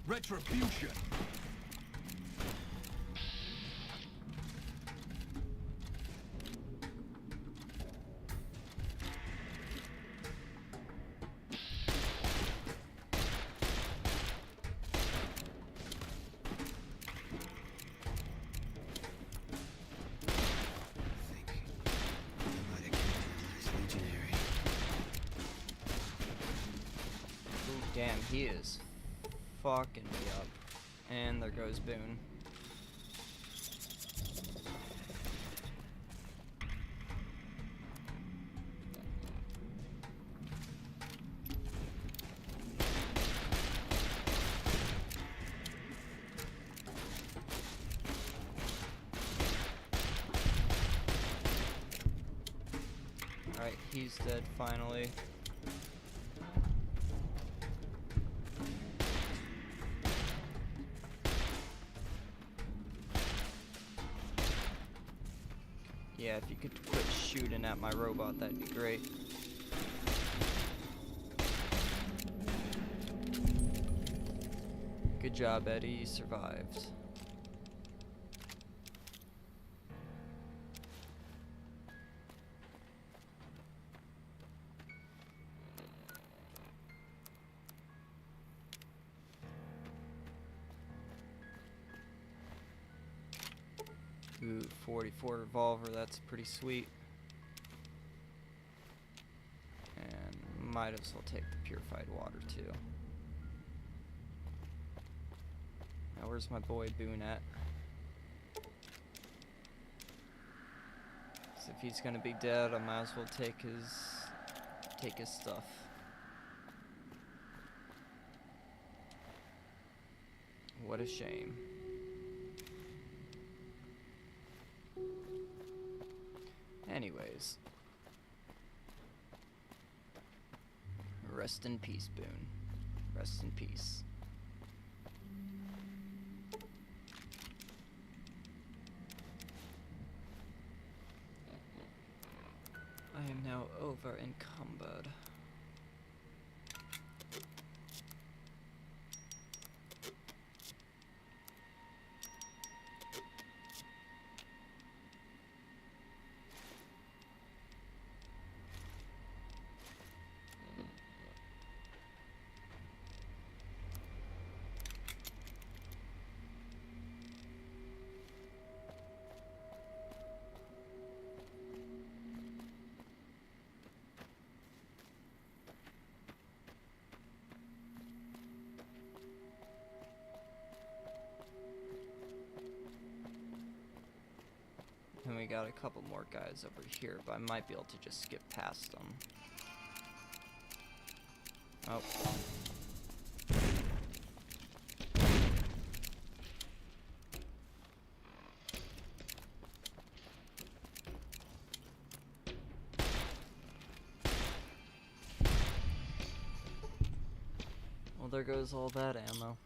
Retribution! Ooh, damn, he is fucking me up. And there goes Boone. Alright, he's dead finally. Yeah, if you could quit shooting at my robot, that'd be great. Good job, Eddie. You survived. Ooh, 44 revolver, that's pretty sweet. And might as well take the purified water too. Now where's my boy Boone at? 'Cause if he's gonna be dead, I might as well take his stuff. What a shame. Anyways. Rest in peace, Boone. Rest in peace. I am now over encumbered. And we got a couple more guys over here, but I might be able to just skip past them. Oh. Well, there goes all that ammo.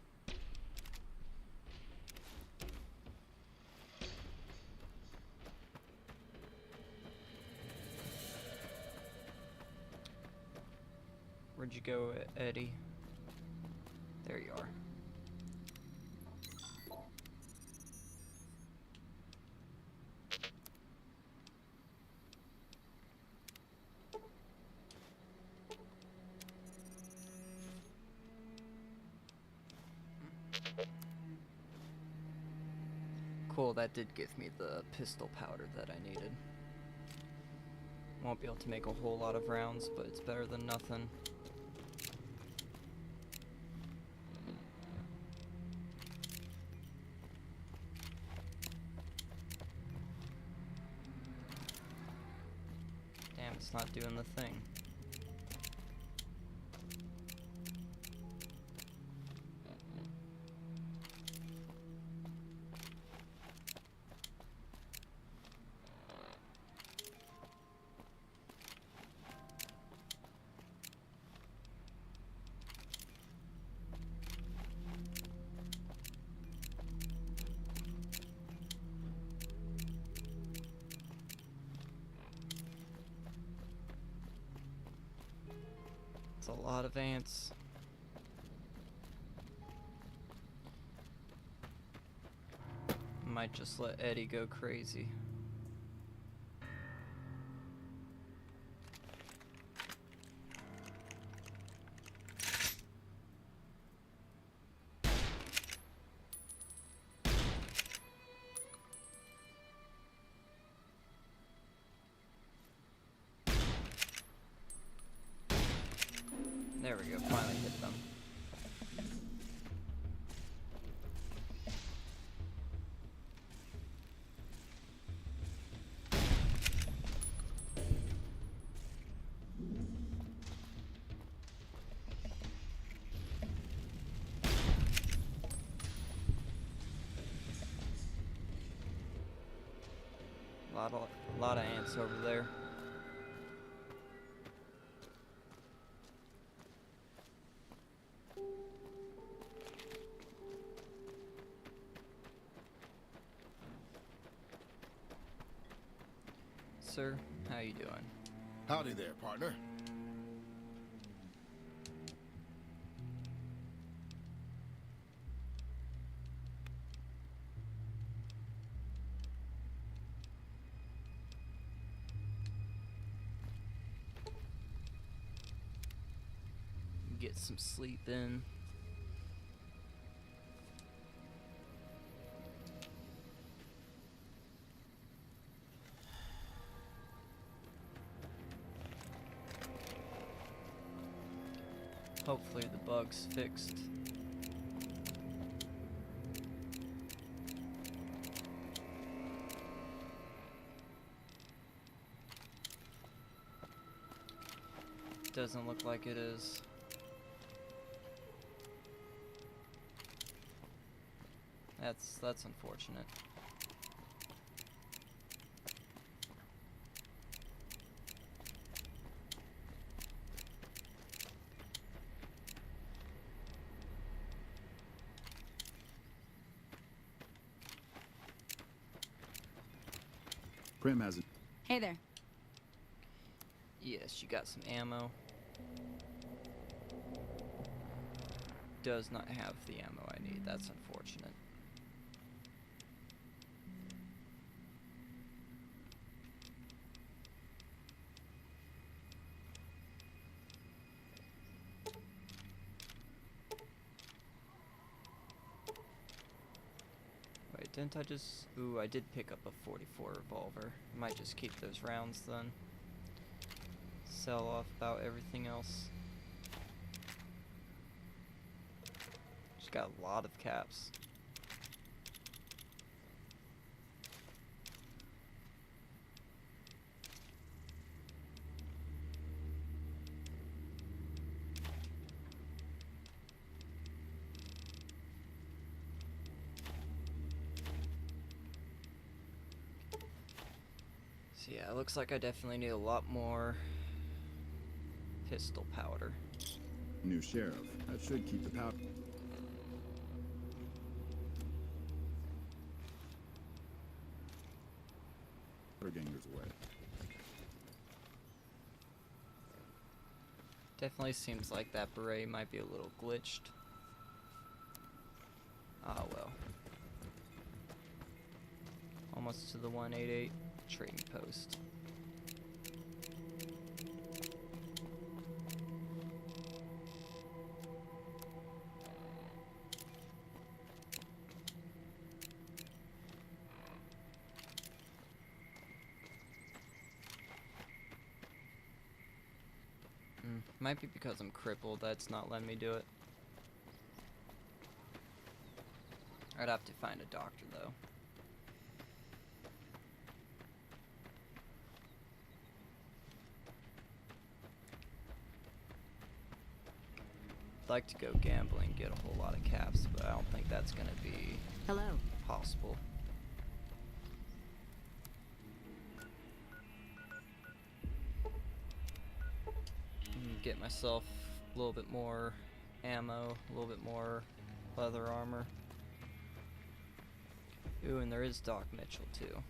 Where'd you go, Eddie? There you are. Cool, that did give me the pistol powder that I needed. Won't be able to make a whole lot of rounds, but it's better than nothing. Damn, it's not doing the thing. It's a lot of ants. Might just let Eddie go crazy. There we go, finally hit them. Lot of ants over there. Sir, how you doing? Howdy there, partner. Get some sleep in. Hopefully the bug's fixed. Doesn't look like it is. That's unfortunate. Prim hasn't. Hey there. Yes, you got some ammo. Does not have the ammo I need. That's unfortunate. Wait, didn't I just... Ooh, I did pick up a 44 revolver. Might just keep those rounds then. Sell off about everything else. Just got a lot of caps. So yeah, it looks like I definitely need a lot more pistol powder. New sheriff. That should keep the powder gangers away. Definitely seems like that beret might be a little glitched. Ah well. Almost to the 188 trading post. Might be because I'm crippled that's not letting me do it. I'd have to find a doctor though. I'd like to go gambling, get a whole lot of caps, but I don't think that's gonna be possible. Get myself a little bit more ammo, a little bit more leather armor. Ooh, and there is Doc Mitchell too.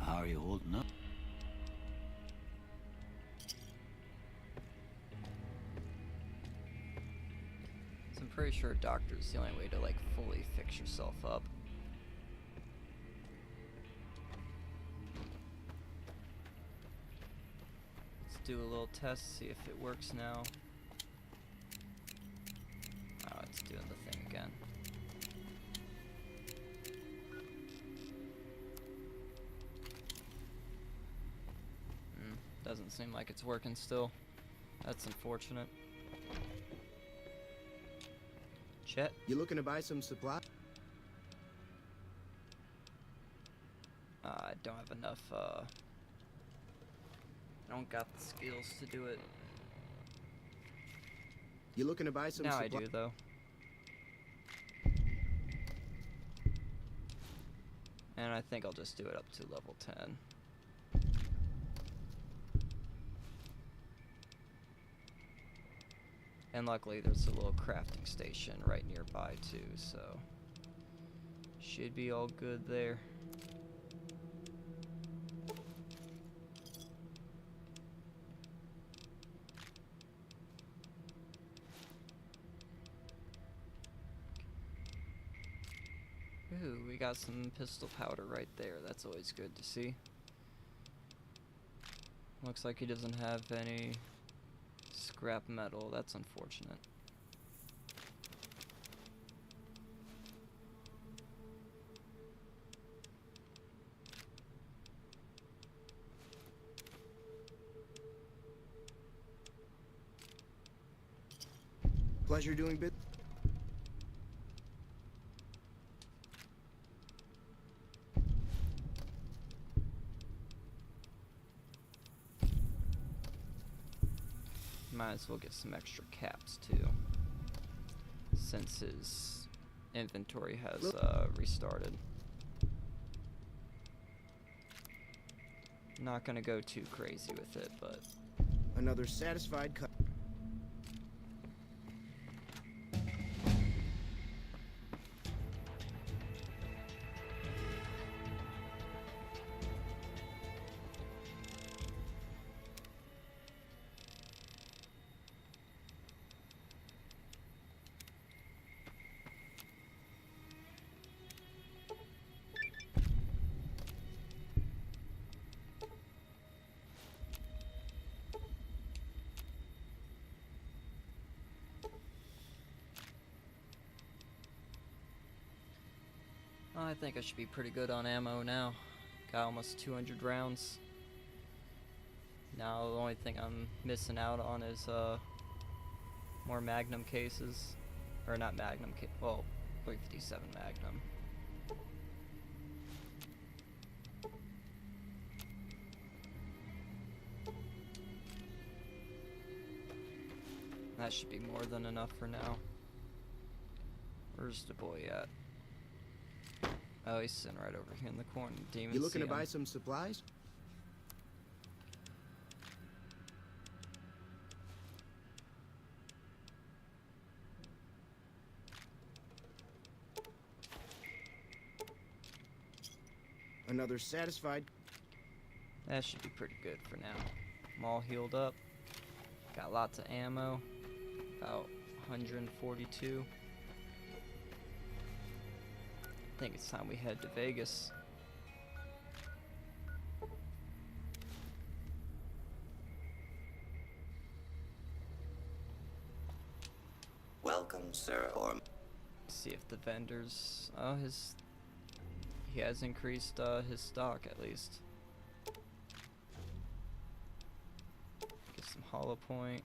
How are you holding up? So I'm pretty sure a doctor's the only way to like fully fix yourself up. Let's do a little test, see if it works now. Oh, it's doing the thing again. Doesn't seem like it's working still. That's unfortunate. Chet? You looking to buy some supply? I don't have enough, I don't got the skills to do it. You looking to buy some Now supply? I do, though. And I think I'll just do it up to level 10. And luckily there's a little crafting station right nearby too, so should be all good there. Ooh, we got some pistol powder right there. That's always good to see. Looks like he doesn't have any scrap metal. That's unfortunate. Pleasure doing bit. Might as well get some extra caps too, since his inventory has restarted. Not gonna go too crazy with it, but Another satisfied cut. I think I should be pretty good on ammo now. Got almost 200 rounds. Now the only thing I'm missing out on is more Magnum cases. Or not Magnum, well, 357 Magnum. That should be more than enough for now. Where's the boy at? Oh, he's sitting right over here in the corner. Demon. You looking to buy some supplies? Another satisfied. That should be pretty good for now. I'm all healed up. Got lots of ammo. About 142. I think it's time we head to Vegas. Welcome, sir, or... See if the vendors... Oh, he has increased his stock at least. Get some hollow point.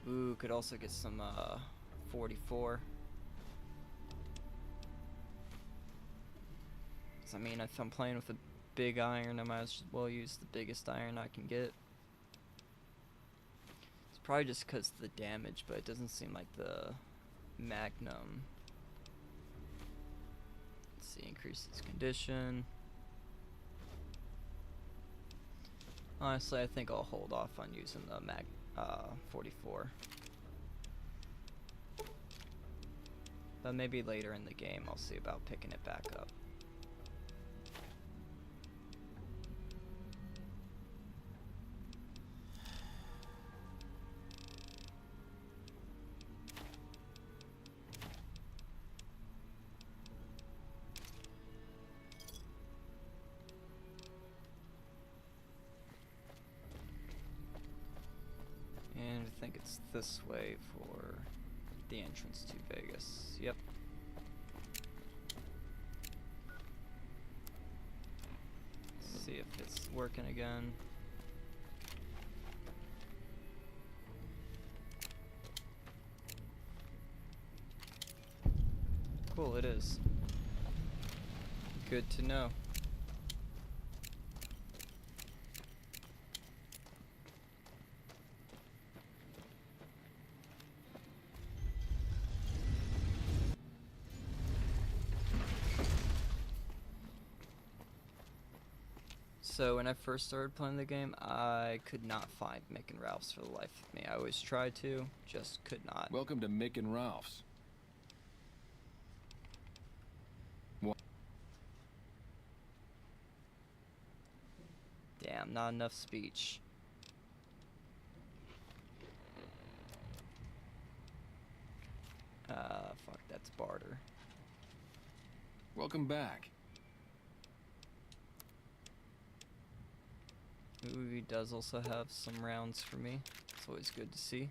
Ooh, could also get some 44. I mean, if I'm playing with a big iron, I might as well use the biggest iron I can get. It's probably just because of the damage, but it doesn't seem like the Magnum. Let's see, increases condition. Honestly, I think I'll hold off on using the 44. But maybe later in the game I'll see about picking it back up. And I think it's this way for the entrance to Vegas. Yep. Let's see if it's working again. Cool, it is. Good to know. So when I first started playing the game, I could not find Mick and Ralph's for the life of me. I always tried to, just could not. Welcome to Mick and Ralph's. Damn, not enough speech. Fuck, that's barter. Welcome back. Ooh, he does also have some rounds for me. It's always good to see.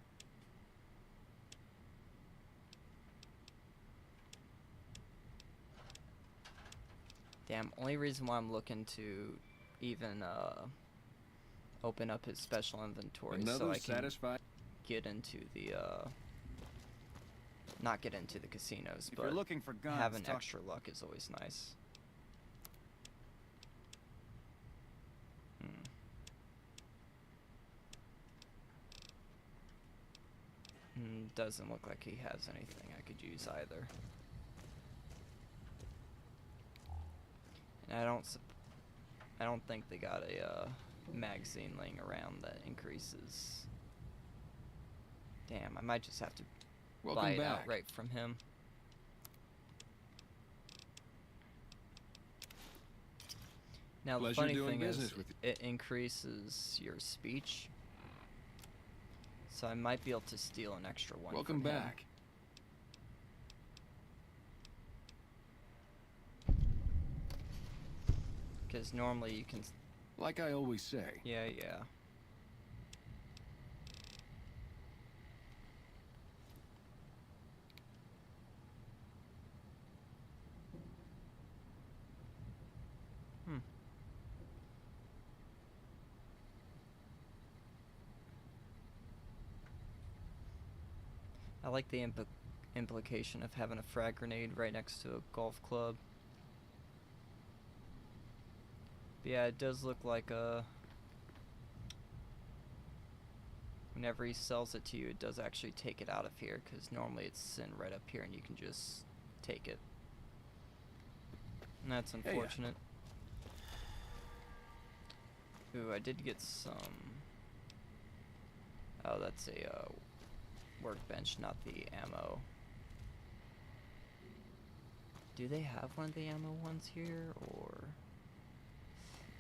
Damn, only reason why I'm looking to even open up his special inventory so I can get into the not get into the casinos, If but you're looking for guns, having extra luck is always nice. Doesn't look like he has anything I could use either. And I don't think they got a magazine laying around that increases. Damn, I might just have to buy it outright from him. Now the funny thing is, it increases your speech, so I might be able to steal an extra one. Welcome from him. back. Because normally you can... Like I always say. Yeah, yeah. I like the implication of having a frag grenade right next to a golf club. But yeah, it does look like whenever he sells it to you, it does actually take it out of here, because normally it's sitting right up here and you can just take it. And that's unfortunate. Ooh, I did get some... Oh, that's a workbench, not the ammo. Do they have one of the ammo ones here, or...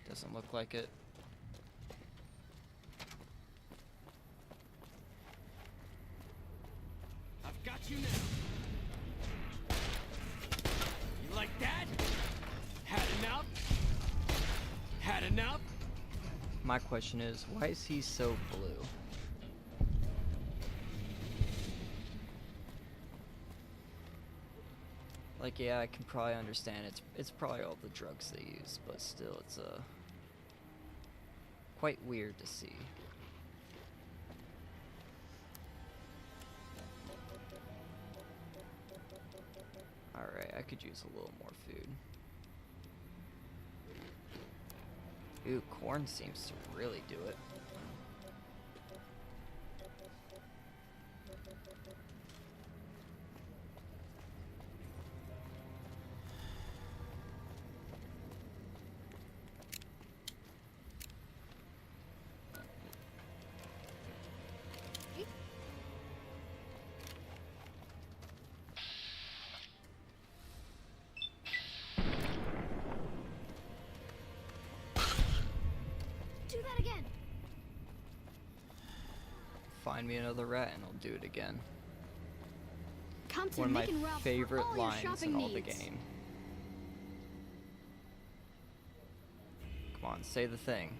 Doesn't look like it. I've got you now. You like that? Had enough? Had enough? My question is, why is he so blue? Like, yeah, I can probably understand it's probably all the drugs they use, but still, it's quite weird to see. Alright, I could use a little more food. Ooh, corn seems to really do it. Do that again. Find me another rat and I'll do it again. Come to One of my Mick and Ralph for favorite all your lines shopping in all the needs. game. Come on, say the thing.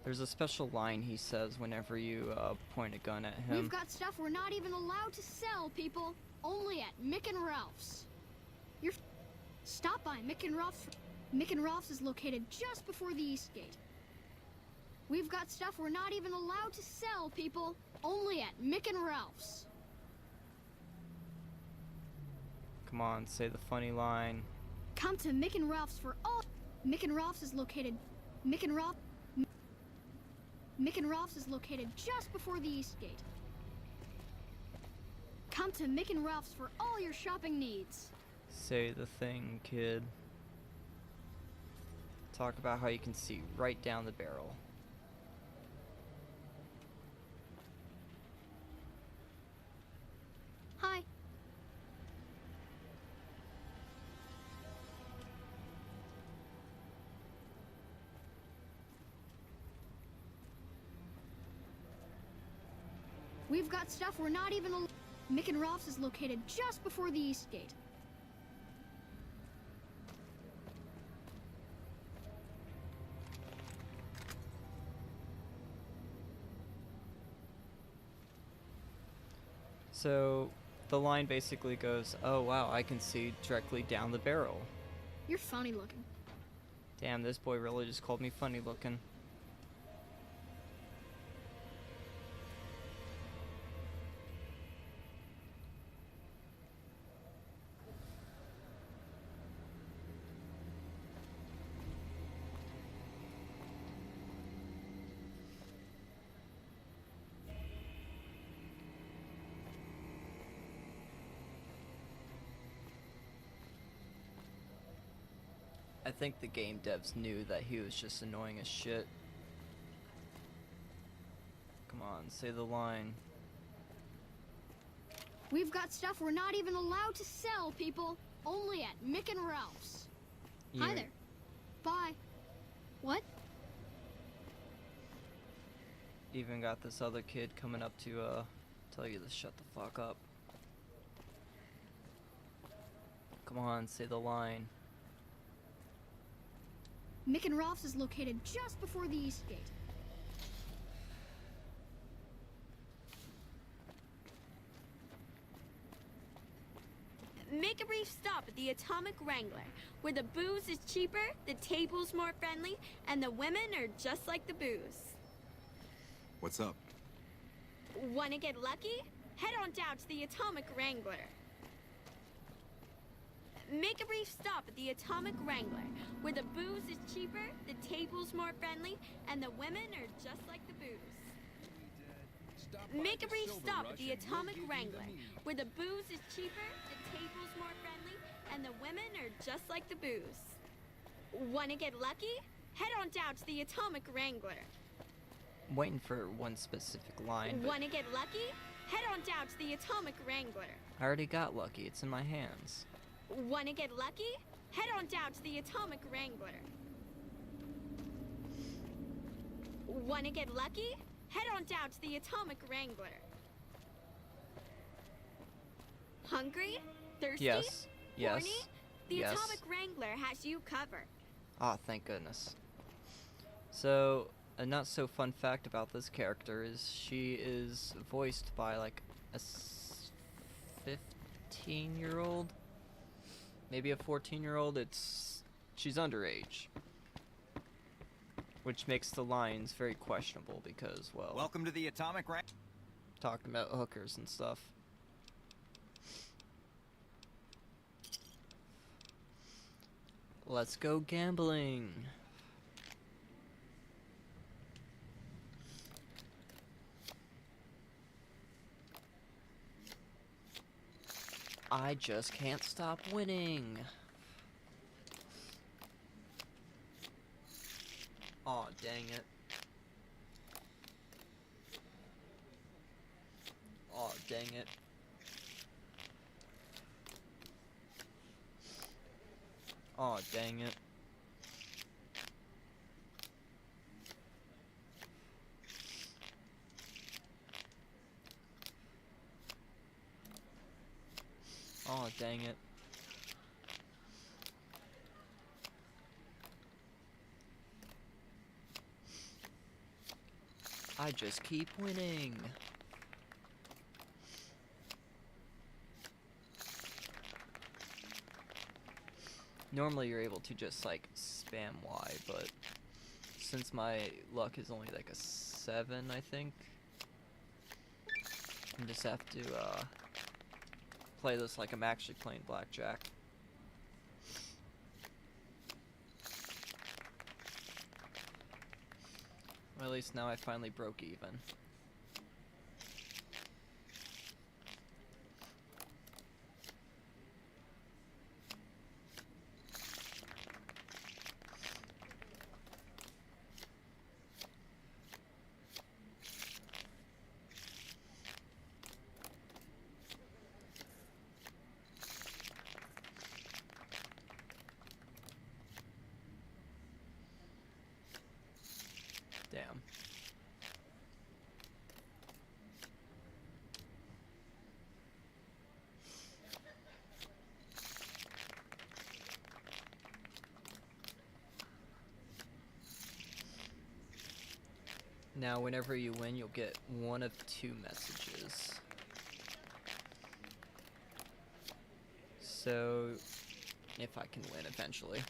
There's a special line he says whenever you point a gun at him. We've got stuff we're not even allowed to sell, people. Only at Mick and Ralph's. Stop by Mick and Ralph's. Mick and Ralph's is located just before the East Gate. We've got stuff we're not even allowed to sell, people. Only at Mick and Ralph's. Come on, say the funny line. Come to Mick and Ralph's for all. Mick and Ralph's is located. Mick and Ralph's is located just before the East Gate. Come to Mick and Ralph's for all your shopping needs. Say the thing, kid. Talk about how you can see right down the barrel. Hi. We've got stuff we're not even Mick and Rolf's is located just before the east gate. So the line basically goes, oh wow, I can see directly down the barrel. You're funny looking. Damn, this boy really just called me funny looking. I think the game devs knew that he was just annoying as shit. Come on, say the line. We've got stuff we're not even allowed to sell, people. Only at Mick and Ralph's. Hi there. Bye. What? Even got this other kid coming up to tell you to shut the fuck up. Come on, say the line. Mick and Ralph's is located just before the east gate. Make a brief stop at the Atomic Wrangler, where the booze is cheaper, the table's more friendly, and the women are just like the booze. What's up? Wanna get lucky? Head on down to the Atomic Wrangler. Make a brief stop at the Atomic Wrangler, where the booze is cheaper, the table's more friendly, and the women are just like the booze. Make a brief stop at the Atomic Wrangler, where the booze is cheaper, the table's more friendly, and the women are just like the booze. Wanna get lucky? Head on down to the Atomic Wrangler. I'm waiting for one specific line, but Wanna get lucky? Head on down to the Atomic Wrangler. I already got lucky. It's in my hands. Wanna get lucky? Head on down to the Atomic Wrangler. Wanna get lucky? Head on down to the Atomic Wrangler. Hungry? Thirsty? Yes. Yes. Horny? The Yes. Atomic Wrangler has you covered. Ah, thank goodness. So, a not so fun fact about this character is she is voiced by like a 15-year-old, maybe a 14-year-old. She's underage, which makes the lines very questionable because, well, Welcome to the Atomic Wrangler. talking about hookers and stuff. Let's go gambling. I just can't stop winning. Aw, dang it. Aw, dang it. Aw, dang it. Aw, dang it. I just keep winning. Normally you're able to just like spam Y, but since my luck is only like a 7, I think, I just have to play this like I'm actually playing blackjack. Well, at least now I finally broke even. Damn. Now, whenever you win, you'll get one of two messages. So, if I can win eventually.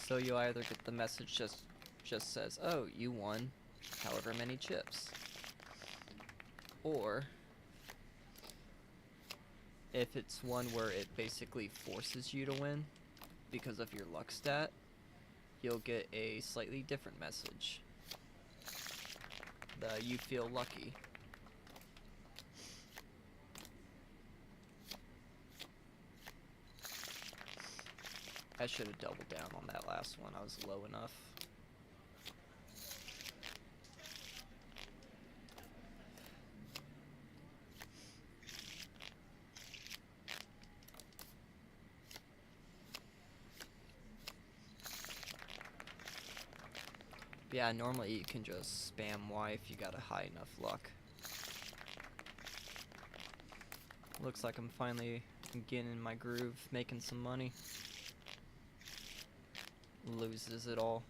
So you'll either get the message just says, "Oh, you won however many chips." Or if it's one where it basically forces you to win because of your luck stat, you'll get a slightly different message. You feel lucky. I should have doubled down on that last one. I was low enough. Yeah, normally you can just spam Y if you got a high enough luck. Looks like I'm finally getting in my groove, making some money. Loses it all.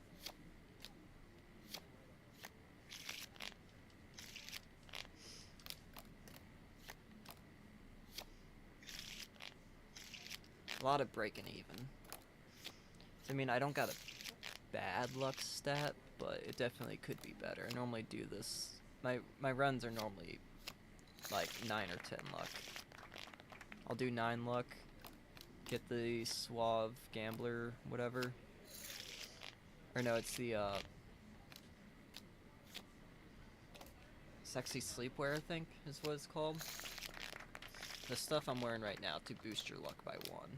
A lot of breaking even. I mean, I don't got a bad luck stat, but it definitely could be better. I normally do this. My runs are normally like 9 or 10 luck. I'll do 9 luck, get the Suave Gambler, whatever. Or no, it's the Sexy Sleepwear, I think is what it's called. The stuff I'm wearing right now to boost your luck by 1.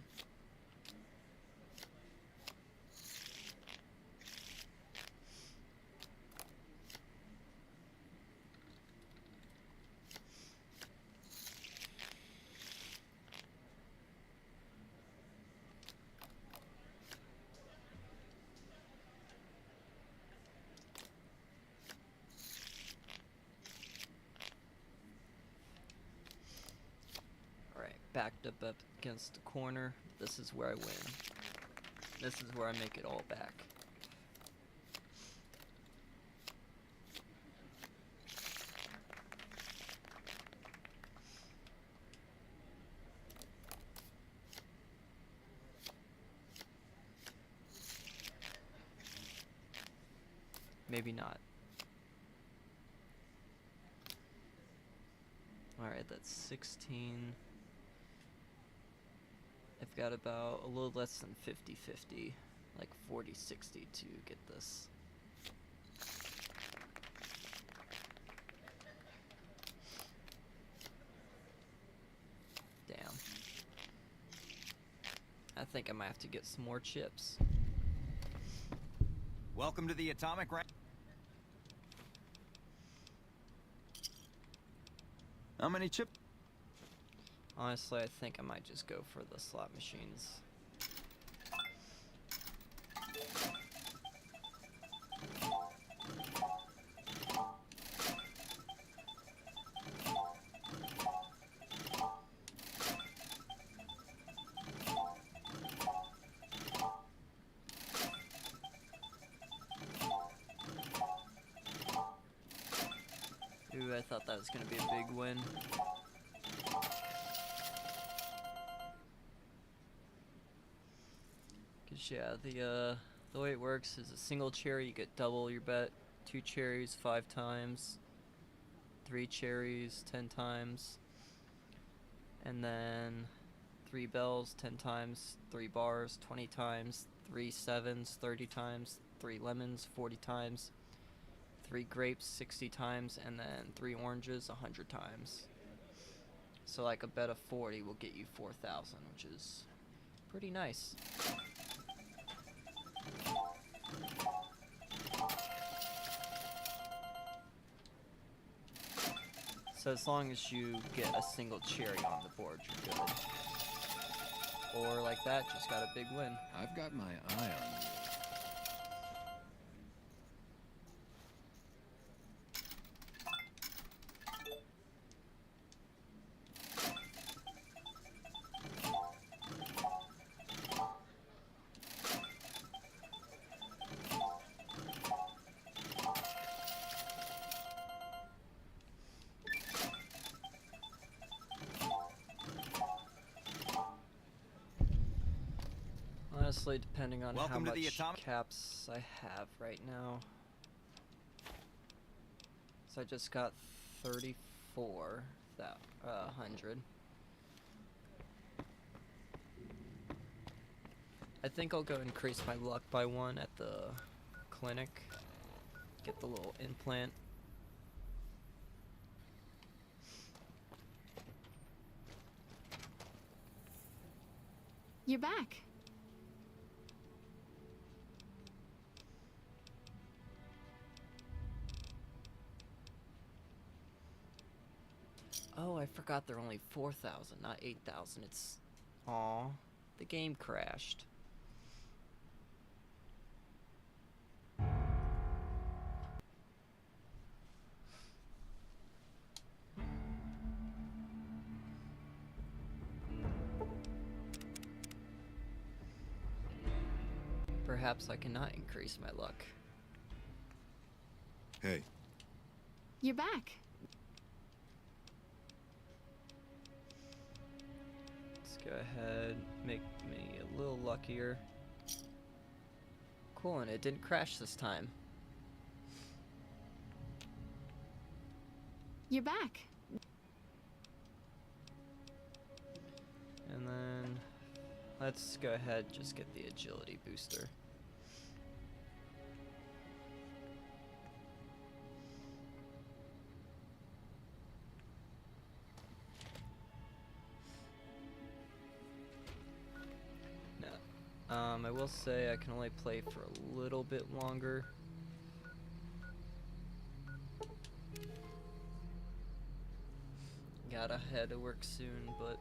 Backed up against the corner. This is where I win. This is where I make it all back. Maybe not. Alright, that's 16. I've got about a little less than 50-50, like 40-60 to get this. Damn. I think I might have to get some more chips. Welcome to the Atomic Rank. How many chips? Honestly, I think I might just go for the slot machines. Ooh, I thought that was gonna be a big win. Yeah, the way it works is a single cherry, you get double your bet. 2 cherries, 5 times. 3 cherries, 10 times. And then 3 bells, 10 times. 3 bars, 20 times. 3 sevens, 30 times. 3 lemons, 40 times. 3 grapes, 60 times. And then 3 oranges, 100 times. So like a bet of 40 will get you 4,000, which is pretty nice. So as long as you get a single cherry on the board, you're good. Or like that, just got a big win. I've got my eye on you. Honestly, depending on Welcome how to the much atomic- caps I have right now. So I just got 34,100. I think I'll go increase my luck by 1 at the clinic. Get the little implant. You're back. Oh, I forgot they're only 4,000, not 8,000. It's... Aw, the game crashed. Perhaps I cannot increase my luck. Hey. You're back. Let's go ahead, make me a little luckier. Cool, and it didn't crash this time. You're back. And then let's go ahead, just get the agility booster. I will say I can only play for a little bit longer. Gotta head to work soon, but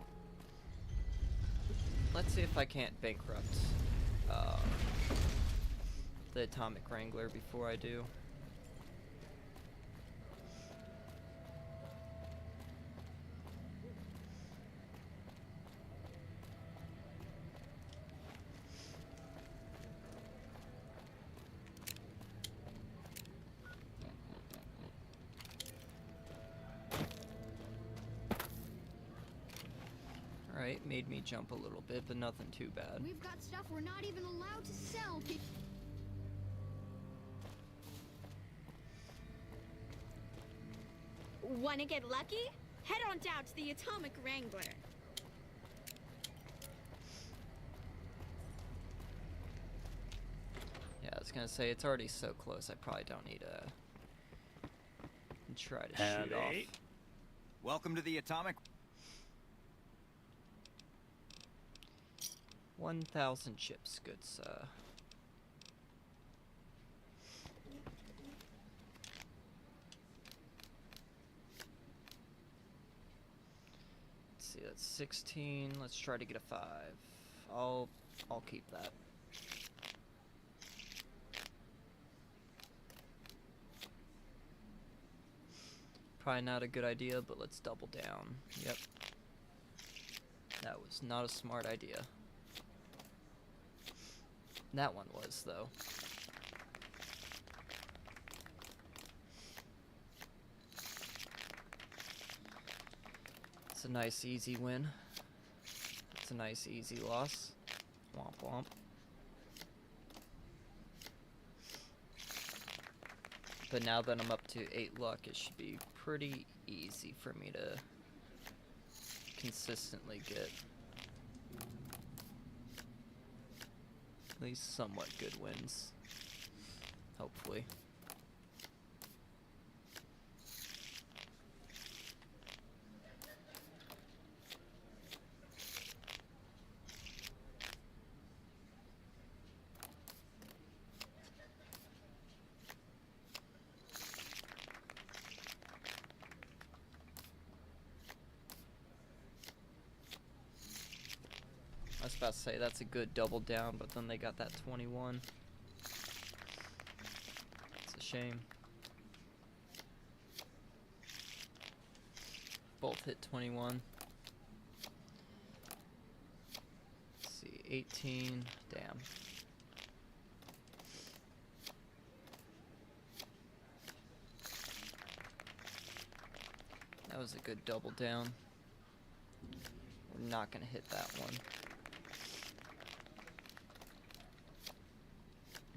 let's see if I can't bankrupt the Atomic Wrangler before I do. Alright, made me jump a little bit, but nothing too bad. We've got stuff we're not even allowed to sell, people. Wanna get lucky? Head on down to the Atomic Wrangler. Yeah, I was gonna say, it's already so close, I probably don't need to try to shoot off. Welcome to the Atomic... 1,000 chips, good sir. Let's see, that's 16. Let's try to get a 5. I'll keep that. Probably not a good idea, but let's double down. Yep. That was not a smart idea. That one was, though. It's a nice, easy win. It's a nice, easy loss. Womp womp. But now that I'm up to 8 luck, it should be pretty easy for me to consistently get at least somewhat good wins. Hopefully. I was about to say that's a good double down, but then they got that 21. It's a shame. Both hit 21. Let's see, 18. Damn. That was a good double down. We're not gonna hit that one.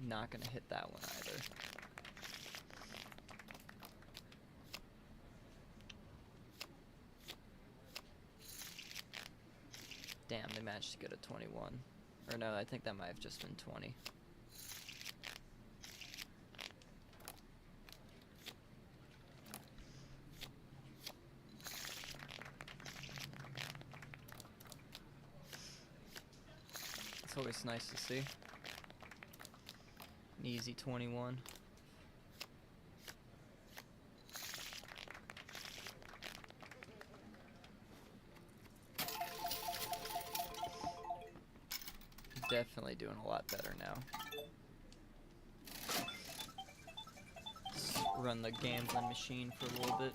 Not gonna hit that one either. Damn, they managed to get a 21. Or no, I think that might have just been 20. It's always nice to see. An easy 21. Definitely doing a lot better now. Let's run the gambling machine for a little bit.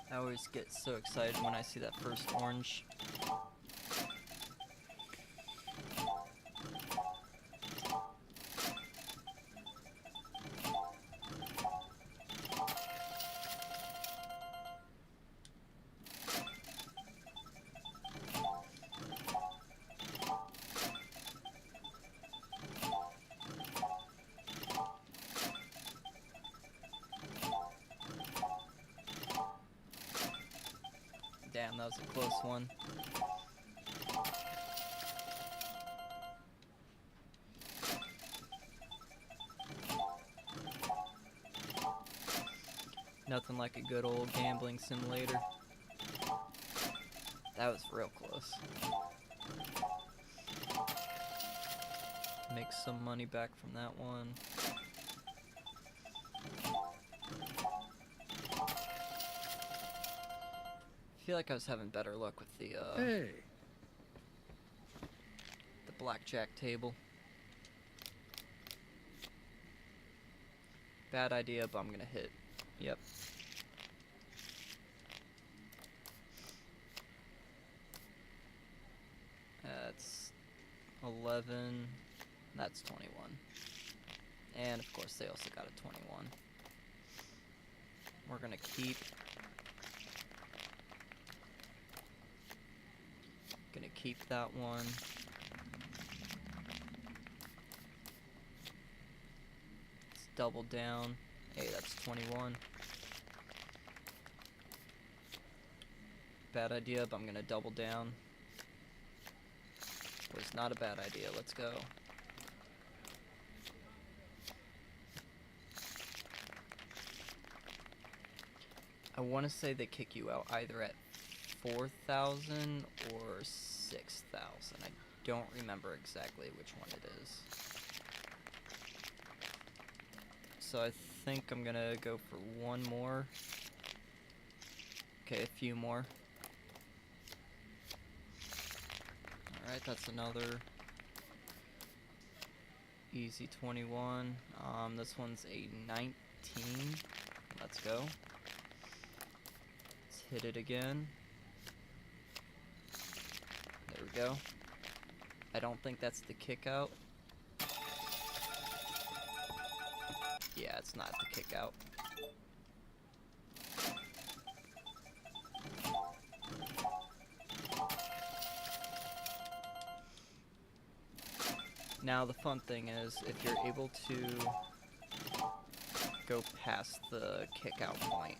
I always get so excited when I see that first orange. Damn, that was a close one. Nothing like a good old gambling simulator. That was real close. Make some money back from that one. I feel like I was having better luck with the the blackjack table. Bad idea, but I'm gonna hit. Yep. That's 11. That's 21. And of course they also got a 21. We're gonna keep. Gonna keep that one. Let's double down. Hey, that's 21. Bad idea, but I'm gonna double down. Was not a bad idea. Let's go. I want to say they kick you out either at 4,000 or 6,000. I don't remember exactly which one it is. So I think I'm gonna go for one more. Okay, a few more. Alright, that's another easy 21. This one's a 19. Let's go. Let's hit it again. There we go. I don't think that's the kick out. Yeah, it's not the kick out. Now the fun thing is, if you're able to go past the kick out point.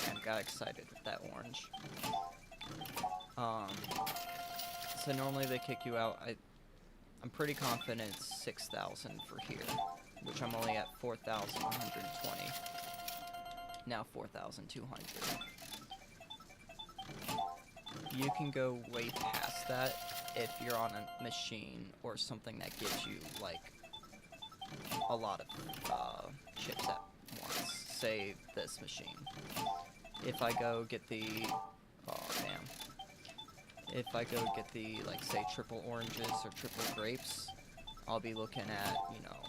Damn, got excited with that orange. So normally they kick you out. I'm pretty confident it's 6,000 for here, which I'm only at 4,120. Now 4,200. You can go way past that if you're on a machine or something that gives you like a lot of chips at once. Say this machine. If I go get the, oh damn. if I go get the, like, say, triple oranges or triple grapes, I'll be looking at, you know,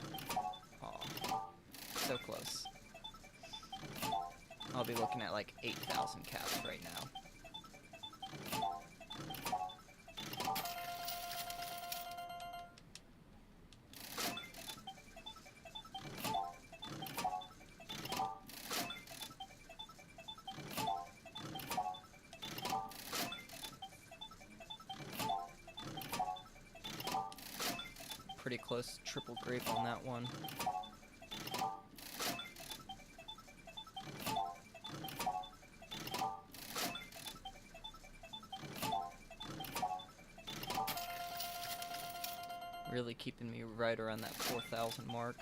so close. I'll be looking at, like, 8,000 caps right now. Pretty close to triple grape on that one. Really keeping me right around that 4,000 mark.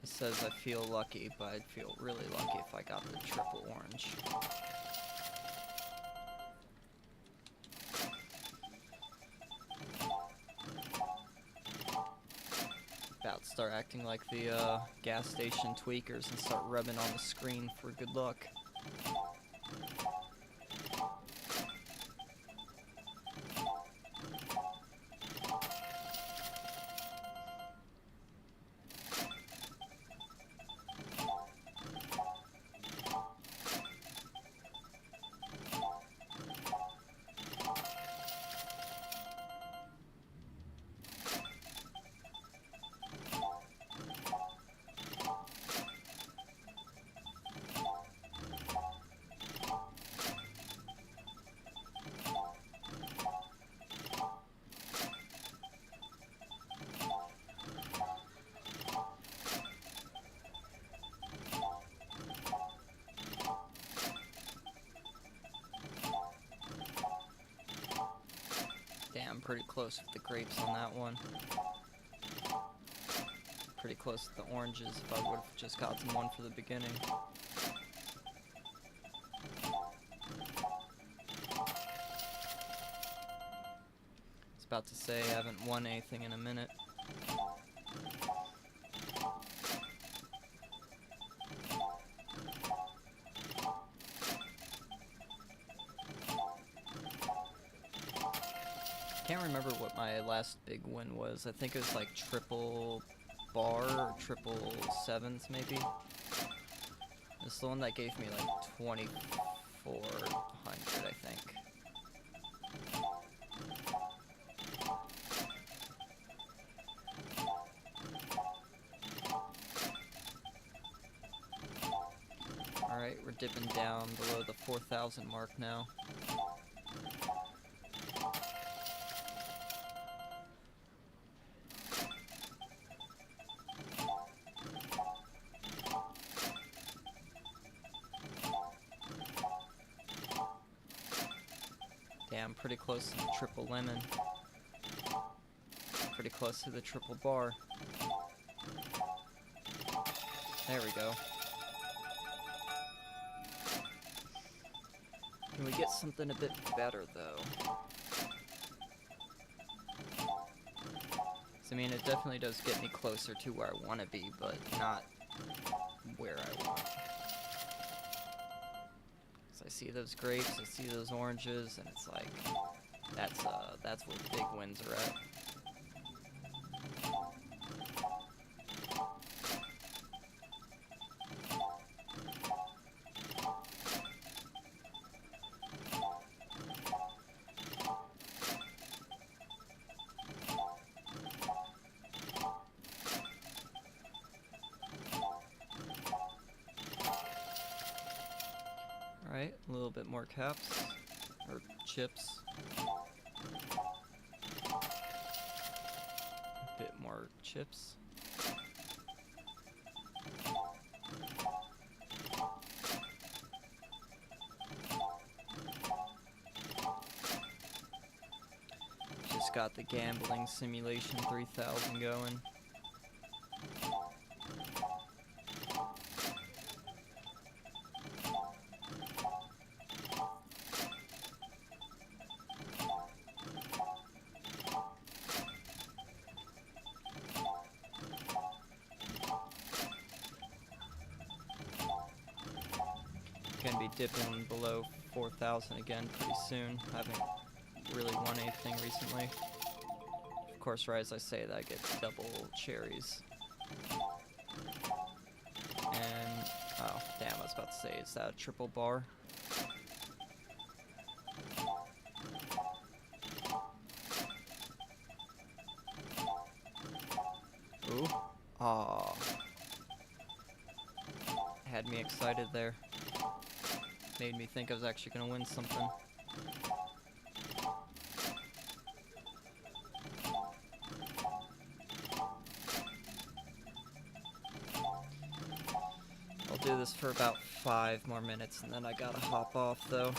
It says I feel lucky, but I'd feel really lucky if I got the triple orange. About to start acting like the gas station tweakers and start rubbing on the screen for good luck. Damn, pretty close with the grapes on that one. Pretty close with the oranges if I would have just gotten one for the beginning. I was about to say I haven't won anything in a minute. Can't remember what my last big win was. I think it was like triple bar or triple sevens maybe. It's the one that gave me like 2,400, I think. Alright, we're dipping down below the 4,000 mark now. Damn, pretty close to the triple lemon. Pretty close to the triple bar. There we go. Can we get something a bit better, though? I mean, it definitely does get me closer to where I want to be, but not where I want. So I see those grapes, I see those oranges, and it's like, that's where big wins are at. Alright, a little bit more caps, or chips. A bit more chips. Just got the Gambling Simulation 3000 going. be dipping below 4,000 again pretty soon. I haven't really won anything recently. Of course, right as I say that, I get double cherries. And, oh, damn, I was about to say, is that a triple bar? Ooh. Aw. Had me excited there. Made me think I was actually gonna win something. I'll do this for about 5 more minutes and then I gotta hop off though.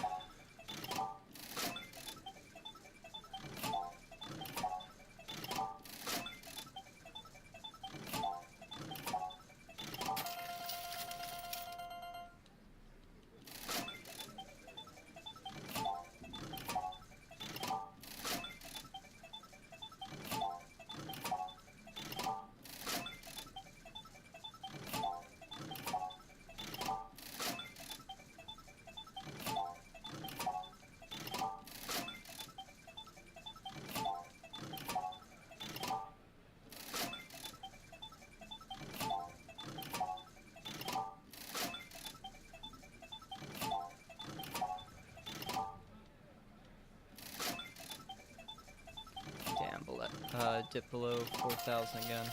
Dip below 4,000 again.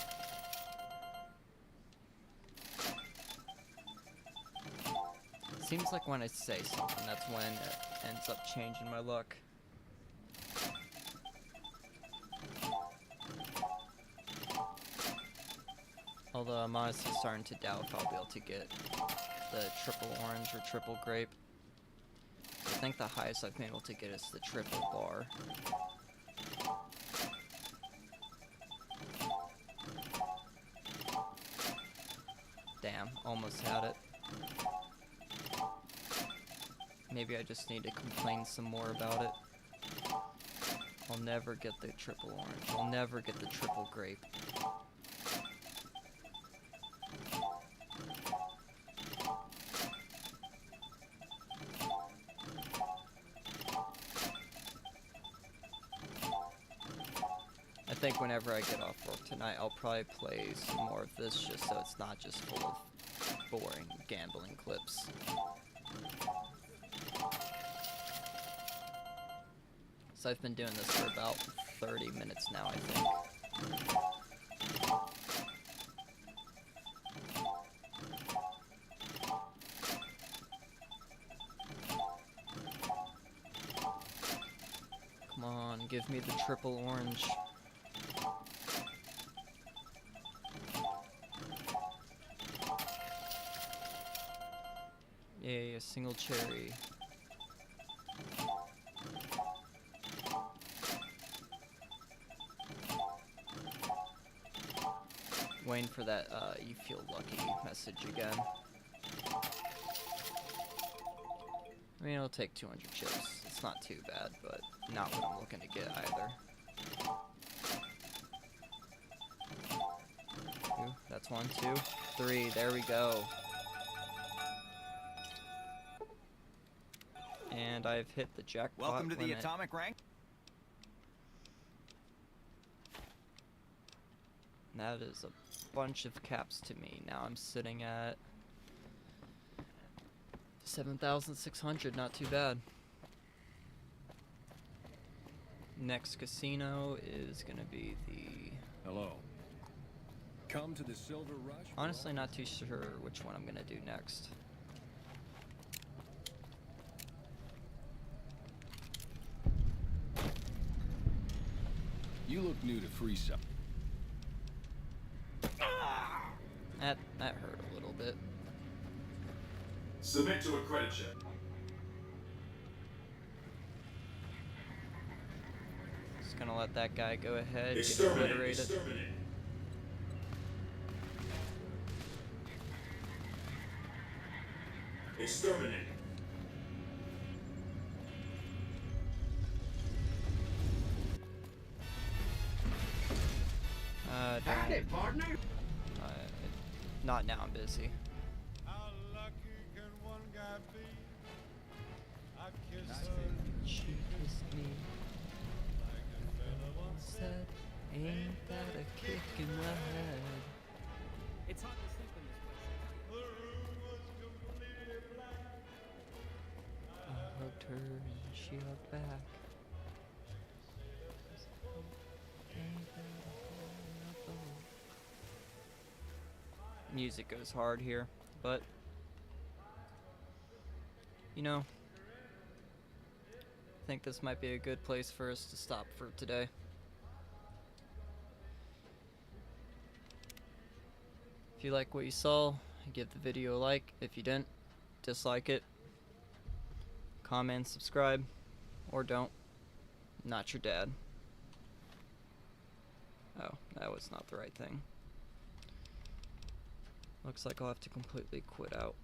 Seems like when I say something, that's when it ends up changing my luck. Although I'm honestly starting to doubt if I'll be able to get the triple orange or triple grape. I think the highest I've been able to get is the triple bar. Damn, almost had it. Maybe I just need to complain some more about it. I'll never get the triple orange. I'll never get the triple grape. I think whenever I get off work tonight, I'll probably play some more of this just so it's not just full of boring gambling clips. So I've been doing this for about 30 minutes now, I think. Come on, give me the triple orange. Yay, a single cherry. Waiting for that, you feel lucky message again. I mean, it'll take 200 chips. It's not too bad, but not what I'm looking to get either. Ooh, that's 1, 2, 3. There we go. And I've hit the jackpot. Welcome to the limit. atomic rank. That is a bunch of caps to me. Now I'm sitting at 7,600, not too bad. Next casino is gonna be the... Hello. Come to the Silver Rush? Honestly, not too sure which one I'm gonna do next. You look new to free stuff. That hurt a little bit. Submit to a credit check. Just gonna let that guy go ahead, get Exterminate. obliterated. Exterminate. Exterminate. Howdy, partner. Not now, I'm busy. How lucky can one guy be? her and she hugged back. Music goes hard here, but you know, I think this might be a good place for us to stop for today. If you like what you saw, give the video a like. If you didn't, dislike it. Comment, subscribe, or don't. Not your dad. Oh, that was not the right thing. Looks like I'll have to completely quit out.